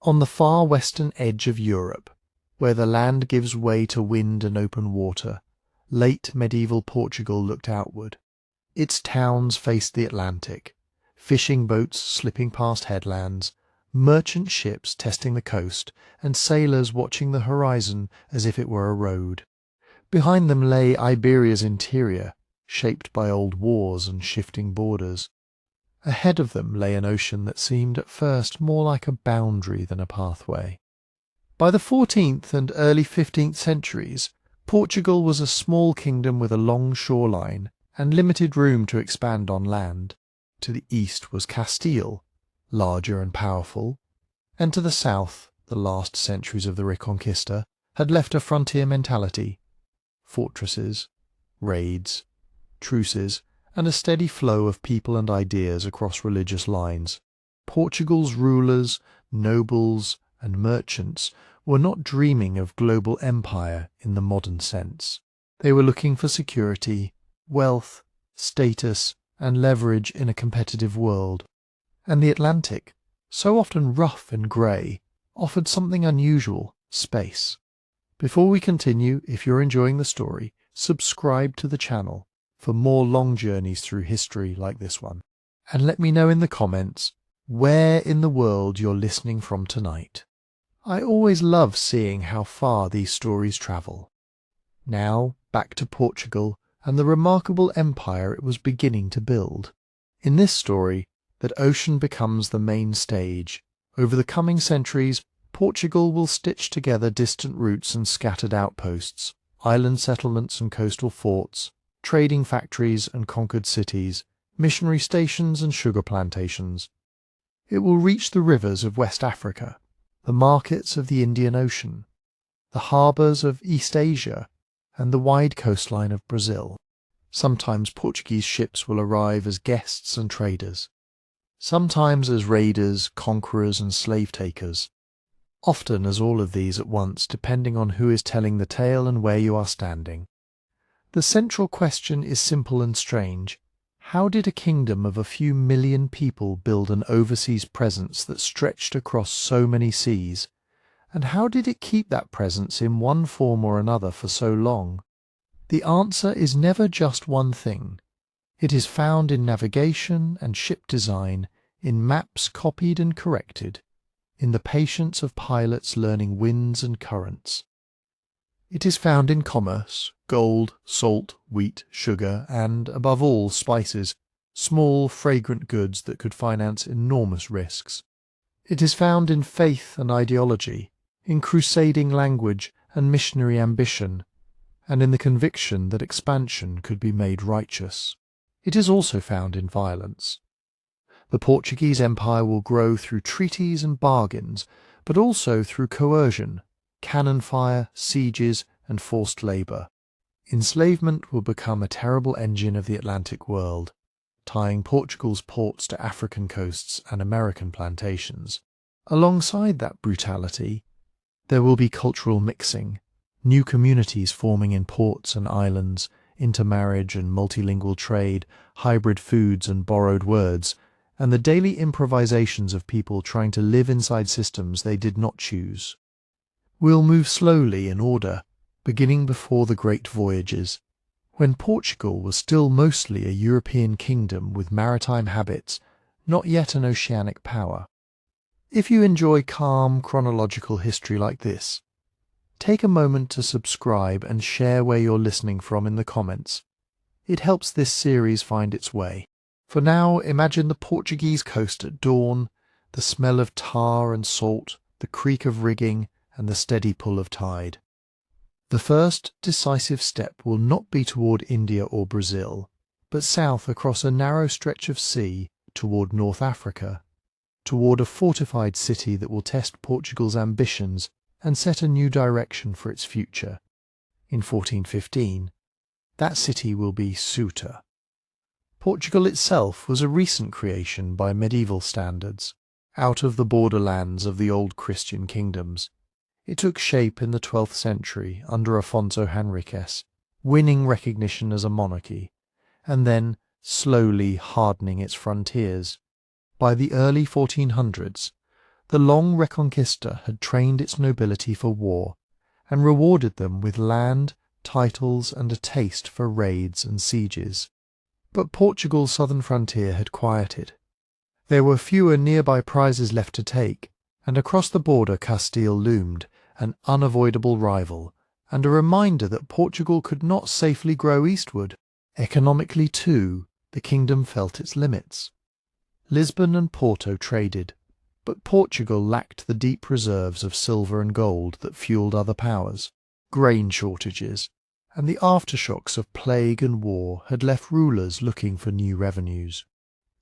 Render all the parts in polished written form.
On the far western edge of Europe, where the land gives way to wind and open water, late medieval Portugal looked outward. Its towns faced the Atlantic, fishing boats slipping past headlands, merchant ships testing the coast, and sailors watching the horizon as if it were a road. Behind them lay Iberia's interior, shaped by old wars and shifting borders. Ahead of them lay an ocean that seemed at first more like a boundary than a pathway. By the 14th and early 15th centuries, Portugal was a small kingdom with a long shoreline and limited room to expand on land. To the east was Castile, larger and powerful, and to the south, the last centuries of the Reconquista had left a frontier mentality: fortresses, raids, truces, and a steady flow of people and ideas across religious lines. Portugal's rulers, nobles, and merchants were not dreaming of global empire in the modern sense. They were looking for security, wealth, status, and leverage in a competitive world. And the Atlantic, so often rough and grey, offered something unusual: space. Before we continue, if you're enjoying the story, subscribe to the channel for more long journeys through history like this one. And let me know in the comments where in the world you're listening from tonight. I always love seeing how far these stories travel. Now, back to Portugal and the remarkable empire it was beginning to build. In this story, that ocean becomes the main stage. Over the coming centuries, Portugal will stitch together distant routes and scattered outposts, island settlements and coastal forts, trading factories and conquered cities, missionary stations and sugar plantations. It will reach the rivers of West Africa, the markets of the Indian Ocean, the harbours of East Asia, and the wide coastline of Brazil. Sometimes Portuguese ships will arrive as guests and traders, sometimes as raiders, conquerors, and slave-takers, often as all of these at once, depending on who is telling the tale and where you are standing. The central question is simple and strange. How did a kingdom of a few million people build an overseas presence that stretched across so many seas? And how did it keep that presence in one form or another for so long? The answer is never just one thing. It is found in navigation and ship design, in maps copied and corrected, in the patience of pilots learning winds and currents. It is found in commerce: gold, salt, wheat, sugar, and, above all, spices, small, fragrant goods that could finance enormous risks. It is found in faith and ideology, in crusading language and missionary ambition, and in the conviction that expansion could be made righteous. It is also found in violence. The Portuguese Empire will grow through treaties and bargains, but also through coercion, cannon fire, sieges, and forced labour. Enslavement will become a terrible engine of the Atlantic world, tying Portugal's ports to African coasts and American plantations. Alongside that brutality, there will be cultural mixing, new communities forming in ports and islands, intermarriage and multilingual trade, hybrid foods and borrowed words, and the daily improvisations of people trying to live inside systems they did not choose. We'll move slowly in order, beginning before the great voyages, when Portugal was still mostly a European kingdom with maritime habits, not yet an oceanic power. If you enjoy calm, chronological history like this, take a moment to subscribe and share where you're listening from in the comments. It helps this series find its way. For now, imagine the Portuguese coast at dawn, the smell of tar and salt, the creak of rigging, and the steady pull of tide. The first decisive step will not be toward India or Brazil, but south across a narrow stretch of sea toward North Africa, toward a fortified city that will test Portugal's ambitions and set a new direction for its future. In 1415, that city will be Ceuta. Portugal itself was a recent creation by medieval standards, out of the borderlands of the old Christian kingdoms. It took shape in the 12th century under Afonso Henriques, winning recognition as a monarchy, and then slowly hardening its frontiers. By the early 1400s, The long Reconquista had trained its nobility for war and rewarded them with land, titles, and a taste for raids and sieges. But Portugal's southern frontier had quieted. There were fewer nearby prizes left to take, and across the border Castile loomed, an unavoidable rival, and a reminder that Portugal could not safely grow eastward. Economically, too, the kingdom felt its limits. Lisbon and Porto traded, but Portugal lacked the deep reserves of silver and gold that fueled other powers. Grain shortages and the aftershocks of plague and war had left rulers looking for new revenues.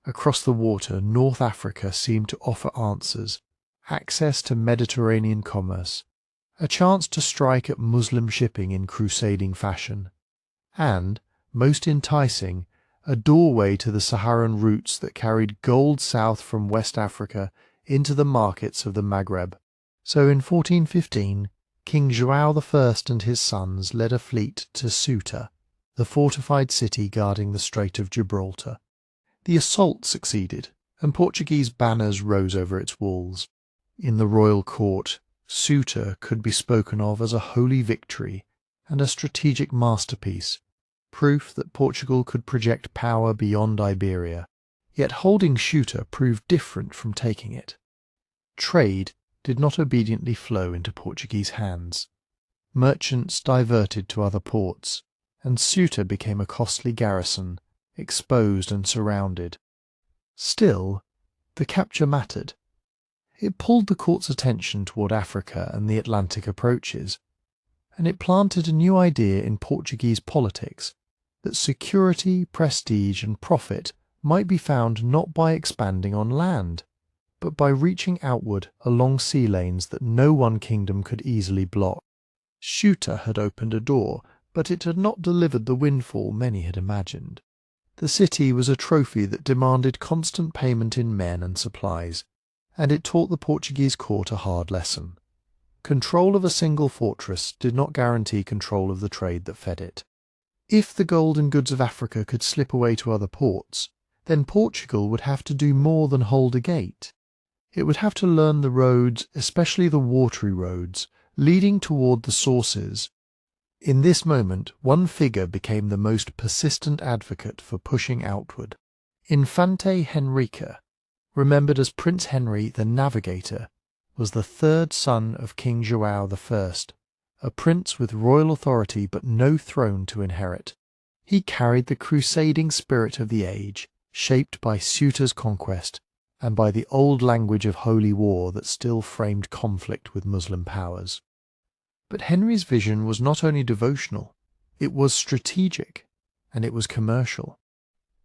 Across the water, North Africa seemed to offer answers: access to Mediterranean commerce, a chance to strike at Muslim shipping in crusading fashion, and, most enticing, a doorway to the Saharan routes that carried gold south from West Africa into the markets of the Maghreb. So in 1415, King João I and his sons led a fleet to Ceuta, the fortified city guarding the Strait of Gibraltar. The assault succeeded, and Portuguese banners rose over its walls. In the royal court, Ceuta could be spoken of as a holy victory and a strategic masterpiece, proof that Portugal could project power beyond Iberia. Yet holding Ceuta proved different from taking it. Trade did not obediently flow into Portuguese hands. Merchants diverted to other ports, and Ceuta became a costly garrison, exposed and surrounded. Still, the capture mattered. It pulled the court's attention toward Africa and the Atlantic approaches, and it planted a new idea in Portuguese politics, that security, prestige, and profit might be found not by expanding on land, but by reaching outward along sea lanes that no one kingdom could easily block. Ceuta had opened a door, but it had not delivered the windfall many had imagined. The city was a trophy that demanded constant payment in men and supplies, and it taught the Portuguese court a hard lesson. Control of a single fortress did not guarantee control of the trade that fed it. If the gold and goods of Africa could slip away to other ports, then Portugal would have to do more than hold a gate. It would have to learn the roads, especially the watery roads, leading toward the sources. In this moment, one figure became the most persistent advocate for pushing outward. Infante Henrique, remembered as Prince Henry the Navigator, was the third son of King João I, a prince with royal authority but no throne to inherit. He carried the crusading spirit of the age, shaped by Ceuta's conquest and by the old language of holy war that still framed conflict with Muslim powers. But Henry's vision was not only devotional, it was strategic, and it was commercial.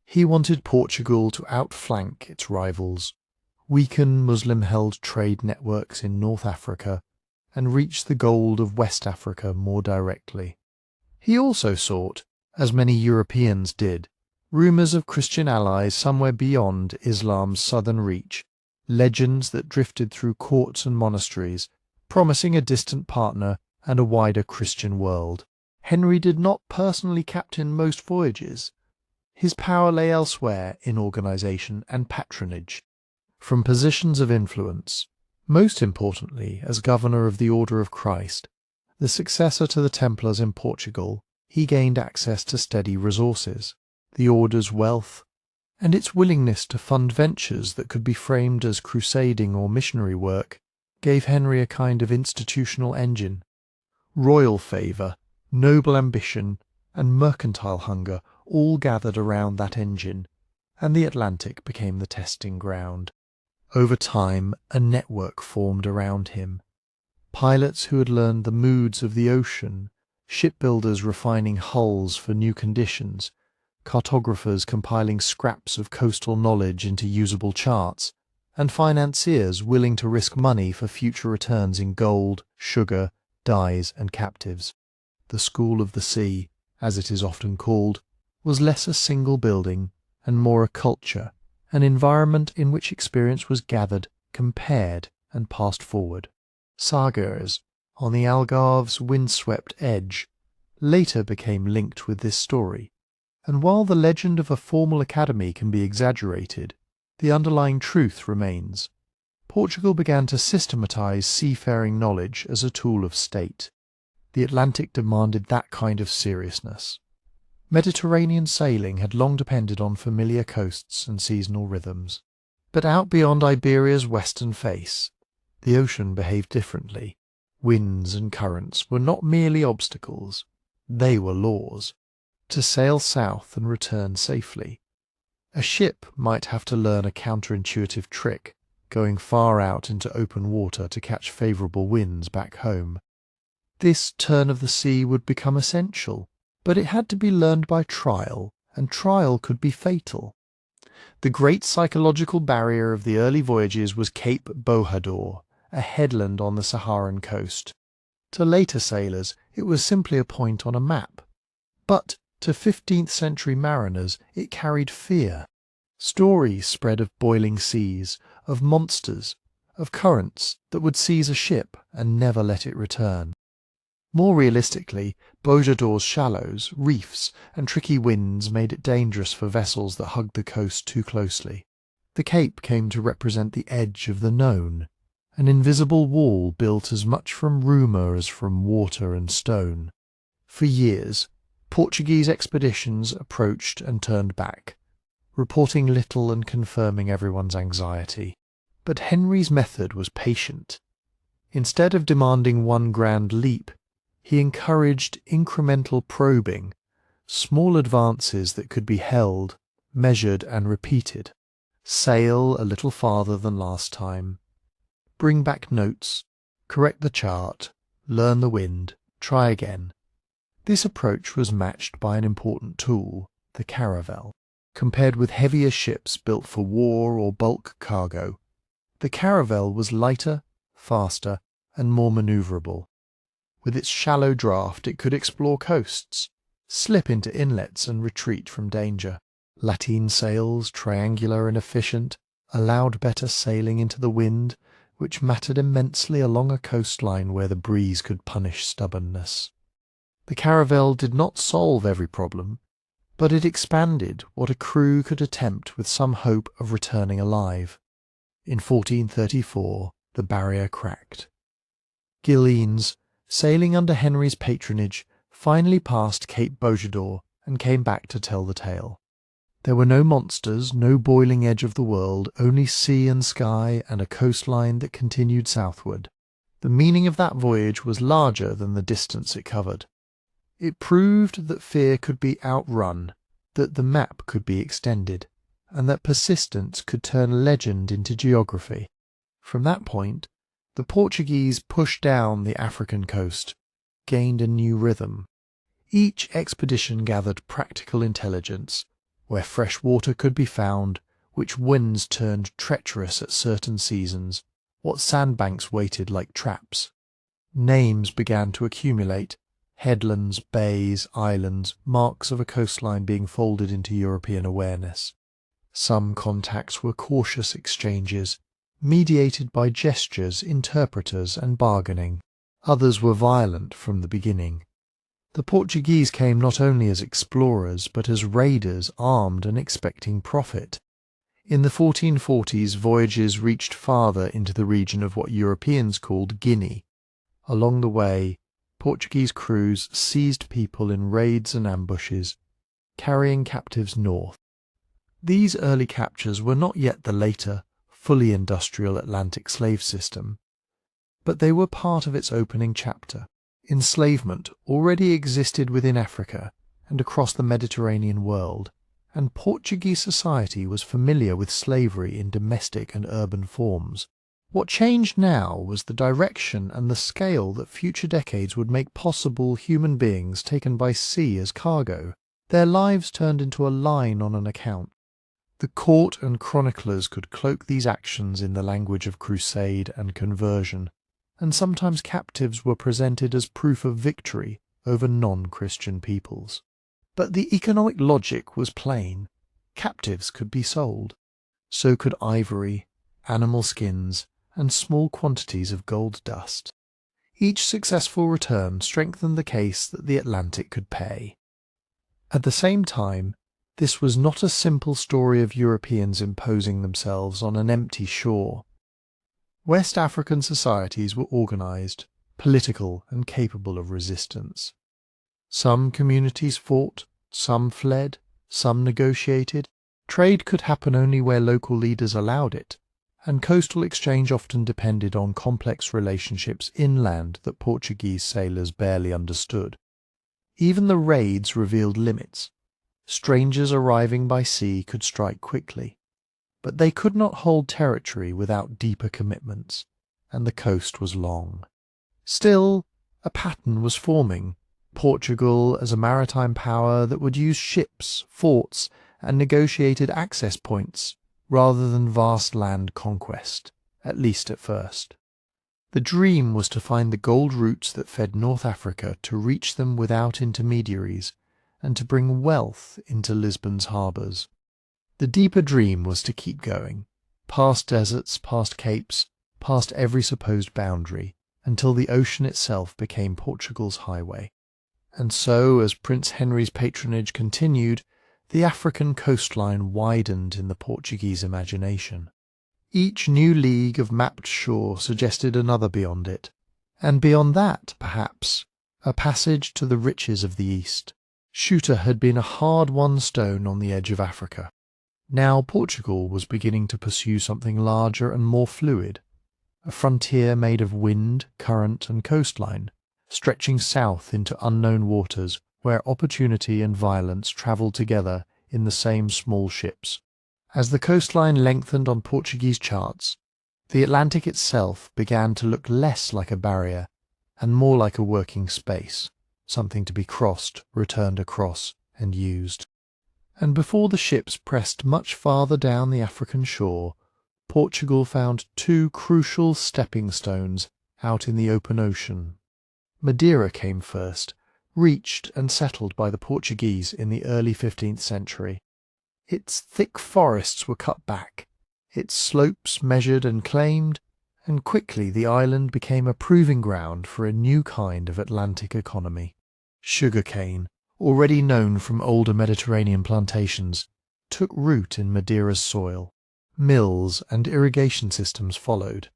He wanted Portugal to outflank its rivals, weaken Muslim-held trade networks in North Africa, and reach the gold of West Africa more directly. He also sought, as many Europeans did, rumours of Christian allies somewhere beyond Islam's southern reach, legends that drifted through courts and monasteries, promising a distant partner and a wider Christian world. Henry did not personally captain most voyages. His power lay elsewhere in organisation and patronage. From positions of influence, most importantly as governor of the Order of Christ, the successor to the Templars in Portugal, he gained access to steady resources, the Order's wealth, and its willingness to fund ventures that could be framed as crusading or missionary work gave Henry a kind of institutional engine. Royal favour, noble ambition, and mercantile hunger all gathered around that engine, and the Atlantic became the testing ground. Over time, a network formed around him. Pilots who had learned the moods of the ocean, shipbuilders refining hulls for new conditions, cartographers compiling scraps of coastal knowledge into usable charts, and financiers willing to risk money for future returns in gold, sugar, dyes, and captives. The School of the Sea, as it is often called, was less a single building and more a culture, an environment in which experience was gathered, compared, and passed forward. Sagas, on the Algarve's windswept edge, later became linked with this story, and while the legend of a formal academy can be exaggerated, the underlying truth remains. Portugal began to systematize seafaring knowledge as a tool of state. The Atlantic demanded that kind of seriousness. Mediterranean sailing had long depended on familiar coasts and seasonal rhythms. But out beyond Iberia's western face, the ocean behaved differently. Winds and currents were not merely obstacles, they were laws. To sail south and return safely, a ship might have to learn a counterintuitive trick, going far out into open water to catch favourable winds back home. This turn of the sea would become essential, but it had to be learned by trial, and trial could be fatal. The great psychological barrier of the early voyages was Cape Bojador, a headland on the Saharan coast. To later sailors, it was simply a point on a map. But to 15th century mariners, it carried fear. Stories spread of boiling seas, of monsters, of currents that would seize a ship and never let it return. More realistically, Bojador's shallows, reefs, and tricky winds made it dangerous for vessels that hugged the coast too closely. The Cape came to represent the edge of the known, an invisible wall built as much from rumour as from water and stone. For years, Portuguese expeditions approached and turned back, reporting little and confirming everyone's anxiety. But Henry's method was patient. Instead of demanding one grand leap, he encouraged incremental probing, small advances that could be held, measured and repeated. Sail a little farther than last time. Bring back notes, correct the chart, learn the wind, try again. This approach was matched by an important tool, the caravel. Compared with heavier ships built for war or bulk cargo, the caravel was lighter, faster, and more manoeuvrable. With its shallow draft, it could explore coasts, slip into inlets and retreat from danger. Lateen sails, triangular and efficient, allowed better sailing into the wind, which mattered immensely along a coastline where the breeze could punish stubbornness. The caravel did not solve every problem, but it expanded what a crew could attempt with some hope of returning alive. In 1434, the barrier cracked. Gilleans, sailing under Henry's patronage, finally passed Cape Bojador and came back to tell the tale. There were no monsters, no boiling edge of the world, only sea and sky and a coastline that continued southward. The meaning of that voyage was larger than the distance it covered. It proved that fear could be outrun, that the map could be extended, and that persistence could turn legend into geography. From that point, the Portuguese pushed down the African coast, gained a new rhythm. Each expedition gathered practical intelligence, where fresh water could be found, which winds turned treacherous at certain seasons, what sandbanks waited like traps. Names began to accumulate, headlands, bays, islands, marks of a coastline being folded into European awareness. Some contacts were cautious exchanges, mediated by gestures, interpreters, and bargaining. Others were violent from the beginning. The Portuguese came not only as explorers, but as raiders armed and expecting profit. In the 1440s, voyages reached farther into the region of what Europeans called Guinea. Along the way, Portuguese crews seized people in raids and ambushes, carrying captives north. These early captures were not yet the later, fully industrial Atlantic slave system, but they were part of its opening chapter. Enslavement already existed within Africa and across the Mediterranean world, and Portuguese society was familiar with slavery in domestic and urban forms. What changed now was the direction and the scale that future decades would make possible human beings taken by sea as cargo. Their lives turned into a line on an account. The court and chroniclers could cloak these actions in the language of crusade and conversion, and sometimes captives were presented as proof of victory over non-Christian peoples. But the economic logic was plain. Captives could be sold. So could ivory, animal skins, and small quantities of gold dust. Each successful return strengthened the case that the Atlantic could pay. At the same time, this was not a simple story of Europeans imposing themselves on an empty shore. West African societies were organized, political, and capable of resistance. Some communities fought, some fled, some negotiated. Trade could happen only where local leaders allowed it, and coastal exchange often depended on complex relationships inland that Portuguese sailors barely understood. Even the raids revealed limits. Strangers arriving by sea could strike quickly, but they could not hold territory without deeper commitments, and the coast was long. Still, a pattern was forming. Portugal as a maritime power that would use ships, forts, and negotiated access points rather than vast land conquest, at least at first. The dream was to find the gold routes that fed North Africa, to reach them without intermediaries, and to bring wealth into Lisbon's harbours. The deeper dream was to keep going, past deserts, past capes, past every supposed boundary, until the ocean itself became Portugal's highway. And so, as Prince Henry's patronage continued, the African coastline widened in the Portuguese imagination. Each new league of mapped shore suggested another beyond it, and beyond that, perhaps, a passage to the riches of the East. Ceuta had been a hard-won stone on the edge of Africa. Now Portugal was beginning to pursue something larger and more fluid, a frontier made of wind, current, and coastline, stretching south into unknown waters where opportunity and violence travelled together in the same small ships. As the coastline lengthened on Portuguese charts, the Atlantic itself began to look less like a barrier and more like a working space, something to be crossed, returned across, and used. And before the ships pressed much farther down the African shore, Portugal found two crucial stepping stones out in the open ocean. Madeira came first, reached and settled by the Portuguese in the early 15th century. Its thick forests were cut back, its slopes measured and claimed, and quickly the island became a proving ground for a new kind of Atlantic economy. Sugarcane, already known from older Mediterranean plantations, took root in Madeira's soil. Mills and irrigation systems followed,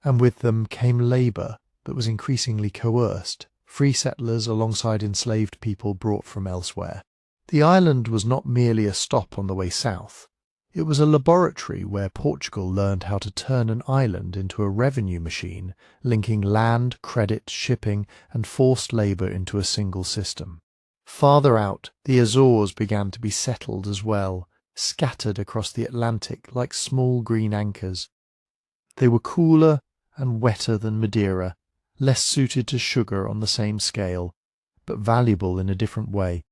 and with them came labour that was increasingly coerced, free settlers alongside enslaved people brought from elsewhere. The island was not merely a stop on the way south. It was a laboratory where Portugal learned how to turn an island into a revenue machine, linking land, credit, shipping, and forced labour into a single system. Farther out, the Azores began to be settled as well, scattered across the Atlantic like small green anchors. They were cooler and wetter than Madeira, less suited to sugar on the same scale, but valuable in a different way.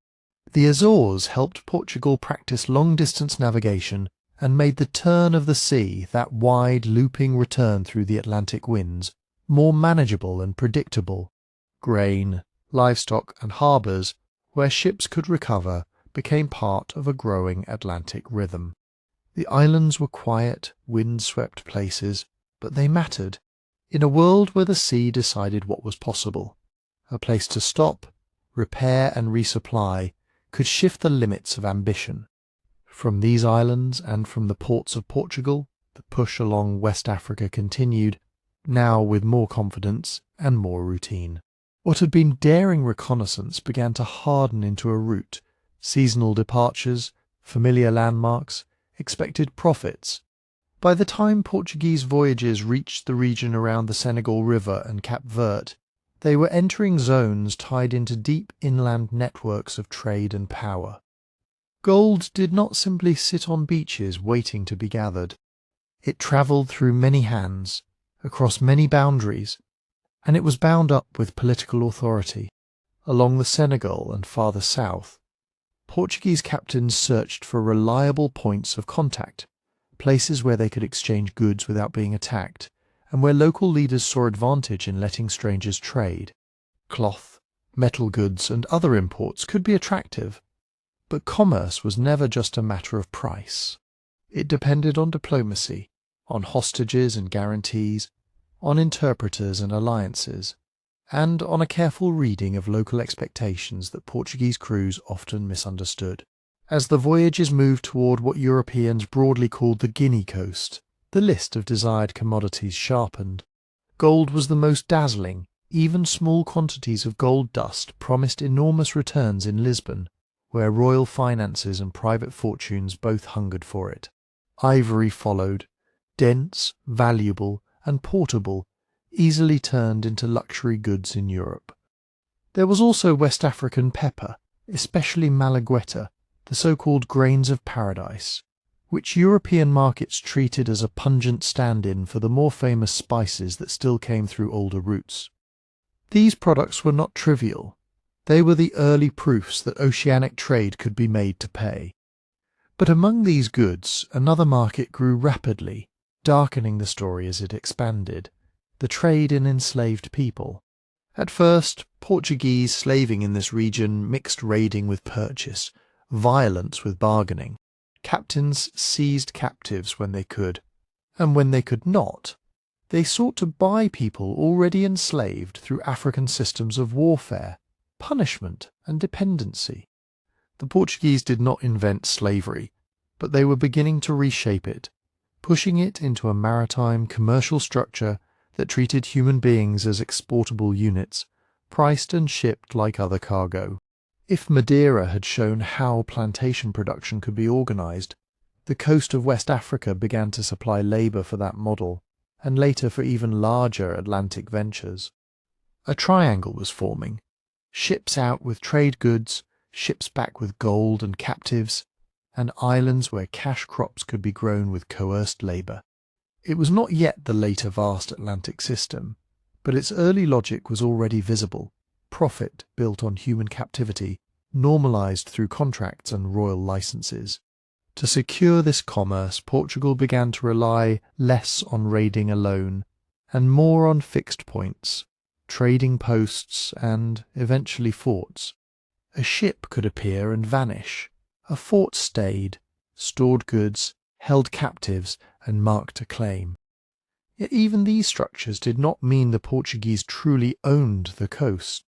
The Azores helped Portugal practice long-distance navigation and made the turn of the sea, that wide, looping return through the Atlantic winds, more manageable and predictable. Grain, livestock, and harbours, where ships could recover, became part of a growing Atlantic rhythm. The islands were quiet, wind-swept places, but they mattered, in a world where the sea decided what was possible. A place to stop, repair and resupply could shift the limits of ambition. From these islands and from the ports of Portugal, the push along West Africa continued, now with more confidence and more routine. What had been daring reconnaissance began to harden into a route. Seasonal departures, familiar landmarks, expected profits. By the time Portuguese voyages reached the region around the Senegal River and Cape Verde, they were entering zones tied into deep inland networks of trade and power. Gold did not simply sit on beaches waiting to be gathered. It travelled through many hands, across many boundaries, and it was bound up with political authority. Along the Senegal and farther south, Portuguese captains searched for reliable points of contact, places where they could exchange goods without being attacked, and where local leaders saw advantage in letting strangers trade. Cloth, metal goods, and other imports could be attractive, but commerce was never just a matter of price. It depended on diplomacy, on hostages and guarantees, on interpreters and alliances, and on a careful reading of local expectations that Portuguese crews often misunderstood. As the voyages moved toward what Europeans broadly called the Guinea coast, The list of desired commodities sharpened. Gold was the most dazzling. Even small quantities of gold dust promised enormous returns in Lisbon, where royal finances and private fortunes both hungered for it. Ivory followed, dense, valuable, and portable, easily turned into luxury goods in Europe. There was also West African pepper, especially Malagueta, the so-called grains of paradise, which European markets treated as a pungent stand-in for the more famous spices that still came through older routes. These products were not trivial. They were the early proofs that oceanic trade could be made to pay. But among these goods, another market grew rapidly, darkening the story as it expanded: the trade in enslaved people. At first, Portuguese slaving in this region mixed raiding with purchase, violence with bargaining. Captains seized captives when they could, and when they could not, they sought to buy people already enslaved through African systems of warfare, punishment, and dependency. The Portuguese did not invent slavery, but they were beginning to reshape it, pushing it into a maritime commercial structure that treated human beings as exportable units, priced and shipped like other cargo. If Madeira had shown how plantation production could be organized, the coast of West Africa began to supply labor for that model, and later for even larger Atlantic ventures. A triangle was forming: ships out with trade goods, ships back with gold and captives, and islands where cash crops could be grown with coerced labor. It was not yet the later vast Atlantic system, but its early logic was already visible: profit built on human captivity, normalized through contracts and royal licenses. To secure this commerce, Portugal began to rely less on raiding alone, and more on fixed points, trading posts, and, eventually, forts. A ship could appear and vanish. A fort stayed, stored goods, held captives, and marked a claim. Yet even these structures did not mean the Portuguese truly owned the coast.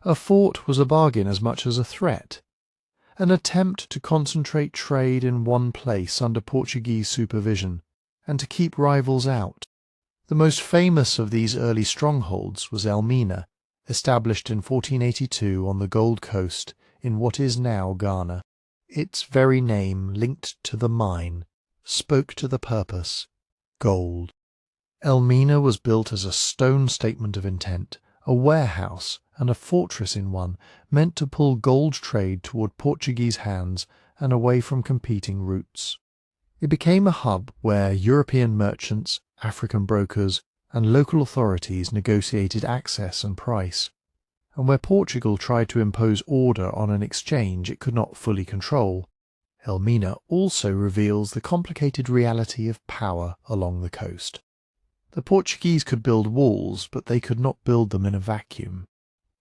A fort was a bargain as much as a threat, an attempt to concentrate trade in one place under Portuguese supervision, and to keep rivals out. The most famous of these early strongholds was Elmina, established in 1482 on the Gold Coast in what is now Ghana. Its very name, linked to the mine, spoke to the purpose: gold. Elmina was built as a stone statement of intent, a warehouse and a fortress in one, meant to pull gold trade toward Portuguese hands and away from competing routes. It became a hub where European merchants, African brokers, and local authorities negotiated access and price, and where Portugal tried to impose order on an exchange it could not fully control. Elmina also reveals the complicated reality of power along the coast. The Portuguese could build walls, but they could not build them in a vacuum.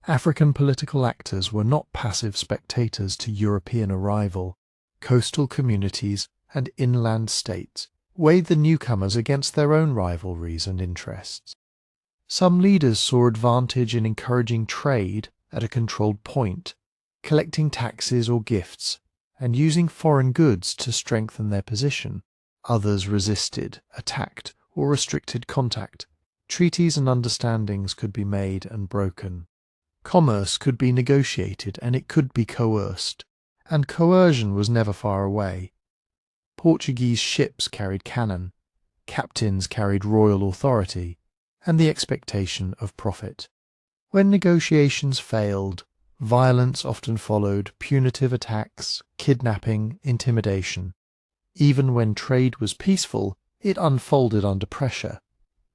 African political actors were not passive spectators to European arrival. Coastal communities and inland states weighed the newcomers against their own rivalries and interests. Some leaders saw advantage in encouraging trade at a controlled point, collecting taxes or gifts, and using foreign goods to strengthen their position. Others resisted, attacked, or restricted contact. Treaties and understandings could be made and broken. Commerce could be negotiated and it could be coerced, and coercion was never far away. Portuguese ships carried cannon, captains carried royal authority, and the expectation of profit. When negotiations failed, violence often followed: punitive attacks, kidnapping, intimidation. Even when trade was peaceful, it unfolded under pressure,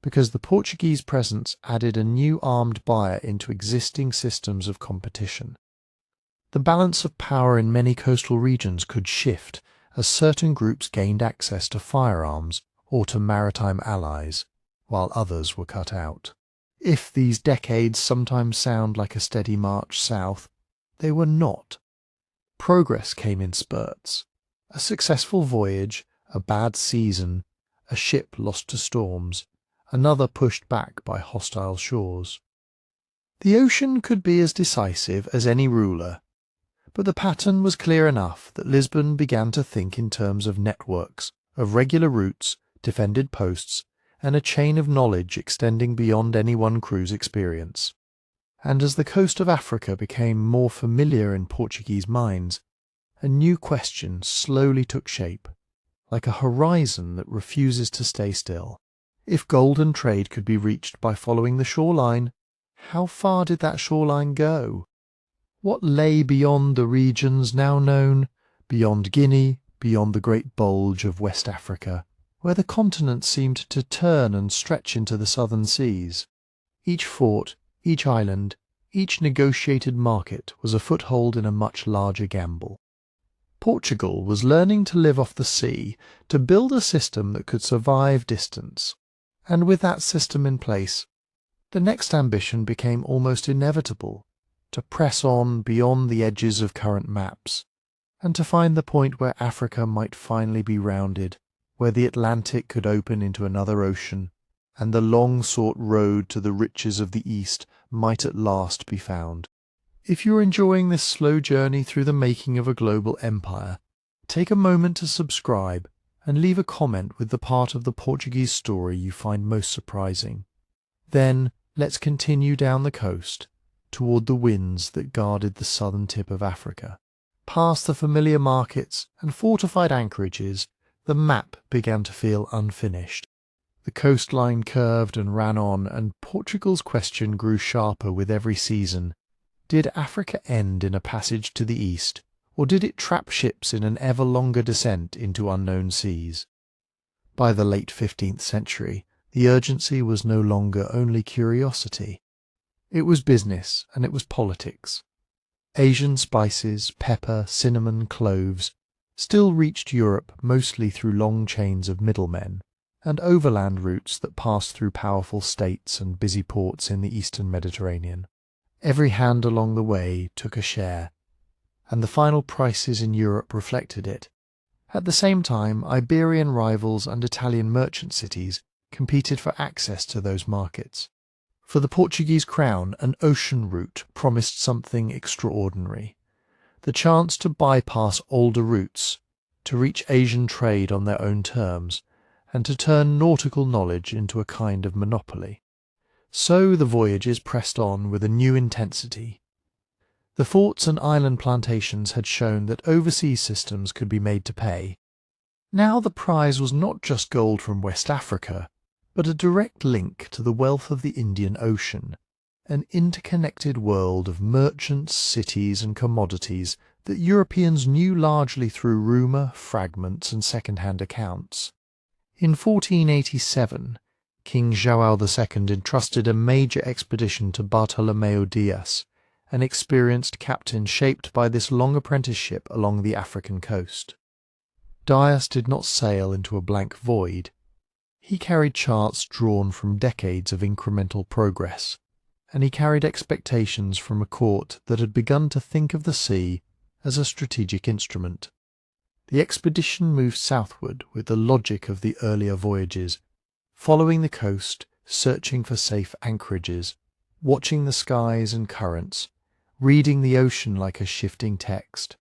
because the Portuguese presence added a new armed buyer into existing systems of competition. The balance of power in many coastal regions could shift as certain groups gained access to firearms or to maritime allies, while others were cut out. If these decades sometimes sound like a steady march south, they were not. Progress came in spurts: a successful voyage, a bad season, a ship lost to storms, another pushed back by hostile shores. The ocean could be as decisive as any ruler, but the pattern was clear enough that Lisbon began to think in terms of networks, of regular routes, defended posts, and a chain of knowledge extending beyond any one crew's experience. And as the coast of Africa became more familiar in Portuguese minds, a new question slowly took shape, like a horizon that refuses to stay still. If golden trade could be reached by following the shoreline, how far did that shoreline go? What lay beyond the regions now known, beyond Guinea, beyond the great bulge of West Africa, where the continent seemed to turn and stretch into the southern seas? Each fort, each island, each negotiated market was a foothold in a much larger gamble. Portugal was learning to live off the sea, to build a system that could survive distance. And with that system in place, the next ambition became almost inevitable: to press on beyond the edges of current maps, and to find the point where Africa might finally be rounded, where the Atlantic could open into another ocean, and the long-sought road to the riches of the East might at last be found. If you're enjoying this slow journey through the making of a global empire, take a moment to subscribe and leave a comment with the part of the Portuguese story you find most surprising. Then let's continue down the coast, toward the winds that guarded the southern tip of Africa. Past the familiar markets and fortified anchorages, the map began to feel unfinished. The coastline curved and ran on, and Portugal's question grew sharper with every season. Did Africa end in a passage to the east, or did it trap ships in an ever longer descent into unknown seas? By the late 15th century, the urgency was no longer only curiosity. It was business, and it was politics. Asian spices, pepper, cinnamon, cloves, still reached Europe mostly through long chains of middlemen, and overland routes that passed through powerful states and busy ports in the eastern Mediterranean. Every hand along the way took a share, and the final prices in Europe reflected it. At the same time, Iberian rivals and Italian merchant cities competed for access to those markets. For the Portuguese crown, an ocean route promised something extraordinary: the chance to bypass older routes, to reach Asian trade on their own terms, and to turn nautical knowledge into a kind of monopoly. So the voyages pressed on with a new intensity. The forts and island plantations had shown that overseas systems could be made to pay. Now the prize was not just gold from West Africa, but a direct link to the wealth of the Indian Ocean, an interconnected world of merchants, cities, and commodities that Europeans knew largely through rumour, fragments, and second-hand accounts. In 1487, King João II entrusted a major expedition to Bartolomeu Dias, an experienced captain shaped by this long apprenticeship along the African coast. Dias did not sail into a blank void. He carried charts drawn from decades of incremental progress, and he carried expectations from a court that had begun to think of the sea as a strategic instrument. The expedition moved southward with the logic of the earlier voyages, following the coast, searching for safe anchorages, watching the skies and currents, reading the ocean like a shifting text.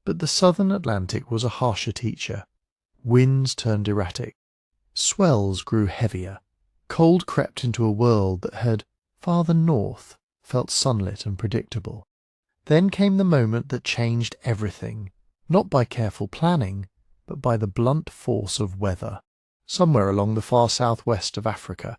But the southern Atlantic was a harsher teacher. Winds turned erratic. Swells grew heavier. Cold crept into a world that had, farther north, felt sunlit and predictable. Then came the moment that changed everything, not by careful planning, but by the blunt force of weather. Somewhere along the far southwest of Africa,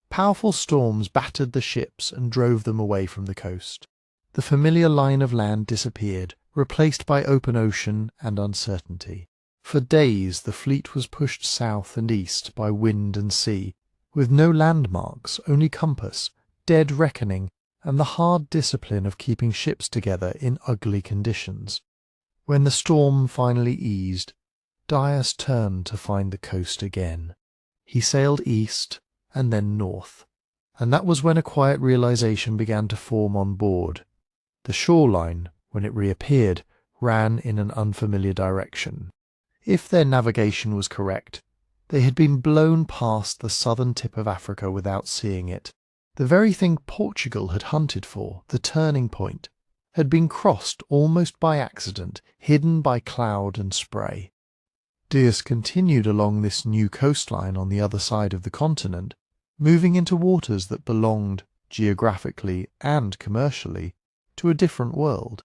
powerful storms battered the ships and drove them away from the coast. The familiar line of land disappeared, replaced by open ocean and uncertainty. For days the fleet was pushed south and east by wind and sea, with no landmarks, only compass, dead reckoning, and the hard discipline of keeping ships together in ugly conditions. When the storm finally eased, Dias turned to find the coast again. He sailed east and then north, and that was when a quiet realization began to form on board. The shoreline, when it reappeared, ran in an unfamiliar direction. If their navigation was correct, they had been blown past the southern tip of Africa without seeing it. The very thing Portugal had hunted for, the turning point, had been crossed almost by accident, hidden by cloud and spray. Dias continued along this new coastline on the other side of the continent, moving into waters that belonged, geographically and commercially, to a different world.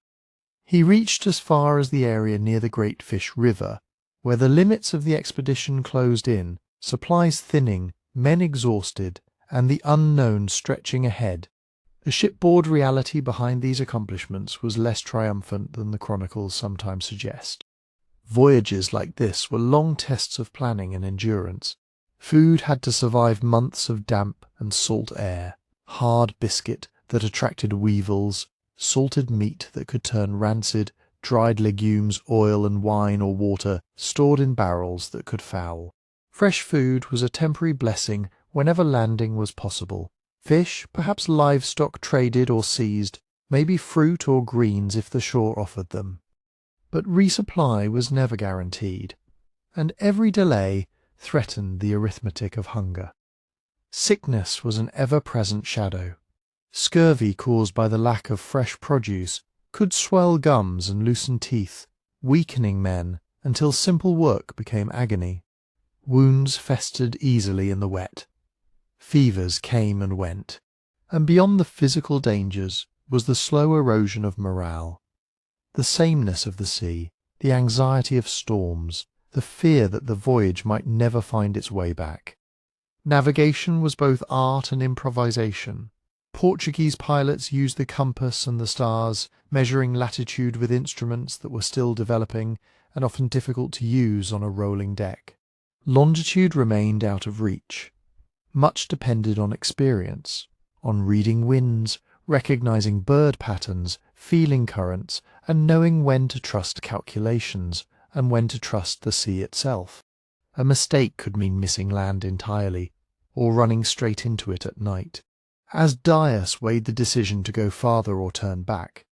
He reached as far as the area near the Great Fish River, where the limits of the expedition closed in, supplies thinning, men exhausted, and the unknown stretching ahead. The shipboard reality behind these accomplishments was less triumphant than the chronicles sometimes suggest. Voyages like this were long tests of planning and endurance. Food had to survive months of damp and salt air, hard biscuit that attracted weevils, salted meat that could turn rancid, dried legumes, oil and wine or water stored in barrels that could foul. Fresh food was a temporary blessing whenever landing was possible. Fish, perhaps livestock traded or seized, maybe fruit or greens if the shore offered them. But resupply was never guaranteed, and every delay threatened the arithmetic of hunger. Sickness was an ever-present shadow. Scurvy caused by the lack of fresh produce could swell gums and loosen teeth, weakening men until simple work became agony. Wounds festered easily in the wet. Fevers came and went, and beyond the physical dangers was the slow erosion of morale. The sameness of the sea, the anxiety of storms, the fear that the voyage might never find its way back. Navigation was both art and improvisation. Portuguese pilots used the compass and the stars, measuring latitude with instruments that were still developing and often difficult to use on a rolling deck. Longitude remained out of reach. Much depended on experience, on reading winds, recognizing bird patterns, feeling currents, and knowing when to trust calculations and when to trust the sea itself. A mistake could mean missing land entirely, or running straight into it at night. As Dias weighed the decision to go farther or turn back,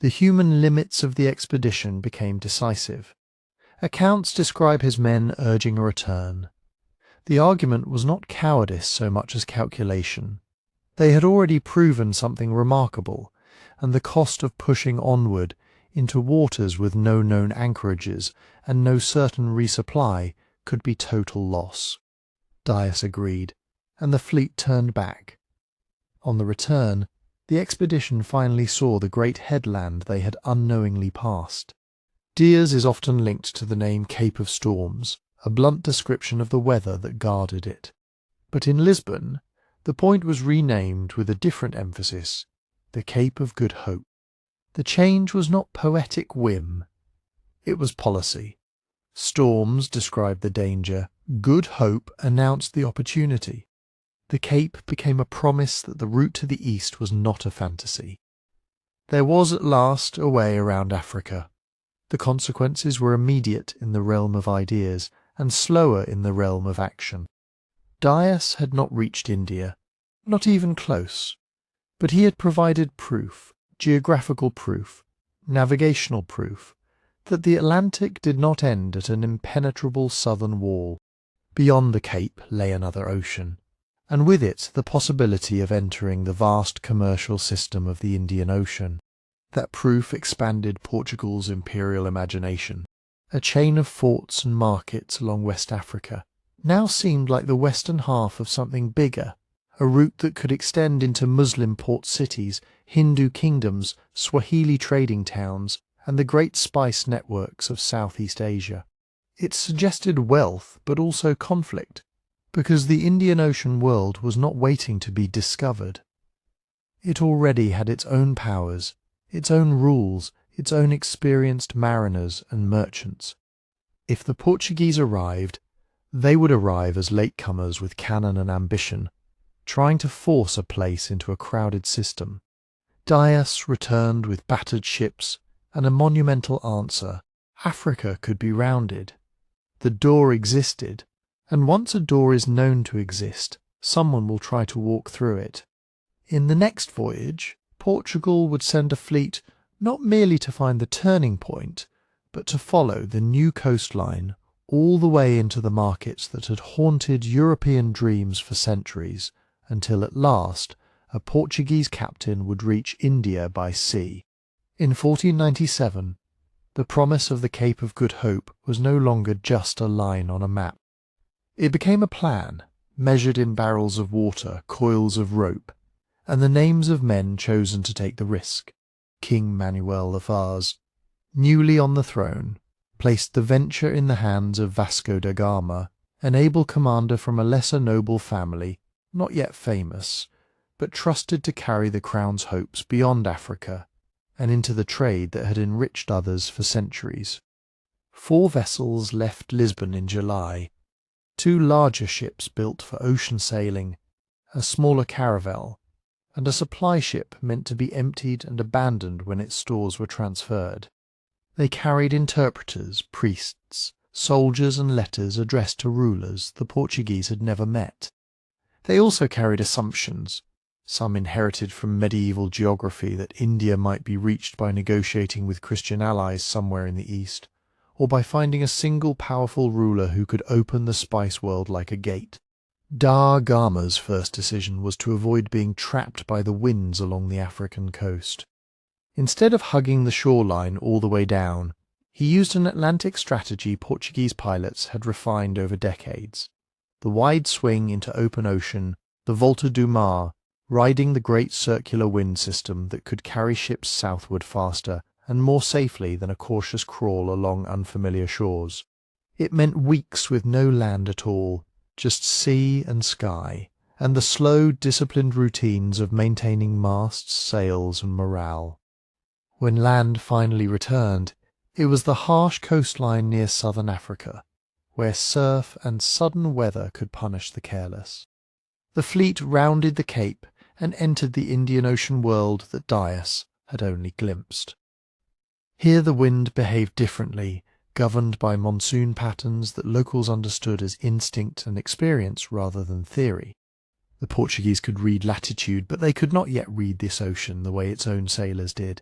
the human limits of the expedition became decisive. Accounts describe his men urging a return. The argument was not cowardice so much as calculation. They had already proven something remarkable, and the cost of pushing onward into waters with no known anchorages and no certain resupply could be total loss. Dias agreed, and the fleet turned back. On the return, the expedition finally saw the great headland they had unknowingly passed. Dias is often linked to the name Cape of Storms, a blunt description of the weather that guarded it. But in Lisbon, the point was renamed with a different emphasis, the Cape of Good Hope. The change was not poetic whim, it was policy. Storms described the danger, Good Hope announced the opportunity. The Cape became a promise that the route to the east was not a fantasy. There was at last a way around Africa. The consequences were immediate in the realm of ideas and slower in the realm of action. Dias had not reached India, not even close, but he had provided proof, geographical proof, navigational proof, that the Atlantic did not end at an impenetrable southern wall. Beyond the Cape lay another ocean, and with it the possibility of entering the vast commercial system of the Indian Ocean. That proof expanded Portugal's imperial imagination. A chain of forts and markets along West Africa now seemed like the western half of something bigger, a route that could extend into Muslim port cities, Hindu kingdoms, Swahili trading towns, and the great spice networks of Southeast Asia. It suggested wealth, but also conflict, because the Indian Ocean world was not waiting to be discovered. It already had its own powers, its own rules, its own experienced mariners and merchants. If the Portuguese arrived, they would arrive as latecomers with cannon and ambition, trying to force a place into a crowded system. Dias returned with battered ships and a monumental answer. Africa could be rounded. The door existed, and once a door is known to exist, someone will try to walk through it. In the next voyage, Portugal would send a fleet not merely to find the turning point, but to follow the new coastline all the way into the markets that had haunted European dreams for centuries, until at last a Portuguese captain would reach India by sea. In 1497, the promise of the Cape of Good Hope was no longer just a line on a map. It became a plan, measured in barrels of water, coils of rope, and the names of men chosen to take the risk. King Manuel I, newly on the throne, placed the venture in the hands of Vasco da Gama, an able commander from a lesser noble family, not yet famous, but trusted to carry the crown's hopes beyond Africa and into the trade that had enriched others for centuries. 4 vessels left Lisbon in July, 2 larger ships built for ocean sailing, a smaller caravel, and a supply ship meant to be emptied and abandoned when its stores were transferred. They carried interpreters, priests, soldiers and letters addressed to rulers the Portuguese had never met. They also carried assumptions, some inherited from medieval geography, that India might be reached by negotiating with Christian allies somewhere in the east, or by finding a single powerful ruler who could open the spice world like a gate. Da Gama's first decision was to avoid being trapped by the winds along the African coast. Instead of hugging the shoreline all the way down, he used an Atlantic strategy Portuguese pilots had refined over decades. The wide swing into open ocean, the volta do mar, riding the great circular wind system that could carry ships southward faster and more safely than a cautious crawl along unfamiliar shores. It meant weeks with no land at all, just sea and sky, and the slow, disciplined routines of maintaining masts, sails, and morale. When land finally returned, it was the harsh coastline near southern Africa, where surf and sudden weather could punish the careless. The fleet rounded the Cape and entered the Indian Ocean world that Dias had only glimpsed. Here the wind behaved differently, governed by monsoon patterns that locals understood as instinct and experience rather than theory. The Portuguese could read latitude, but they could not yet read this ocean the way its own sailors did.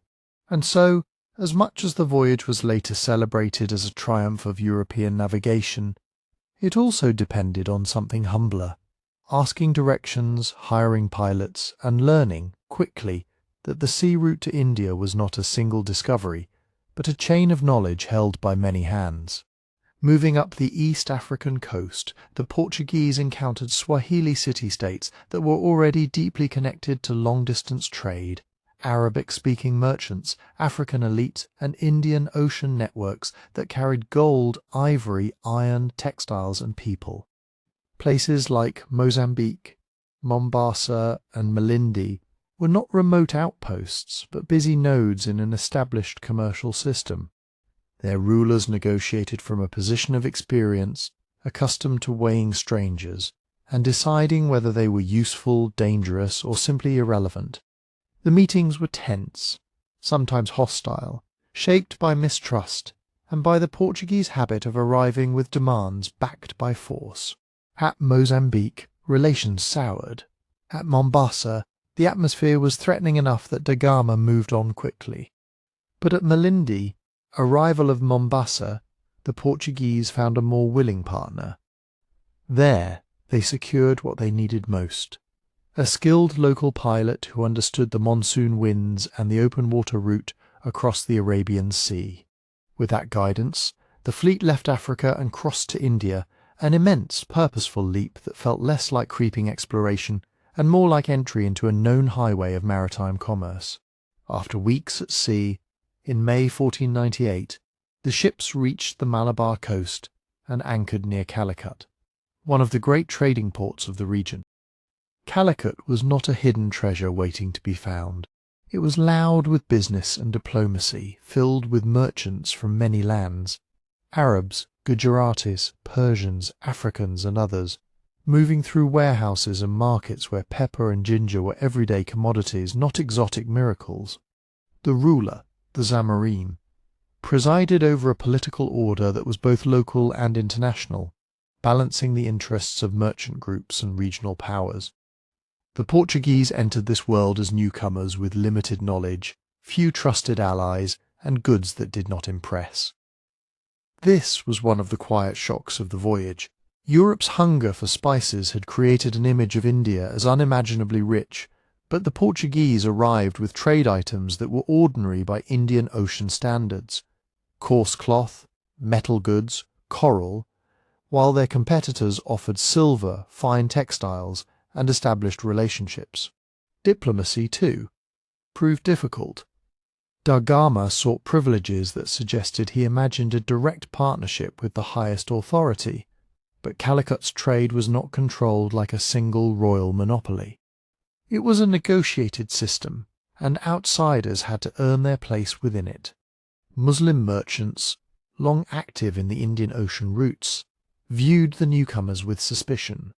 And so, as much as the voyage was later celebrated as a triumph of European navigation, it also depended on something humbler, asking directions, hiring pilots, and learning, quickly, that the sea route to India was not a single discovery, but a chain of knowledge held by many hands. Moving up the East African coast, the Portuguese encountered Swahili city-states that were already deeply connected to long-distance trade, Arabic-speaking merchants, African elite, and Indian Ocean networks that carried gold, ivory, iron, textiles, and people. Places like Mozambique, Mombasa, and Malindi were not remote outposts, but busy nodes in an established commercial system. Their rulers negotiated from a position of experience, accustomed to weighing strangers, and deciding whether they were useful, dangerous, or simply irrelevant. The meetings were tense, sometimes hostile, shaped by mistrust and by the Portuguese habit of arriving with demands backed by force. At Mozambique, relations soured. At Mombasa, the atmosphere was threatening enough that Da Gama moved on quickly. But at Malindi, a rival of Mombasa, the Portuguese found a more willing partner. There, they secured what they needed most: a skilled local pilot who understood the monsoon winds and the open water route across the Arabian Sea. With that guidance, the fleet left Africa and crossed to India, an immense, purposeful leap that felt less like creeping exploration and more like entry into a known highway of maritime commerce. After weeks at sea, in May 1498, the ships reached the Malabar coast and anchored near Calicut, one of the great trading ports of the region. Calicut was not a hidden treasure waiting to be found. It was loud with business and diplomacy, filled with merchants from many lands, Arabs, Gujaratis, Persians, Africans, and others, moving through warehouses and markets where pepper and ginger were everyday commodities, not exotic miracles. The ruler, the Zamorin, presided over a political order that was both local and international, balancing the interests of merchant groups and regional powers. The Portuguese entered this world as newcomers with limited knowledge, few trusted allies, and goods that did not impress. This was one of the quiet shocks of the voyage. Europe's hunger for spices had created an image of India as unimaginably rich, but the Portuguese arrived with trade items that were ordinary by Indian Ocean standards. coarse cloth, metal goods, coral, while their competitors offered silver, fine textiles, and established relationships. Diplomacy, too, proved difficult. Da Gama sought privileges that suggested he imagined a direct partnership with the highest authority, but Calicut's trade was not controlled like a single royal monopoly. It was a negotiated system, and outsiders had to earn their place within it. Muslim merchants, long active in the Indian Ocean routes, viewed the newcomers with suspicion.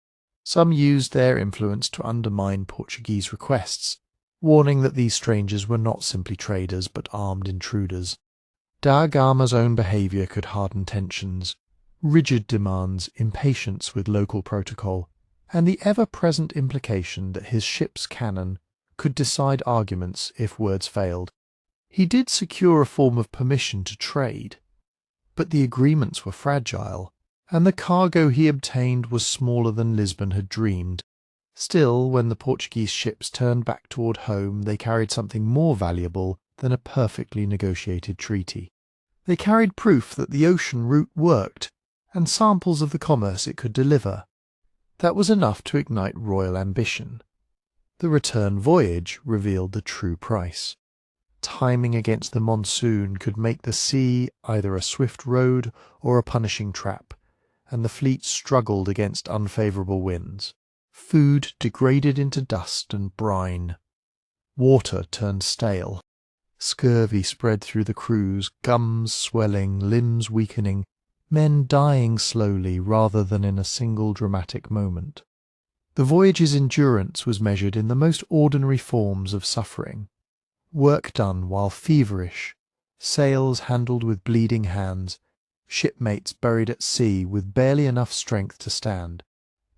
Some used their influence to undermine Portuguese requests, warning that these strangers were not simply traders but armed intruders. Da Gama's own behaviour could harden tensions, rigid demands, impatience with local protocol, and the ever-present implication that his ship's cannon could decide arguments if words failed. He did secure a form of permission to trade, but the agreements were fragile, and the cargo he obtained was smaller than Lisbon had dreamed. Still, when the Portuguese ships turned back toward home, they carried something more valuable than a perfectly negotiated treaty. They carried proof that the ocean route worked, and samples of the commerce it could deliver. That was enough to ignite royal ambition. The return voyage revealed the true price. Timing against the monsoon could make the sea either a swift road or a punishing trap, and the fleet struggled against unfavourable winds. Food degraded into dust and brine. Water turned stale. Scurvy spread through the crews, gums swelling, limbs weakening, men dying slowly rather than in a single dramatic moment. The voyage's endurance was measured in the most ordinary forms of suffering. Work done while feverish, sails handled with bleeding hands, shipmates buried at sea with barely enough strength to stand.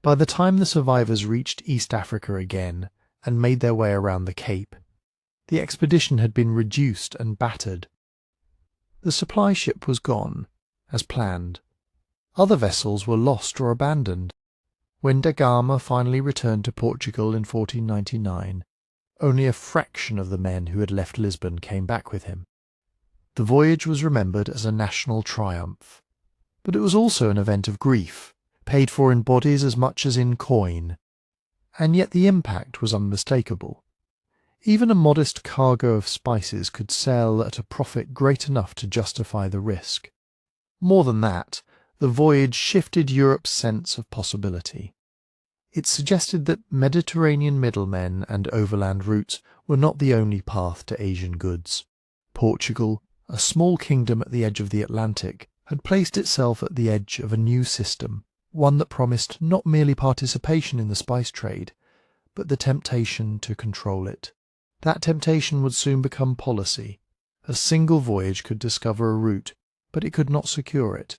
By the time the survivors reached East Africa again and made their way around the Cape, the expedition had been reduced and battered. The supply ship was gone, as planned. Other vessels were lost or abandoned. When da Gama finally returned to Portugal in 1499, only a fraction of the men who had left Lisbon came back with him. The voyage was remembered as a national triumph, but it was also an event of grief, paid for in bodies as much as in coin, and yet the impact was unmistakable. Even a modest cargo of spices could sell at a profit great enough to justify the risk. More than that, the voyage shifted Europe's sense of possibility. It suggested that Mediterranean middlemen and overland routes were not the only path to Asian goods. Portugal, a small kingdom at the edge of the Atlantic, had placed itself at the edge of a new system, one that promised not merely participation in the spice trade, but the temptation to control it. That temptation would soon become policy. A single voyage could discover a route, but it could not secure it.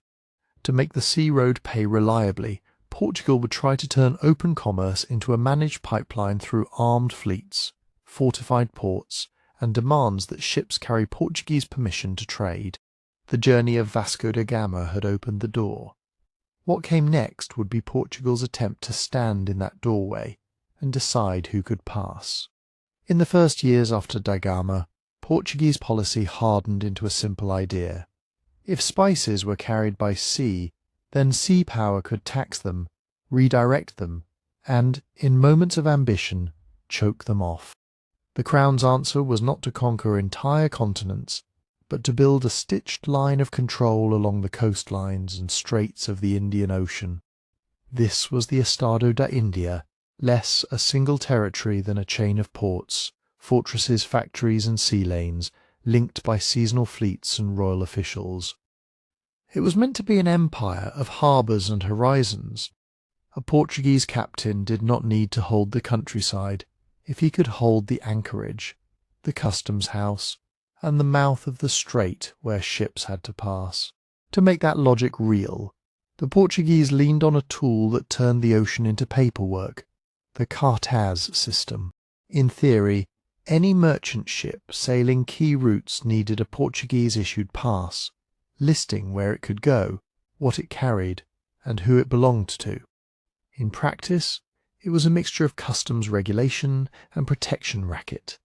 To make the sea road pay reliably, Portugal would try to turn open commerce into a managed pipeline through armed fleets, fortified ports, and demands that ships carry Portuguese permission to trade. The journey of Vasco da Gama had opened the door. What came next would be Portugal's attempt to stand in that doorway and decide who could pass. In the first years after da Gama, Portuguese policy hardened into a simple idea. If spices were carried by sea, then sea power could tax them, redirect them, and, in moments of ambition, choke them off. The Crown's answer was not to conquer entire continents, but to build a stitched line of control along the coastlines and straits of the Indian Ocean. This was the Estado da India, less a single territory than a chain of ports, fortresses, factories, and sea lanes, linked by seasonal fleets and royal officials. It was meant to be an empire of harbours and horizons. A Portuguese captain did not need to hold the countryside if he could hold the anchorage, the customs house, and the mouth of the strait where ships had to pass. To make that logic real, the Portuguese leaned on a tool that turned the ocean into paperwork, the cartaz system. In theory, any merchant ship sailing key routes needed a Portuguese-issued pass, listing where it could go, what it carried, and who it belonged to. In practice, it was a mixture of customs regulation and protection racket.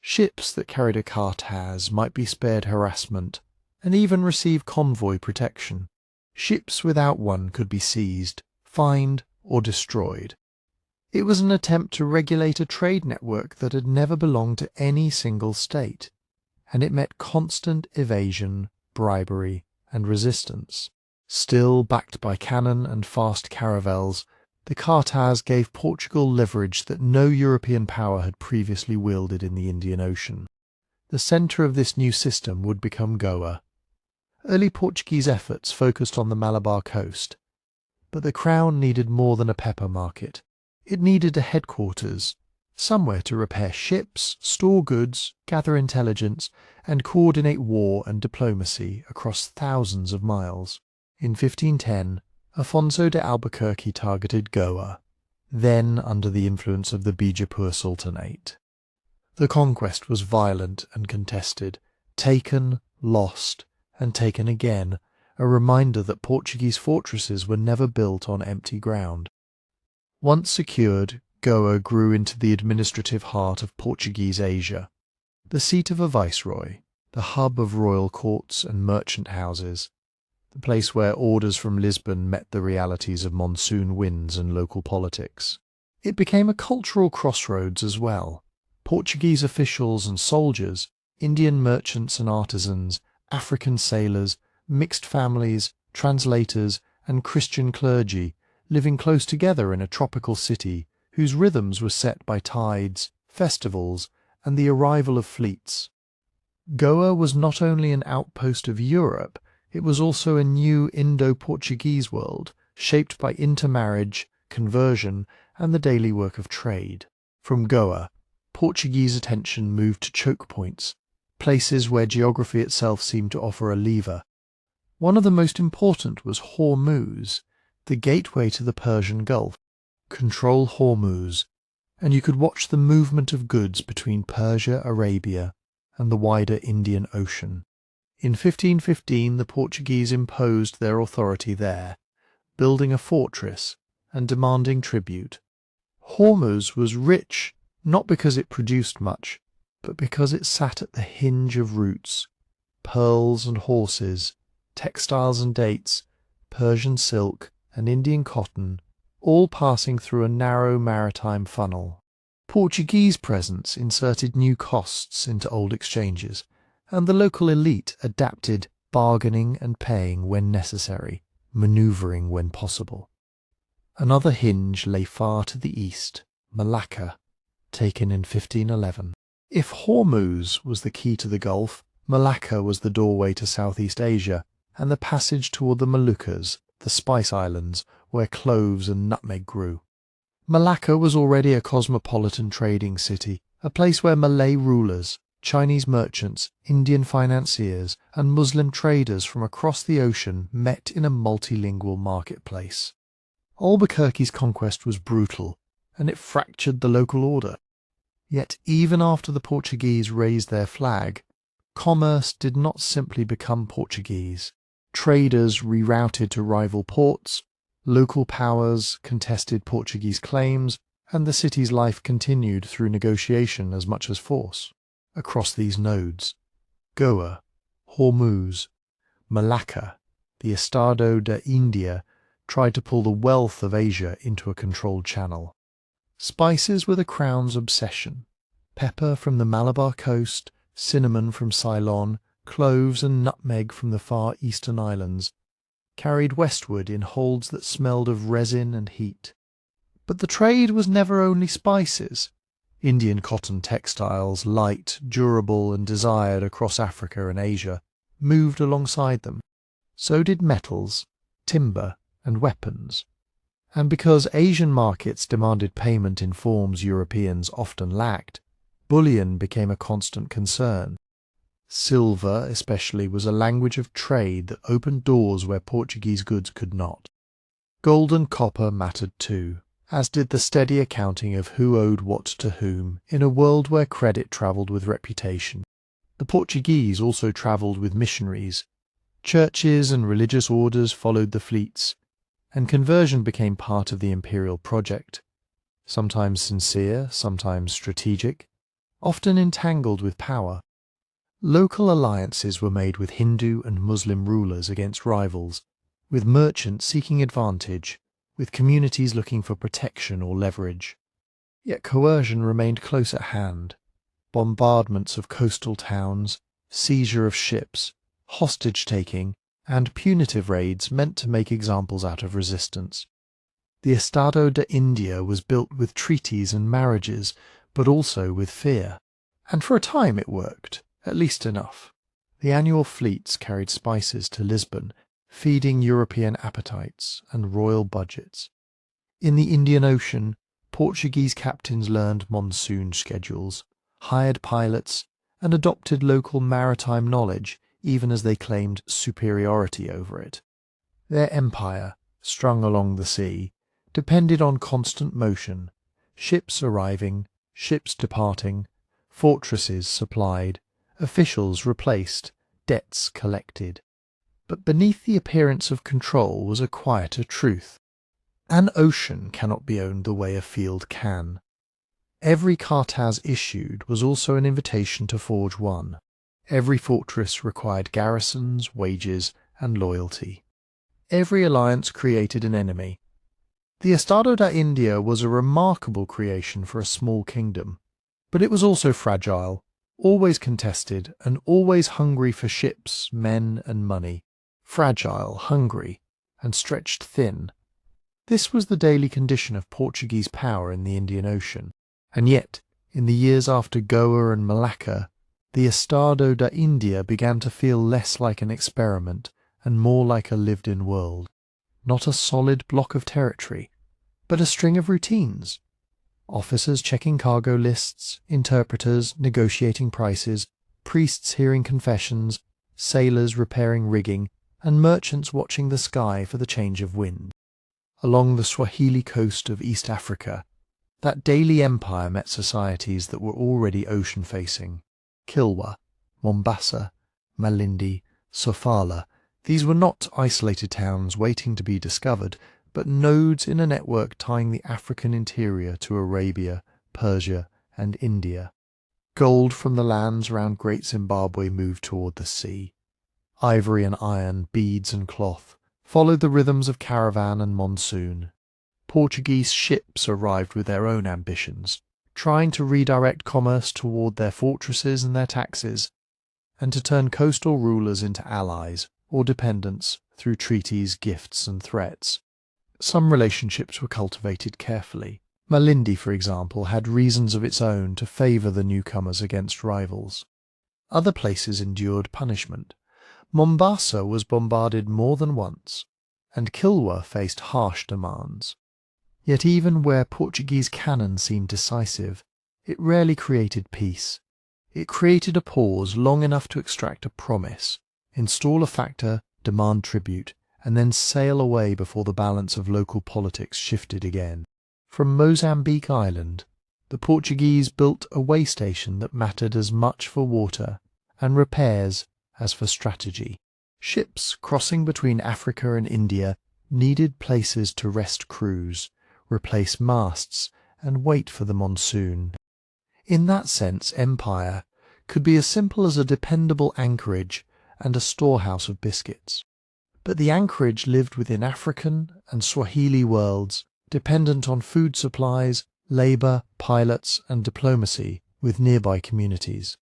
Ships that carried a cartaz might be spared harassment, and even receive convoy protection. Ships without one could be seized, fined, or destroyed. It was an attempt to regulate a trade network that had never belonged to any single state, and it met constant evasion, bribery, and resistance. Still backed by cannon and fast caravels, the Cartaz gave Portugal leverage that no European power had previously wielded in the Indian Ocean. The centre of this new system would become Goa. Early Portuguese efforts focused on the Malabar coast, but the crown needed more than a pepper market. It needed a headquarters, somewhere to repair ships, store goods, gather intelligence, and coordinate war and diplomacy across thousands of miles. In 1510, Afonso de Albuquerque targeted Goa, then under the influence of the Bijapur Sultanate. The conquest was violent and contested, taken, lost, and taken again, a reminder that Portuguese fortresses were never built on empty ground. Once secured, Goa grew into the administrative heart of Portuguese Asia, the seat of a viceroy, the hub of royal courts and merchant houses, the place where orders from Lisbon met the realities of monsoon winds and local politics. It became a cultural crossroads as well. Portuguese officials and soldiers, Indian merchants and artisans, African sailors, mixed families, translators, and Christian clergy living close together in a tropical city whose rhythms were set by tides, festivals, and the arrival of fleets. Goa was not only an outpost of Europe, it was also a new Indo-Portuguese world, shaped by intermarriage, conversion, and the daily work of trade. From Goa, Portuguese attention moved to choke points, places where geography itself seemed to offer a lever. One of the most important was Hormuz, the gateway to the Persian Gulf. Control Hormuz, and you could watch the movement of goods between Persia, Arabia, and the wider Indian Ocean. In 1515, the Portuguese imposed their authority there, building a fortress and demanding tribute. Hormuz was rich not because it produced much, but because it sat at the hinge of routes, pearls and horses, textiles and dates, Persian silk and Indian cotton, all passing through a narrow maritime funnel. Portuguese presence inserted new costs into old exchanges, and the local elite adapted, bargaining and paying when necessary, manoeuvring when possible. Another hinge lay far to the east, Malacca, taken in 1511. If Hormuz was the key to the Gulf, Malacca was the doorway to Southeast Asia and the passage toward the Moluccas, the Spice Islands, where cloves and nutmeg grew. Malacca was already a cosmopolitan trading city, a place where Malay rulers, Chinese merchants, Indian financiers, and Muslim traders from across the ocean met in a multilingual marketplace. Albuquerque's conquest was brutal, and it fractured the local order. Yet even after the Portuguese raised their flag, commerce did not simply become Portuguese. Traders rerouted to rival ports, local powers contested Portuguese claims, and the city's life continued through negotiation as much as force. Across these nodes, Goa, Hormuz, Malacca, the Estado de India tried to pull the wealth of Asia into a controlled channel. Spices were the crown's obsession. Pepper from the Malabar coast, cinnamon from Ceylon, cloves and nutmeg from the far eastern islands, carried westward in holds that smelled of resin and heat. But the trade was never only spices. Indian cotton textiles, light, durable, and desired across Africa and Asia, moved alongside them. So did metals, timber, and weapons. And because Asian markets demanded payment in forms Europeans often lacked, bullion became a constant concern. Silver, especially, was a language of trade that opened doors where Portuguese goods could not. Gold and copper mattered too, as did the steady accounting of who owed what to whom in a world where credit travelled with reputation. The Portuguese also travelled with missionaries. Churches and religious orders followed the fleets, and conversion became part of the imperial project, sometimes sincere, sometimes strategic, often entangled with power. Local alliances were made with Hindu and Muslim rulers against rivals, with merchants seeking advantage, with communities looking for protection or leverage. Yet coercion remained close at hand. Bombardments of coastal towns, seizure of ships, hostage-taking, and punitive raids meant to make examples out of resistance. The Estado de India was built with treaties and marriages, but also with fear. And for a time it worked, at least enough. The annual fleets carried spices to Lisbon, feeding European appetites and royal budgets. In the Indian Ocean, Portuguese captains learned monsoon schedules, hired pilots, and adopted local maritime knowledge even as they claimed superiority over it. Their empire, strung along the sea, depended on constant motion, ships arriving, ships departing, fortresses supplied, officials replaced, debts collected. But beneath the appearance of control was a quieter truth. An ocean cannot be owned the way a field can. Every cartaz issued was also an invitation to forge one. Every fortress required garrisons, wages, and loyalty. Every alliance created an enemy. The Estado da India was a remarkable creation for a small kingdom, but it was also fragile, always contested, and always hungry for ships, men, and money. Fragile, hungry, and stretched thin. This was the daily condition of Portuguese power in the Indian Ocean, and yet, in the years after Goa and Malacca, the Estado da India began to feel less like an experiment and more like a lived-in world. Not a solid block of territory, but a string of routines. Officers checking cargo lists, interpreters negotiating prices, priests hearing confessions, sailors repairing rigging, and merchants watching the sky for the change of wind. Along the Swahili coast of East Africa, that daily empire met societies that were already ocean-facing. Kilwa, Mombasa, Malindi, Sofala. These were not isolated towns waiting to be discovered, but nodes in a network tying the African interior to Arabia, Persia, and India. Gold from the lands around Great Zimbabwe moved toward the sea. Ivory and iron, beads and cloth followed the rhythms of caravan and monsoon. Portuguese ships arrived with their own ambitions, trying to redirect commerce toward their fortresses and their taxes, and to turn coastal rulers into allies or dependents through treaties, gifts, and threats. Some relationships were cultivated carefully. Malindi, for example, had reasons of its own to favour the newcomers against rivals. Other places endured punishment. Mombasa was bombarded more than once, and Kilwa faced harsh demands. Yet even where Portuguese cannon seemed decisive, it rarely created peace. It created a pause long enough to extract a promise, install a factor, demand tribute, and then sail away before the balance of local politics shifted again. From Mozambique Island, the Portuguese built a way station that mattered as much for water and repairs as for strategy. Ships crossing between Africa and India needed places to rest crews, replace masts, and wait for the monsoon. In that sense, empire could be as simple as a dependable anchorage and a storehouse of biscuits. But the anchorage lived within African and Swahili worlds, dependent on food supplies, labour, pilots, and diplomacy with nearby communities.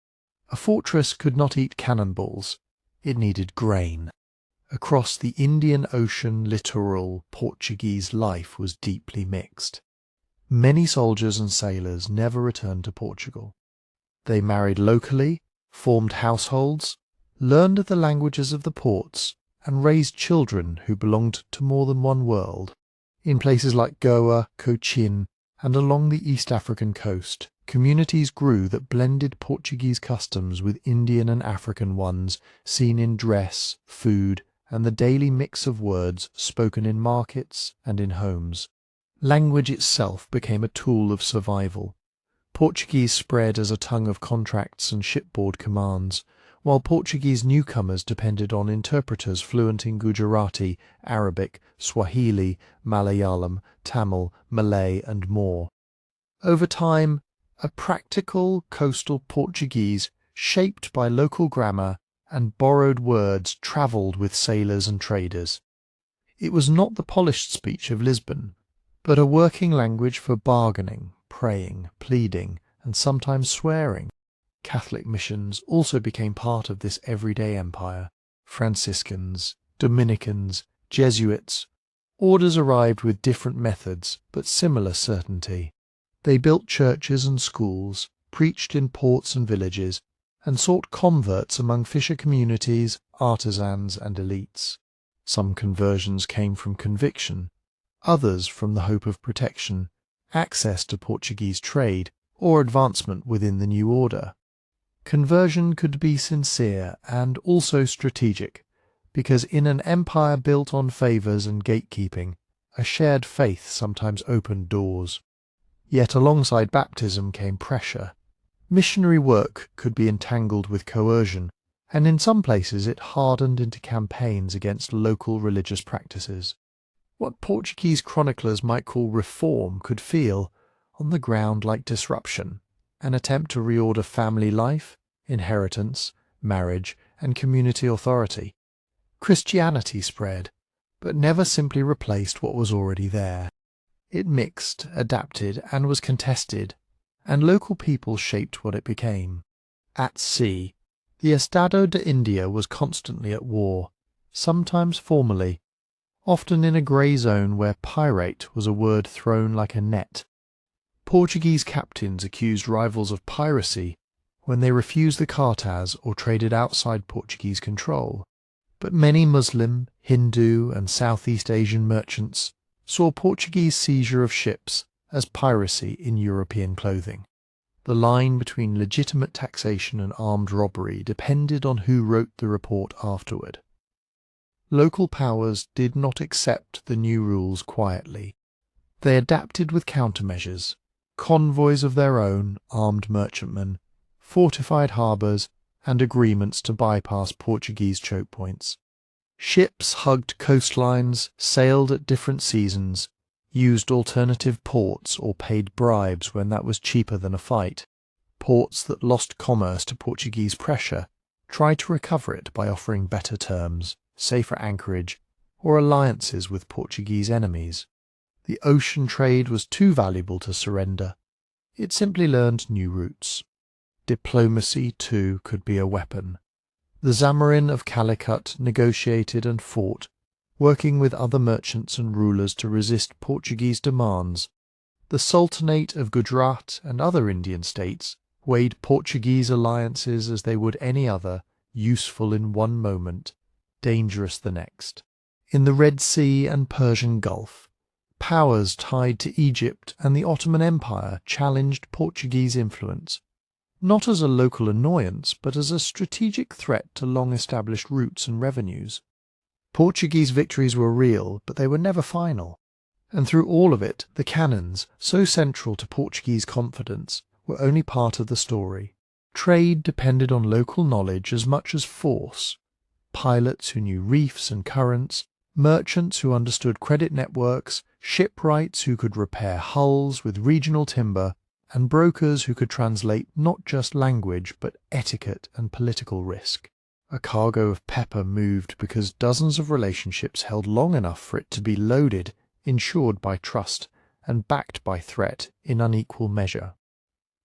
A fortress could not eat cannonballs, it needed grain. Across the Indian Ocean littoral, Portuguese life was deeply mixed. Many soldiers and sailors never returned to Portugal. They married locally, formed households, learned the languages of the ports, and raised children who belonged to more than one world. In places like Goa, Cochin, and along the East African coast, communities grew that blended Portuguese customs with Indian and African ones seen in dress, food, and the daily mix of words spoken in markets and in homes. Language itself became a tool of survival. Portuguese spread as a tongue of contracts and shipboard commands, while Portuguese newcomers depended on interpreters fluent in Gujarati, Arabic, Swahili, Malayalam, Tamil, Malay, and more. Over time, a practical coastal Portuguese shaped by local grammar and borrowed words travelled with sailors and traders. It was not the polished speech of Lisbon, but a working language for bargaining, praying, pleading, and sometimes swearing. Catholic missions also became part of this everyday empire. Franciscans, Dominicans, Jesuits, orders arrived with different methods but similar certainty. They built churches and schools, preached in ports and villages, and sought converts among fisher communities, artisans, and elites. Some conversions came from conviction, others from the hope of protection, access to Portuguese trade, or advancement within the new order. Conversion could be sincere and also strategic, because in an empire built on favours and gatekeeping, a shared faith sometimes opened doors. Yet alongside baptism came pressure. Missionary work could be entangled with coercion, and in some places it hardened into campaigns against local religious practices. What Portuguese chroniclers might call reform could feel, on the ground, like disruption, an attempt to reorder family life, inheritance, marriage, and community authority. Christianity spread, but never simply replaced what was already there. It mixed, adapted, and was contested, and local people shaped what it became. At sea, the Estado de India was constantly at war, sometimes formally, often in a grey zone where pirate was a word thrown like a net. Portuguese captains accused rivals of piracy when they refused the cartas or traded outside Portuguese control. But many Muslim, Hindu, and Southeast Asian merchants saw Portuguese seizure of ships as piracy in European clothing. The line between legitimate taxation and armed robbery depended on who wrote the report afterward. Local powers did not accept the new rules quietly. They adapted with countermeasures, convoys of their own, armed merchantmen, fortified harbours, and agreements to bypass Portuguese choke points. Ships hugged coastlines, sailed at different seasons, used alternative ports or paid bribes when that was cheaper than a fight. Ports that lost commerce to Portuguese pressure tried to recover it by offering better terms, safer anchorage, or alliances with Portuguese enemies. The ocean trade was too valuable to surrender. It simply learned new routes. Diplomacy, too, could be a weapon. The Zamarin of Calicut negotiated and fought, working with other merchants and rulers to resist Portuguese demands. The Sultanate of Gujarat and other Indian states weighed Portuguese alliances as they would any other, useful in one moment, dangerous the next. In the Red Sea and Persian Gulf, powers tied to Egypt and the Ottoman Empire challenged Portuguese influence, not as a local annoyance, but as a strategic threat to long-established routes and revenues. Portuguese victories were real, but they were never final. And through all of it, the cannons, so central to Portuguese confidence, were only part of the story. Trade depended on local knowledge as much as force. Pilots who knew reefs and currents, merchants who understood credit networks, shipwrights who could repair hulls with regional timber, and brokers who could translate not just language but etiquette and political risk. A cargo of pepper moved because dozens of relationships held long enough for it to be loaded, insured by trust, and backed by threat in unequal measure.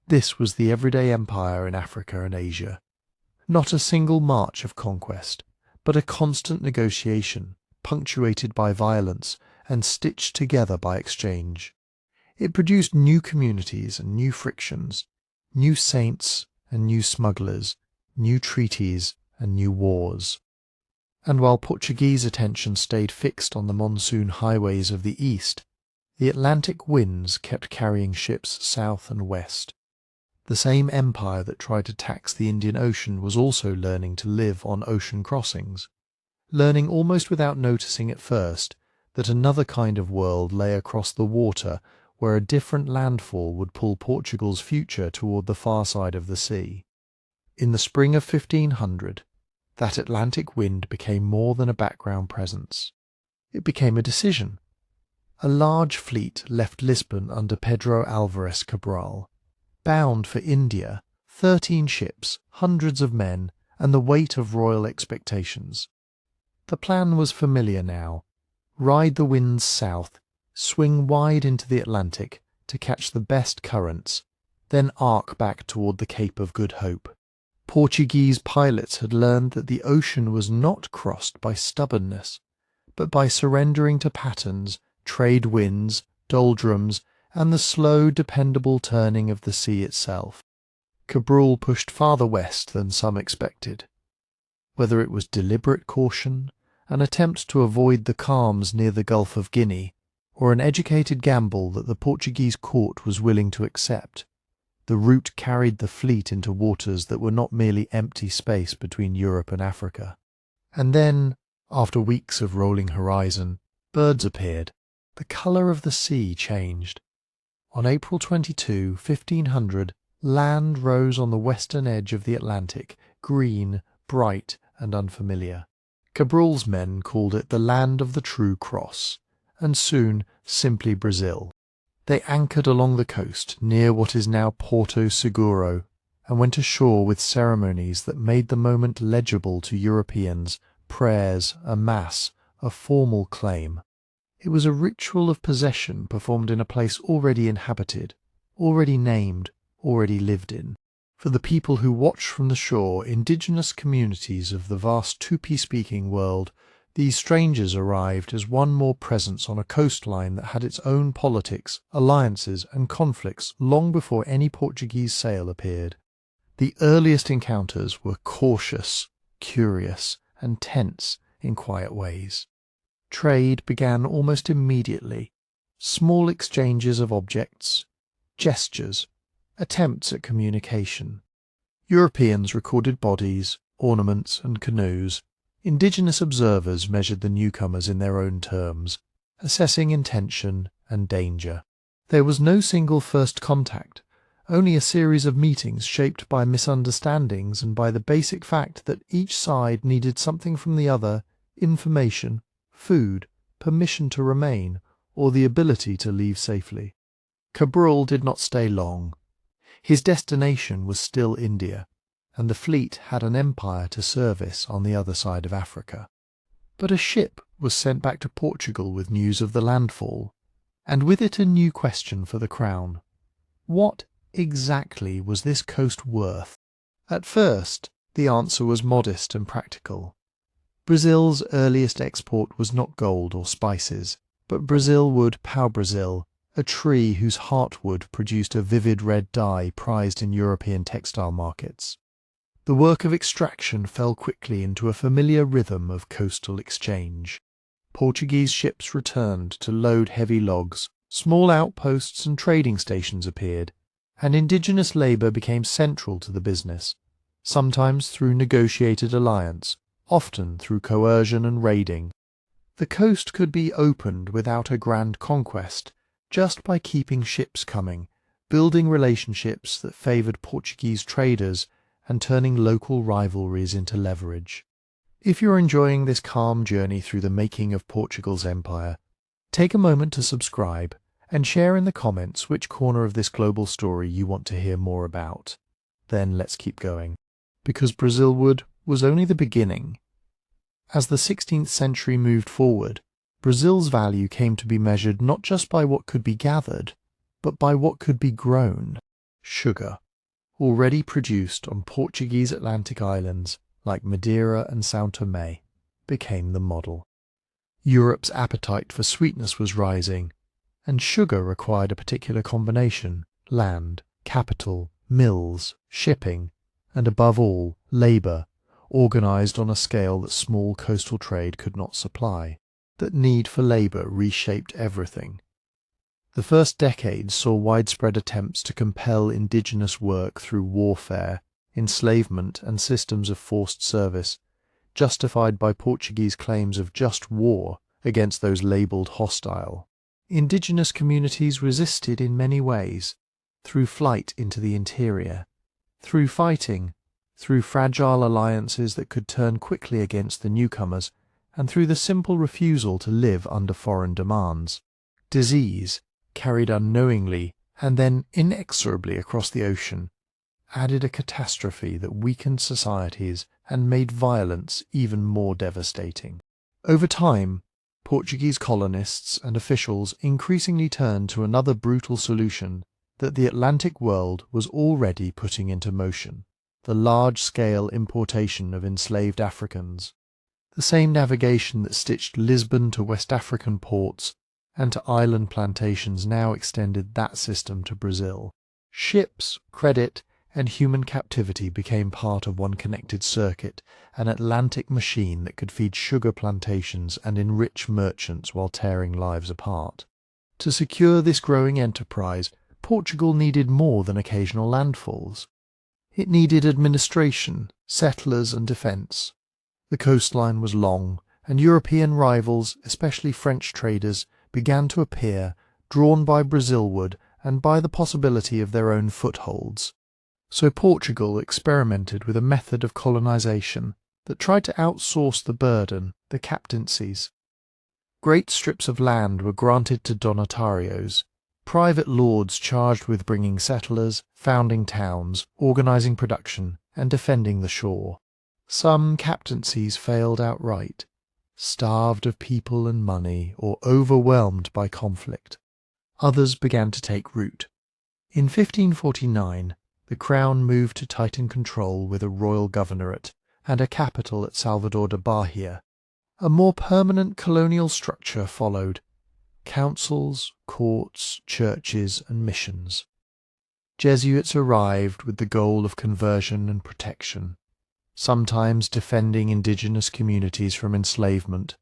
This was the everyday empire in Africa and Asia. Not a single march of conquest, but a constant negotiation, punctuated by violence and stitched together by exchange. It produced new communities and new frictions, new saints and new smugglers, new treaties and new wars. And while Portuguese attention stayed fixed on the monsoon highways of the east, the Atlantic winds kept carrying ships south and west. The same empire that tried to tax the Indian Ocean was also learning to live on ocean crossings, learning almost without noticing at first that another kind of world lay across the water where a different landfall would pull Portugal's future toward the far side of the sea. In the spring of 1500, that Atlantic wind became more than a background presence. It became a decision. A large fleet left Lisbon under Pedro Álvares Cabral, bound for India, 13 ships, hundreds of men, and the weight of royal expectations. The plan was familiar now. Ride the winds south, swing wide into the Atlantic to catch the best currents, then arc back toward the Cape of Good Hope. Portuguese pilots had learned that the ocean was not crossed by stubbornness, but by surrendering to patterns, trade winds, doldrums, and the slow, dependable turning of the sea itself. Cabral pushed farther west than some expected. Whether it was deliberate caution, an attempt to avoid the calms near the Gulf of Guinea, or an educated gamble that the Portuguese court was willing to accept, the route carried the fleet into waters that were not merely empty space between Europe and Africa. And then, after weeks of rolling horizon, birds appeared. The colour of the sea changed. On April 22, 1500, land rose on the western edge of the Atlantic, green, bright, and unfamiliar. Cabral's men called it the land of the true cross, and soon simply Brazil. They anchored along the coast near what is now Porto Seguro, and went ashore with ceremonies that made the moment legible to Europeans, prayers, a mass, a formal claim. It was a ritual of possession performed in a place already inhabited, already named, already lived in. For the people who watched from the shore, indigenous communities of the vast Tupi-speaking world, these strangers arrived as one more presence on a coastline that had its own politics, alliances, and conflicts long before any Portuguese sail appeared. The earliest encounters were cautious, curious, and tense in quiet ways. Trade began almost immediately. Small exchanges of objects, gestures, attempts at communication. Europeans recorded bodies, ornaments, and canoes. Indigenous observers measured the newcomers in their own terms, assessing intention and danger. There was no single first contact, only a series of meetings shaped by misunderstandings and by the basic fact that each side needed something from the other: information, food, permission to remain, or the ability to leave safely. Cabral did not stay long. His destination was still India, and the fleet had an empire to service on the other side of Africa. But a ship was sent back to Portugal with news of the landfall, and with it a new question for the crown. What exactly was this coast worth? At first, the answer was modest and practical. Brazil's earliest export was not gold or spices, but Brazil wood pau-Brazil, a tree whose heartwood produced a vivid red dye prized in European textile markets. The work of extraction fell quickly into a familiar rhythm of coastal exchange. Portuguese ships returned to load heavy logs, small outposts and trading stations appeared, and indigenous labour became central to the business, sometimes through negotiated alliance, often through coercion and raiding. The coast could be opened without a grand conquest, just by keeping ships coming, building relationships that favoured Portuguese traders, and turning local rivalries into leverage. If you're enjoying this calm journey through the making of Portugal's empire, take a moment to subscribe and share in the comments which corner of this global story you want to hear more about. Then let's keep going, because Brazilwood was only the beginning. As the 16th century moved forward, Brazil's value came to be measured not just by what could be gathered, but by what could be grown. Sugar, already produced on Portuguese Atlantic islands like Madeira and São Tomé, became the model. Europe's appetite for sweetness was rising, and sugar required a particular combination: land, capital, mills, shipping, and above all, labour, organised on a scale that small coastal trade could not supply. That need for labour reshaped everything. The first decades saw widespread attempts to compel indigenous work through warfare, enslavement, and systems of forced service, justified by Portuguese claims of just war against those labelled hostile. Indigenous communities resisted in many ways, through flight into the interior, through fighting, through fragile alliances that could turn quickly against the newcomers, and through the simple refusal to live under foreign demands. Disease, carried unknowingly and then inexorably across the ocean, added a catastrophe that weakened societies and made violence even more devastating. Over time, Portuguese colonists and officials increasingly turned to another brutal solution that the Atlantic world was already putting into motion: the large-scale importation of enslaved Africans. The same navigation that stitched Lisbon to West African ports and to island plantations now extended that system to Brazil. Ships, credit, and human captivity became part of one connected circuit, an Atlantic machine that could feed sugar plantations and enrich merchants while tearing lives apart. To secure this growing enterprise, Portugal needed more than occasional landfalls. It needed administration, settlers, and defence. The coastline was long, and European rivals, especially French traders, began to appear, drawn by Brazilward and by the possibility of their own footholds. So Portugal experimented with a method of colonization that tried to outsource the burden, the captaincies. Great strips of land were granted to donatarios, private lords charged with bringing settlers, founding towns, organizing production, and defending the shore. Some captaincies failed outright, starved of people and money or overwhelmed by conflict. Others began to take root. In 1549, the crown moved to tighten control with a royal governorate and a capital at Salvador de Bahia. A more permanent colonial structure followed: councils, courts, churches, and missions. Jesuits arrived with the goal of conversion and protection, sometimes defending indigenous communities from enslavement,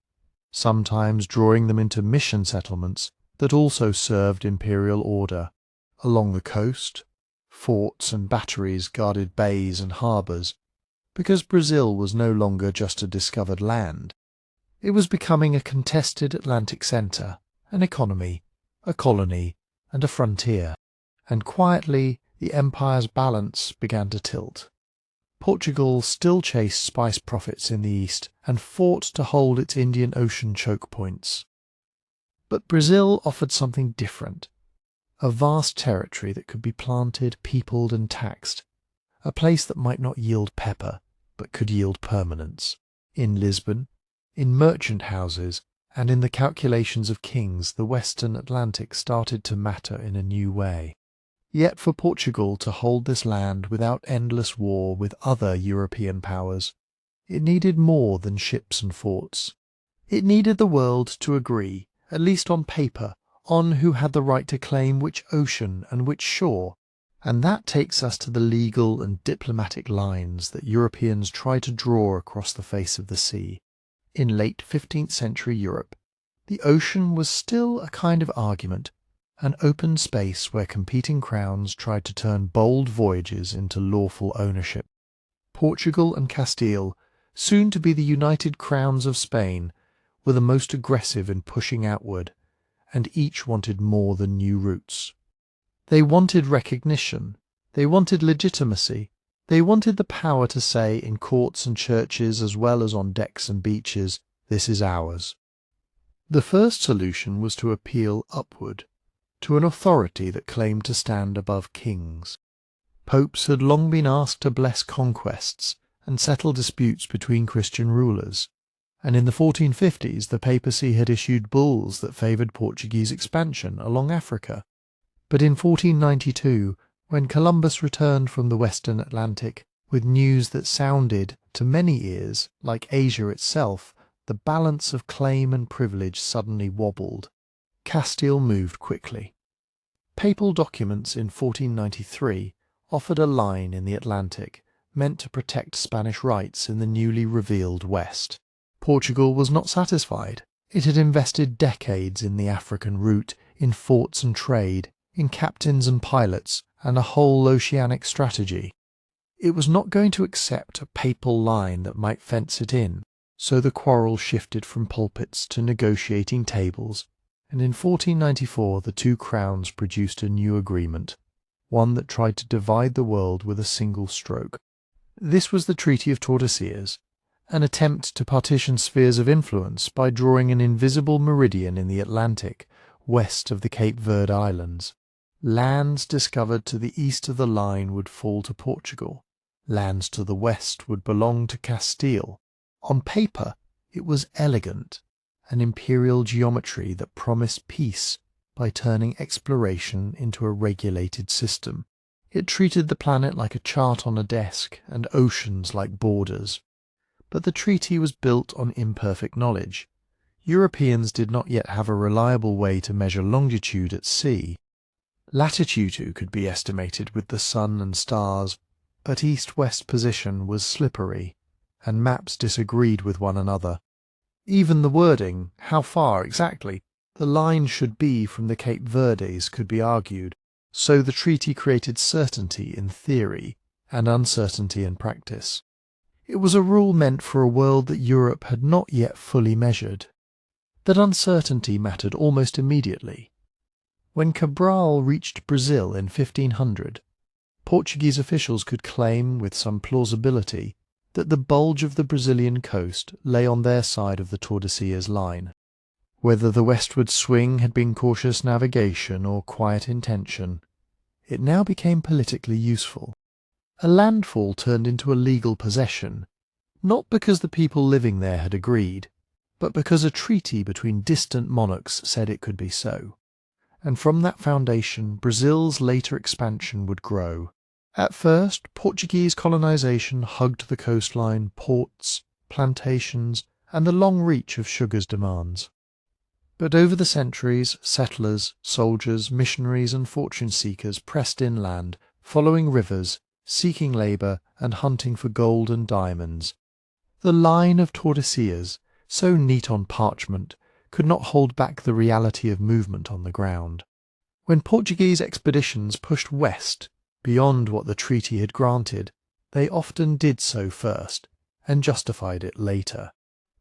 sometimes drawing them into mission settlements that also served imperial order. Along the coast, forts and batteries guarded bays and harbours, because Brazil was no longer just a discovered land. It was becoming a contested Atlantic centre, an economy, a colony, and a frontier. And quietly the empire's balance began to tilt. Portugal still chased spice profits in the east and fought to hold its Indian Ocean choke points. But Brazil offered something different: a vast territory that could be planted, peopled, and taxed, a place that might not yield pepper, but could yield permanence. In Lisbon, in merchant houses, and in the calculations of kings, the western Atlantic started to matter in a new way. Yet for Portugal to hold this land without endless war with other European powers, it needed more than ships and forts. It needed the world to agree, at least on paper, on who had the right to claim which ocean and which shore. And that takes us to the legal and diplomatic lines that Europeans try to draw across the face of the sea. In late 15th century Europe, the ocean was still a kind of argument, an open space where competing crowns tried to turn bold voyages into lawful ownership. Portugal and Castile, soon to be the united crowns of Spain, were the most aggressive in pushing outward, and each wanted more than new routes. They wanted recognition, they wanted legitimacy, they wanted the power to say in courts and churches as well as on decks and beaches, "This is ours." The first solution was to appeal upward, to an authority that claimed to stand above kings. Popes had long been asked to bless conquests and settle disputes between Christian rulers, and in the 1450s the papacy had issued bulls that favoured Portuguese expansion along Africa. But in 1492, when Columbus returned from the western Atlantic with news that sounded, to many ears, like Asia itself, the balance of claim and privilege suddenly wobbled. Castile moved quickly. Papal documents in 1493 offered a line in the Atlantic, meant to protect Spanish rights in the newly revealed West. Portugal was not satisfied. It had invested decades in the African route, in forts and trade, in captains and pilots, and a whole oceanic strategy. It was not going to accept a papal line that might fence it in, so the quarrel shifted from pulpits to negotiating tables, and in 1494 the two crowns produced a new agreement, one that tried to divide the world with a single stroke. This was the Treaty of Tordesillas, an attempt to partition spheres of influence by drawing an invisible meridian in the Atlantic, west of the Cape Verde Islands. Lands discovered to the east of the line would fall to Portugal. Lands to the west would belong to Castile. On paper, it was elegant, an imperial geometry that promised peace by turning exploration into a regulated system. It treated the planet like a chart on a desk and oceans like borders. But the treaty was built on imperfect knowledge. Europeans did not yet have a reliable way to measure longitude at sea. Latitude could be estimated with the sun and stars, but east-west position was slippery, and maps disagreed with one another. Even the wording, how far exactly the line should be from the Cape Verdes, could be argued, so the treaty created certainty in theory and uncertainty in practice. It was a rule meant for a world that Europe had not yet fully measured. That uncertainty mattered almost immediately. When Cabral reached Brazil in 1500, Portuguese officials could claim with some plausibility that the bulge of the Brazilian coast lay on their side of the Tordesillas line. Whether the westward swing had been cautious navigation or quiet intention, it now became politically useful. A landfall turned into a legal possession, not because the people living there had agreed, but because a treaty between distant monarchs said it could be so. And from that foundation, Brazil's later expansion would grow. At first, Portuguese colonization hugged the coastline, ports, plantations, and the long reach of sugar's demands. But over the centuries, settlers, soldiers, missionaries, and fortune-seekers pressed inland, following rivers, seeking labour, and hunting for gold and diamonds. The line of Tordesillas, so neat on parchment, could not hold back the reality of movement on the ground. When Portuguese expeditions pushed west, beyond what the treaty had granted, they often did so first, and justified it later.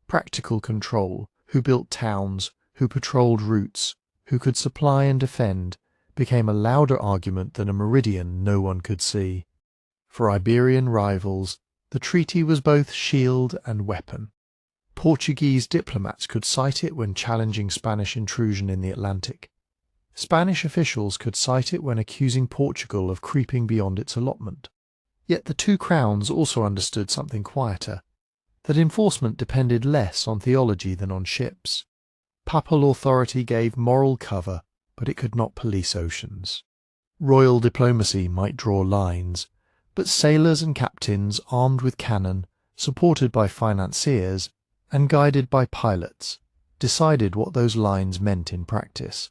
Practical control, who built towns, who patrolled routes, who could supply and defend, became a louder argument than a meridian no one could see. For Iberian rivals, the treaty was both shield and weapon. Portuguese diplomats could cite it when challenging Spanish intrusion in the Atlantic. Spanish officials could cite it when accusing Portugal of creeping beyond its allotment. Yet the two crowns also understood something quieter, that enforcement depended less on theology than on ships. Papal authority gave moral cover, but it could not police oceans. Royal diplomacy might draw lines, but sailors and captains armed with cannon, supported by financiers, and guided by pilots, decided what those lines meant in practice.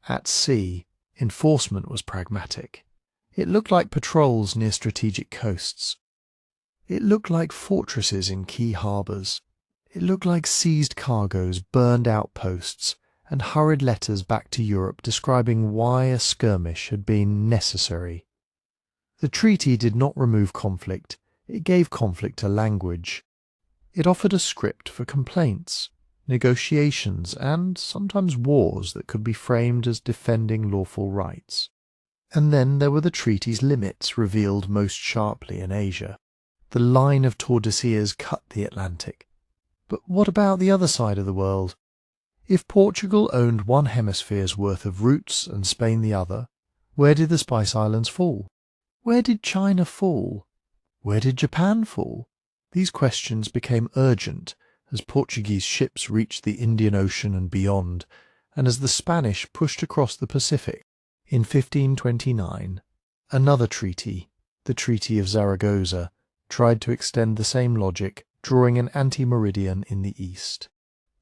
At sea, enforcement was pragmatic. It looked like patrols near strategic coasts. It looked like fortresses in key harbours. It looked like seized cargoes, burned outposts, and hurried letters back to Europe describing why a skirmish had been necessary. The treaty did not remove conflict, it gave conflict a language. It offered a script for complaints, negotiations, and sometimes wars that could be framed as defending lawful rights. And then there were the treaty's limits revealed most sharply in Asia. The line of Tordesillas cut the Atlantic. But what about the other side of the world? If Portugal owned one hemisphere's worth of routes and Spain the other, where did the Spice Islands fall? Where did China fall? Where did Japan fall? These questions became urgent as Portuguese ships reached the Indian Ocean and beyond, and as the Spanish pushed across the Pacific. In 1529, another treaty, the Treaty of Zaragoza, tried to extend the same logic, drawing an anti-meridian in the east.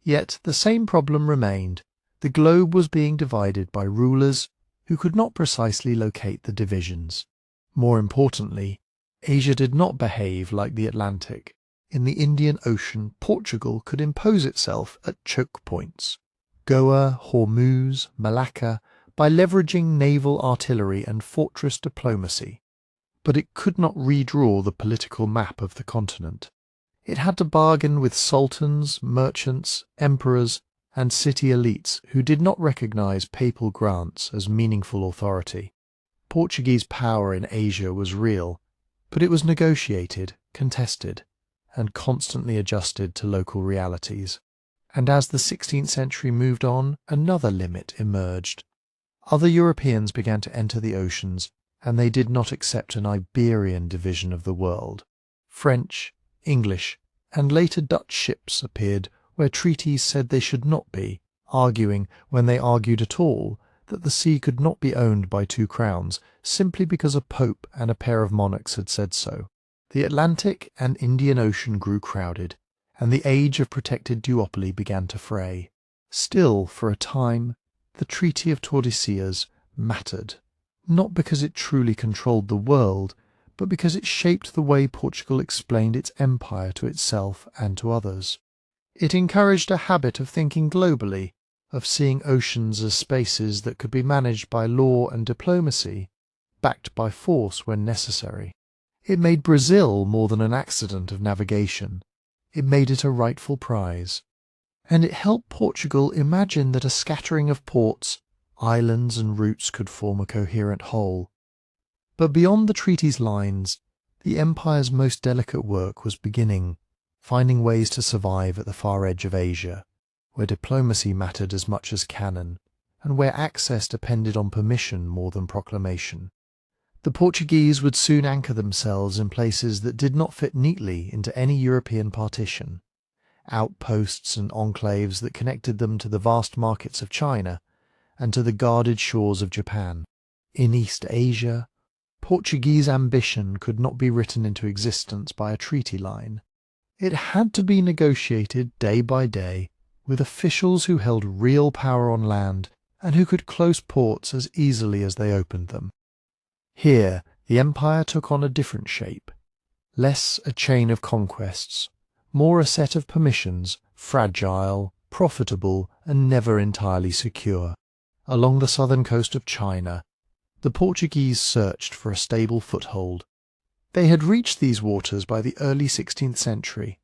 Yet the same problem remained. The globe was being divided by rulers who could not precisely locate the divisions. More importantly, Asia did not behave like the Atlantic. In the Indian Ocean, Portugal could impose itself at choke points. Goa, Hormuz, Malacca, by leveraging naval artillery and fortress diplomacy. But it could not redraw the political map of the continent. It had to bargain with sultans, merchants, emperors, and city elites who did not recognize papal grants as meaningful authority. Portuguese power in Asia was real, but it was negotiated, contested, and constantly adjusted to local realities. And as the 16th century moved on, another limit emerged. Other Europeans began to enter the oceans, and they did not accept an Iberian division of the world. French, English, and later Dutch ships appeared where treaties said they should not be, arguing, when they argued at all, that the sea could not be owned by two crowns simply because a pope and a pair of monarchs had said so. The Atlantic and Indian Ocean grew crowded, and the age of protected duopoly began to fray. Still, for a time, the Treaty of Tordesillas mattered, not because it truly controlled the world, but because it shaped the way Portugal explained its empire to itself and to others. It encouraged a habit of thinking globally, of seeing oceans as spaces that could be managed by law and diplomacy, backed by force when necessary. It made Brazil more than an accident of navigation. It made it a rightful prize. And it helped Portugal imagine that a scattering of ports, islands and routes could form a coherent whole. But beyond the treaty's lines, the empire's most delicate work was beginning, finding ways to survive at the far edge of Asia, where diplomacy mattered as much as cannon, and where access depended on permission more than proclamation. The Portuguese would soon anchor themselves in places that did not fit neatly into any European partition, outposts and enclaves that connected them to the vast markets of China and to the guarded shores of Japan. In East Asia, Portuguese ambition could not be written into existence by a treaty line. It had to be negotiated day by day with officials who held real power on land and who could close ports as easily as they opened them. Here, the empire took on a different shape, less a chain of conquests, more a set of permissions, fragile, profitable, and never entirely secure. Along the southern coast of China, the Portuguese searched for a stable foothold. They had reached these waters by the early 16th century,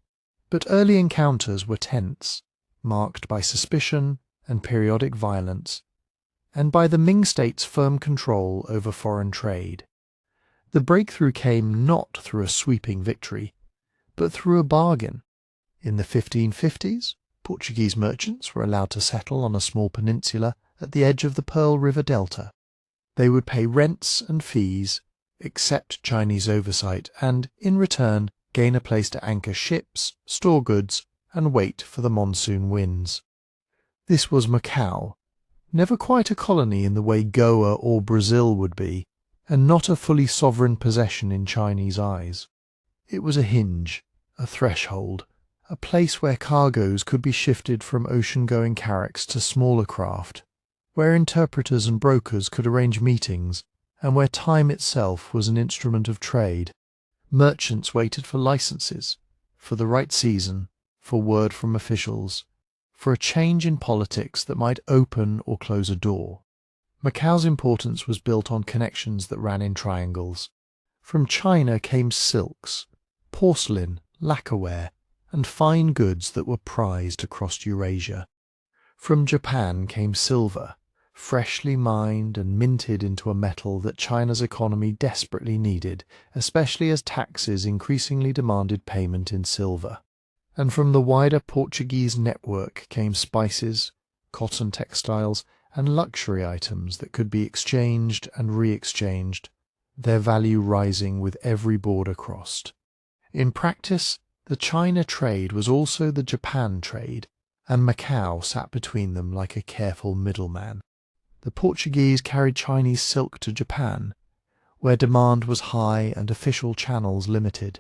but early encounters were tense, marked by suspicion and periodic violence, and by the Ming state's firm control over foreign trade. The breakthrough came not through a sweeping victory, but through a bargain. In the 1550s, Portuguese merchants were allowed to settle on a small peninsula at the edge of the Pearl River Delta. They would pay rents and fees, accept Chinese oversight, and, in return, gain a place to anchor ships, store goods, and wait for the monsoon winds. This was Macau, never quite a colony in the way Goa or Brazil would be, and not a fully sovereign possession in Chinese eyes. It was a hinge, a threshold, a place where cargoes could be shifted from ocean-going carracks to smaller craft, where interpreters and brokers could arrange meetings, and where time itself was an instrument of trade. Merchants waited for licenses, for the right season, for word from officials, for a change in politics that might open or close a door. Macau's importance was built on connections that ran in triangles. From China came silks, porcelain, lacquerware, and fine goods that were prized across Eurasia. From Japan came silver, freshly mined and minted into a metal that China's economy desperately needed, especially as taxes increasingly demanded payment in silver. And from the wider Portuguese network came spices, cotton textiles, and luxury items that could be exchanged and re-exchanged, their value rising with every border crossed. In practice, the China trade was also the Japan trade, and Macau sat between them like a careful middleman. The Portuguese carried Chinese silk to Japan, where demand was high and official channels limited.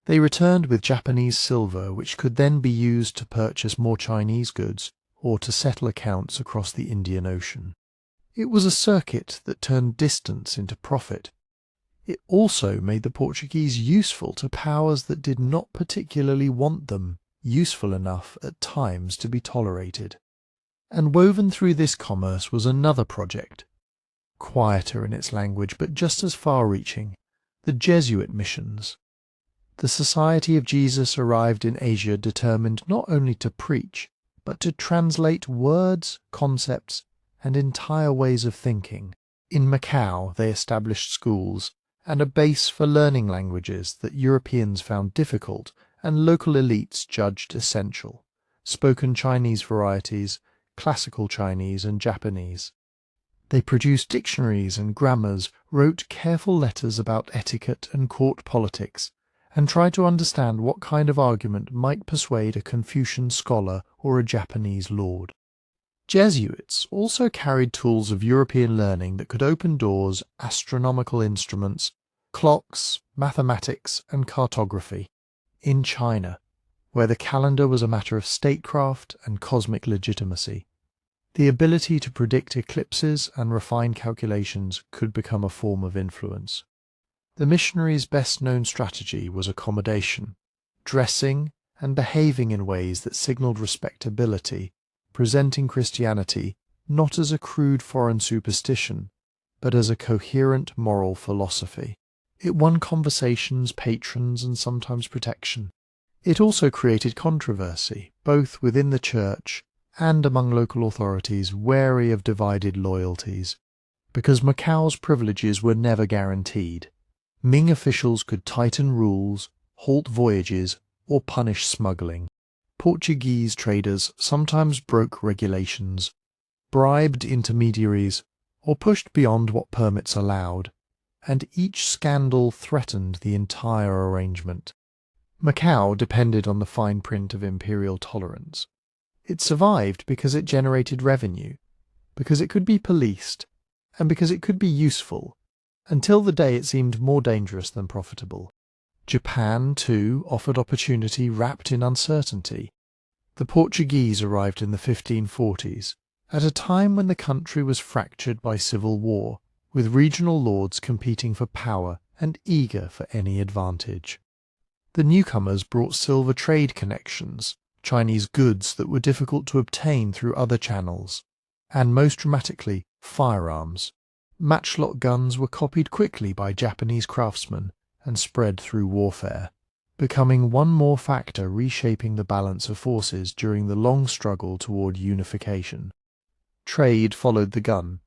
They returned with Japanese silver, which could then be used to purchase more Chinese goods or to settle accounts across the Indian Ocean. It was a circuit that turned distance into profit. It also made the Portuguese useful to powers that did not particularly want them useful enough at times to be tolerated. And woven through this commerce was another project, quieter in its language but just as far-reaching, the Jesuit missions. The Society of Jesus arrived in Asia determined not only to preach, but to translate words, concepts, and entire ways of thinking. In Macau they established schools and a base for learning languages that Europeans found difficult and local elites judged essential, spoken Chinese varieties, classical Chinese and Japanese. They produced dictionaries and grammars, wrote careful letters about etiquette and court politics, and tried to understand what kind of argument might persuade a Confucian scholar or a Japanese lord. Jesuits also carried tools of European learning that could open doors, astronomical instruments, clocks, mathematics, and cartography. In China, where the calendar was a matter of statecraft and cosmic legitimacy, the ability to predict eclipses and refine calculations could become a form of influence. The missionaries' best-known strategy was accommodation, dressing and behaving in ways that signalled respectability, presenting Christianity not as a crude foreign superstition, but as a coherent moral philosophy. It won conversations, patrons, and sometimes protection. It also created controversy, both within the church and among local authorities wary of divided loyalties, because Macau's privileges were never guaranteed. Ming officials could tighten rules, halt voyages, or punish smuggling. Portuguese traders sometimes broke regulations, bribed intermediaries, or pushed beyond what permits allowed, and each scandal threatened the entire arrangement. Macau depended on the fine print of imperial tolerance. It survived because it generated revenue, because it could be policed, and because it could be useful, until the day it seemed more dangerous than profitable. Japan, too, offered opportunity wrapped in uncertainty. The Portuguese arrived in the 1540s, at a time when the country was fractured by civil war, with regional lords competing for power and eager for any advantage. The newcomers brought silver trade connections, Chinese goods that were difficult to obtain through other channels, and most dramatically, firearms. Matchlock guns were copied quickly by Japanese craftsmen and spread through warfare, becoming one more factor reshaping the balance of forces during the long struggle toward unification. Trade followed the gun.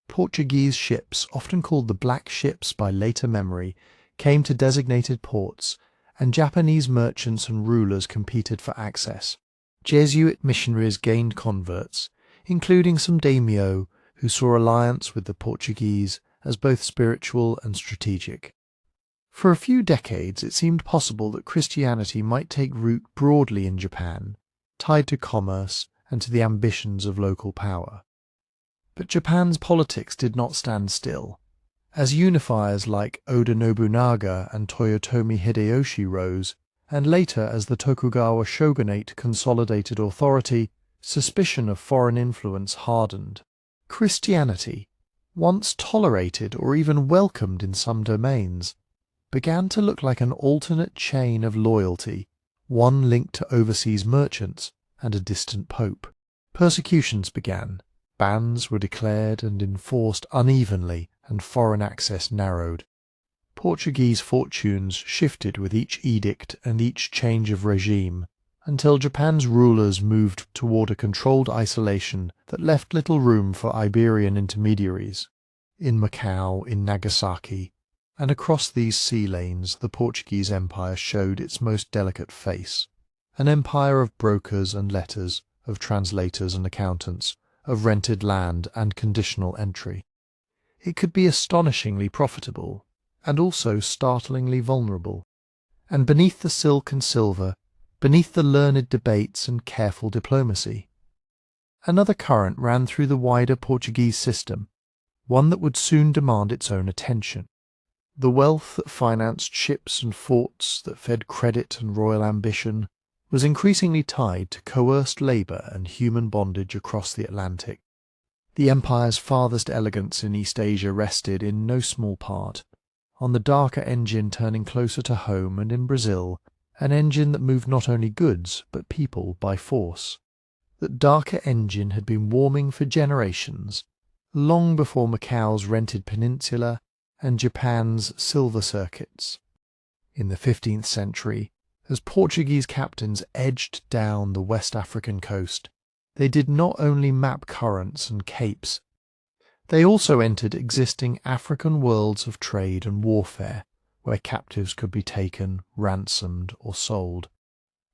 Portuguese ships, often called the Black Ships by later memory, came to designated ports, and Japanese merchants and rulers competed for access. Jesuit missionaries gained converts, including some daimyo who saw alliance with the Portuguese as both spiritual and strategic. For a few decades it seemed possible that Christianity might take root broadly in Japan, tied to commerce and to the ambitions of local power. But Japan's politics did not stand still. As unifiers like Oda Nobunaga and Toyotomi Hideyoshi rose, and later as the Tokugawa shogunate consolidated authority, suspicion of foreign influence hardened. Christianity, once tolerated or even welcomed in some domains, began to look like an alternate chain of loyalty, one linked to overseas merchants and a distant pope. Persecutions began, bans were declared and enforced unevenly, and foreign access narrowed. Portuguese fortunes shifted with each edict and each change of regime, until Japan's rulers moved toward a controlled isolation that left little room for Iberian intermediaries. In Macau, in Nagasaki, and across these sea lanes the Portuguese Empire showed its most delicate face, an empire of brokers and letters, of translators and accountants, of rented land and conditional entry. It could be astonishingly profitable, and also startlingly vulnerable. And beneath the silk and silver, beneath the learned debates and careful diplomacy, another current ran through the wider Portuguese system, one that would soon demand its own attention. The wealth that financed ships and forts, that fed credit and royal ambition, was increasingly tied to coerced labour and human bondage across the Atlantic. The empire's farthest elegance in East Asia rested, in no small part, on the darker engine turning closer to home, and in Brazil, an engine that moved not only goods but people by force. That darker engine had been warming for generations, long before Macau's rented peninsula and Japan's silver circuits. In the 15th century, as Portuguese captains edged down the West African coast, they did not only map currents and capes, they also entered existing African worlds of trade and warfare, where captives could be taken, ransomed, or sold.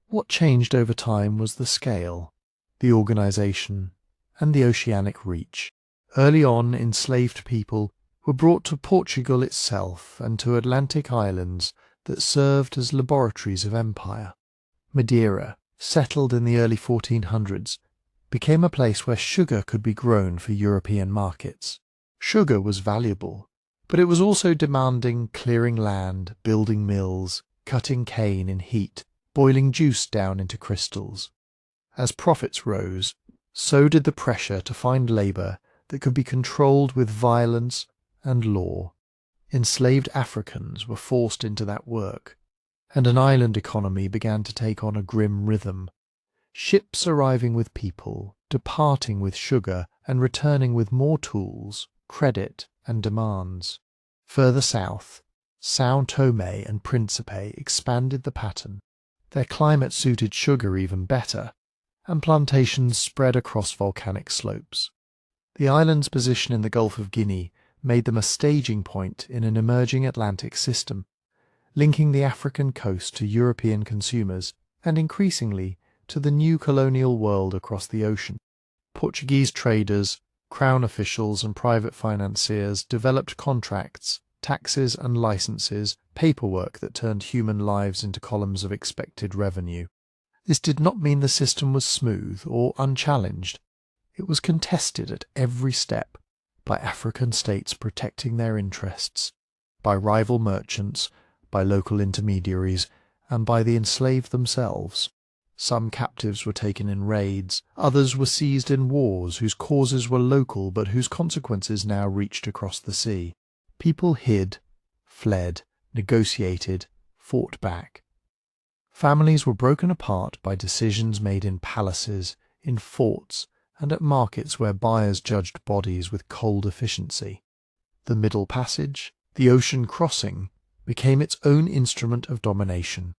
What changed over time was the scale, the organisation, and the oceanic reach. Early on, enslaved people were brought to Portugal itself and to Atlantic islands that served as laboratories of empire. Madeira, settled in the early 1400s, became a place where sugar could be grown for European markets. Sugar was valuable, but it was also demanding clearing land, building mills, cutting cane in heat, boiling juice down into crystals. As profits rose, so did the pressure to find labour that could be controlled with violence and law. Enslaved Africans were forced into that work, and an island economy began to take on a grim rhythm. Ships arriving with people, departing with sugar, and returning with more tools, credit, and demands. Further south, São Tomé and Príncipe expanded the pattern. Their climate suited sugar even better, and plantations spread across volcanic slopes. The island's position in the Gulf of Guinea made them a staging point in an emerging Atlantic system, linking the African coast to European consumers and increasingly to the new colonial world across the ocean. Portuguese traders, crown officials and private financiers developed contracts, taxes and licenses, paperwork that turned human lives into columns of expected revenue. This did not mean the system was smooth or unchallenged. It was contested at every step by African states protecting their interests, by rival merchants, by local intermediaries, and by the enslaved themselves. Some captives were taken in raids, others were seized in wars whose causes were local but whose consequences now reached across the sea. People hid, fled, negotiated, fought back. Families were broken apart by decisions made in palaces, in forts, and at markets where buyers judged bodies with cold efficiency. The Middle Passage, the ocean crossing, became its own instrument of domination.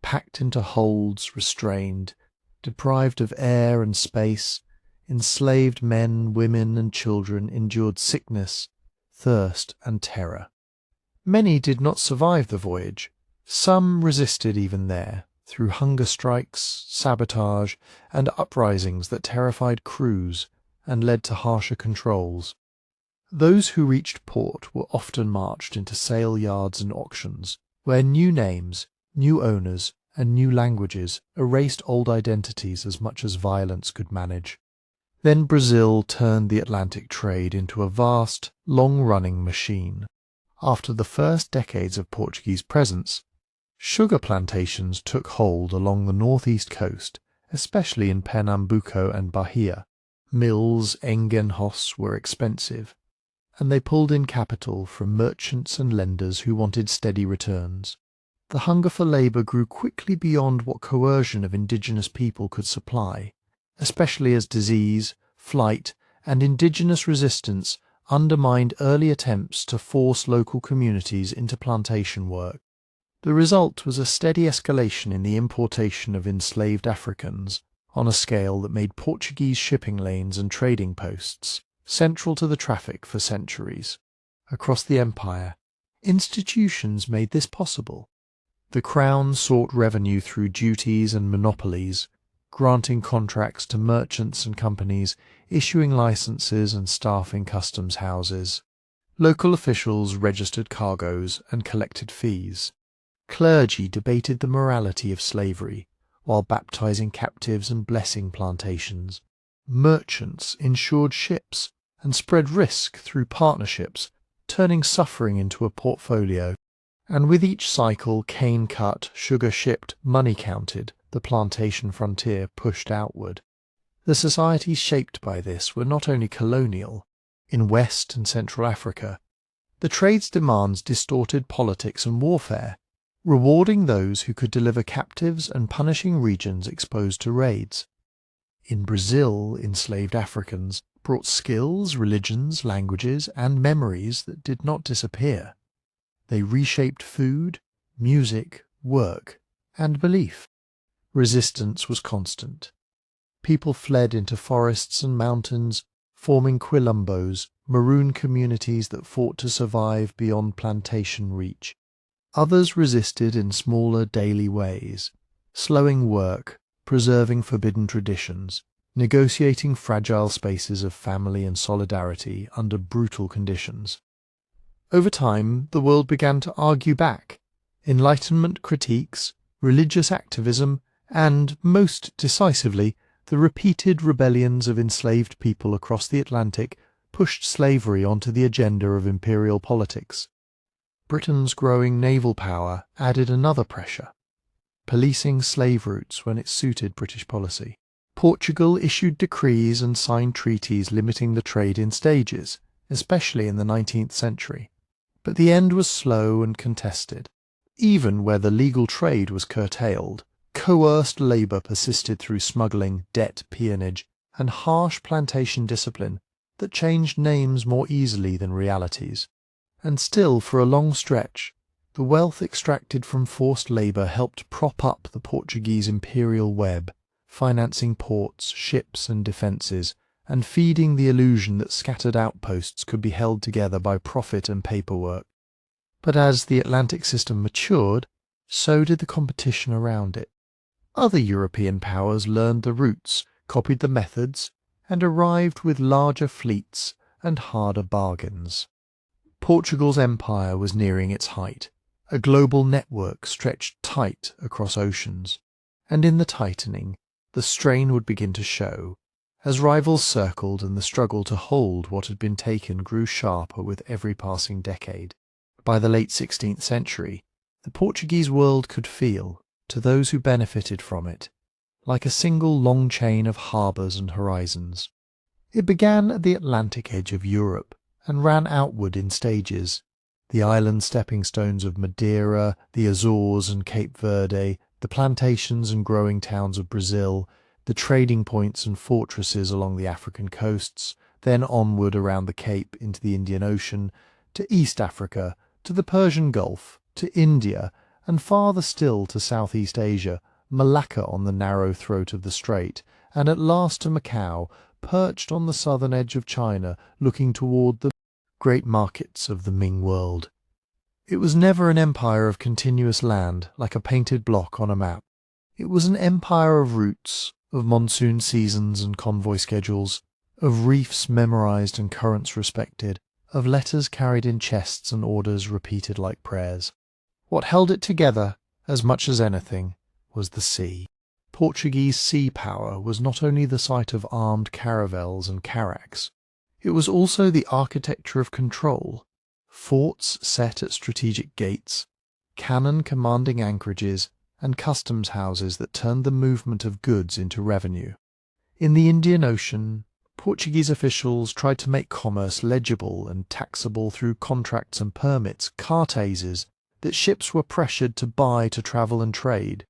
Packed into holds, restrained, deprived of air and space, enslaved men, women, and children endured sickness, thirst, and terror. Many did not survive the voyage. Some resisted even there, through hunger strikes, sabotage, and uprisings that terrified crews and led to harsher controls. Those who reached port were often marched into sale yards and auctions, where new names, new owners, and new languages erased old identities as much as violence could manage. Then Brazil turned the Atlantic trade into a vast, long-running machine. After the first decades of Portuguese presence, sugar plantations took hold along the northeast coast, especially in Pernambuco and Bahia. Mills, engenhos, were expensive, and they pulled in capital from merchants and lenders who wanted steady returns. The hunger for labour grew quickly beyond what coercion of indigenous people could supply, especially as disease, flight, and indigenous resistance undermined early attempts to force local communities into plantation work. The result was a steady escalation in the importation of enslaved Africans on a scale that made Portuguese shipping lanes and trading posts central to the traffic for centuries. Across the empire, institutions made this possible. The crown sought revenue through duties and monopolies, granting contracts to merchants and companies, issuing licenses and staffing customs houses. Local officials registered cargoes and collected fees. Clergy debated the morality of slavery, while baptizing captives and blessing plantations. Merchants insured ships and spread risk through partnerships, turning suffering into a portfolio. And with each cycle, cane cut, sugar shipped, money counted, the plantation frontier pushed outward. The societies shaped by this were not only colonial. In West and Central Africa, the trade's demands distorted politics and warfare, rewarding those who could deliver captives and punishing regions exposed to raids. In Brazil, enslaved Africans brought skills, religions, languages, and memories that did not disappear. They reshaped food, music, work, and belief. Resistance was constant. People fled into forests and mountains, forming quilombos, maroon communities that fought to survive beyond plantation reach. Others resisted in smaller daily ways, slowing work, preserving forbidden traditions, negotiating fragile spaces of family and solidarity under brutal conditions. Over time, the world began to argue back. Enlightenment critiques, religious activism, and, most decisively, the repeated rebellions of enslaved people across the Atlantic pushed slavery onto the agenda of imperial politics. Britain's growing naval power added another pressure, policing slave routes when it suited British policy. Portugal issued decrees and signed treaties limiting the trade in stages, especially in the 19th century. But the end was slow and contested. Even where the legal trade was curtailed, coerced labour persisted through smuggling, debt, peonage, and harsh plantation discipline that changed names more easily than realities. And still, for a long stretch, the wealth extracted from forced labour helped prop up the Portuguese imperial web, financing ports, ships and defences, and feeding the illusion that scattered outposts could be held together by profit and paperwork. But as the Atlantic system matured, so did the competition around it. Other European powers learned the routes, copied the methods, and arrived with larger fleets and harder bargains. Portugal's empire was nearing its height. A global network stretched tight across oceans, and in the tightening, the strain would begin to show, as rivals circled and the struggle to hold what had been taken grew sharper with every passing decade. By the late 16th century, the Portuguese world could feel, to those who benefited from it, like a single long chain of harbours and horizons. It began at the Atlantic edge of Europe and ran outward in stages. The island stepping stones of Madeira, the Azores and Cape Verde, the plantations and growing towns of Brazil, the trading points and fortresses along the African coasts, then onward around the Cape into the Indian Ocean, to East Africa, to the Persian Gulf, to India, and farther still to Southeast Asia, Malacca on the narrow throat of the strait, and at last to Macau, perched on the southern edge of China, looking toward the great markets of the Ming world. It was never an empire of continuous land, like a painted block on a map. It was an empire of routes, of monsoon seasons and convoy schedules, of reefs memorized and currents respected, of letters carried in chests and orders repeated like prayers. What held it together, as much as anything, was the sea. Portuguese sea power was not only the site of armed caravels and carracks, it was also the architecture of control, forts set at strategic gates, cannon commanding anchorages, and customs houses that turned the movement of goods into revenue. In the Indian Ocean, Portuguese officials tried to make commerce legible and taxable through contracts and permits, cartazes, that ships were pressured to buy to travel and trade.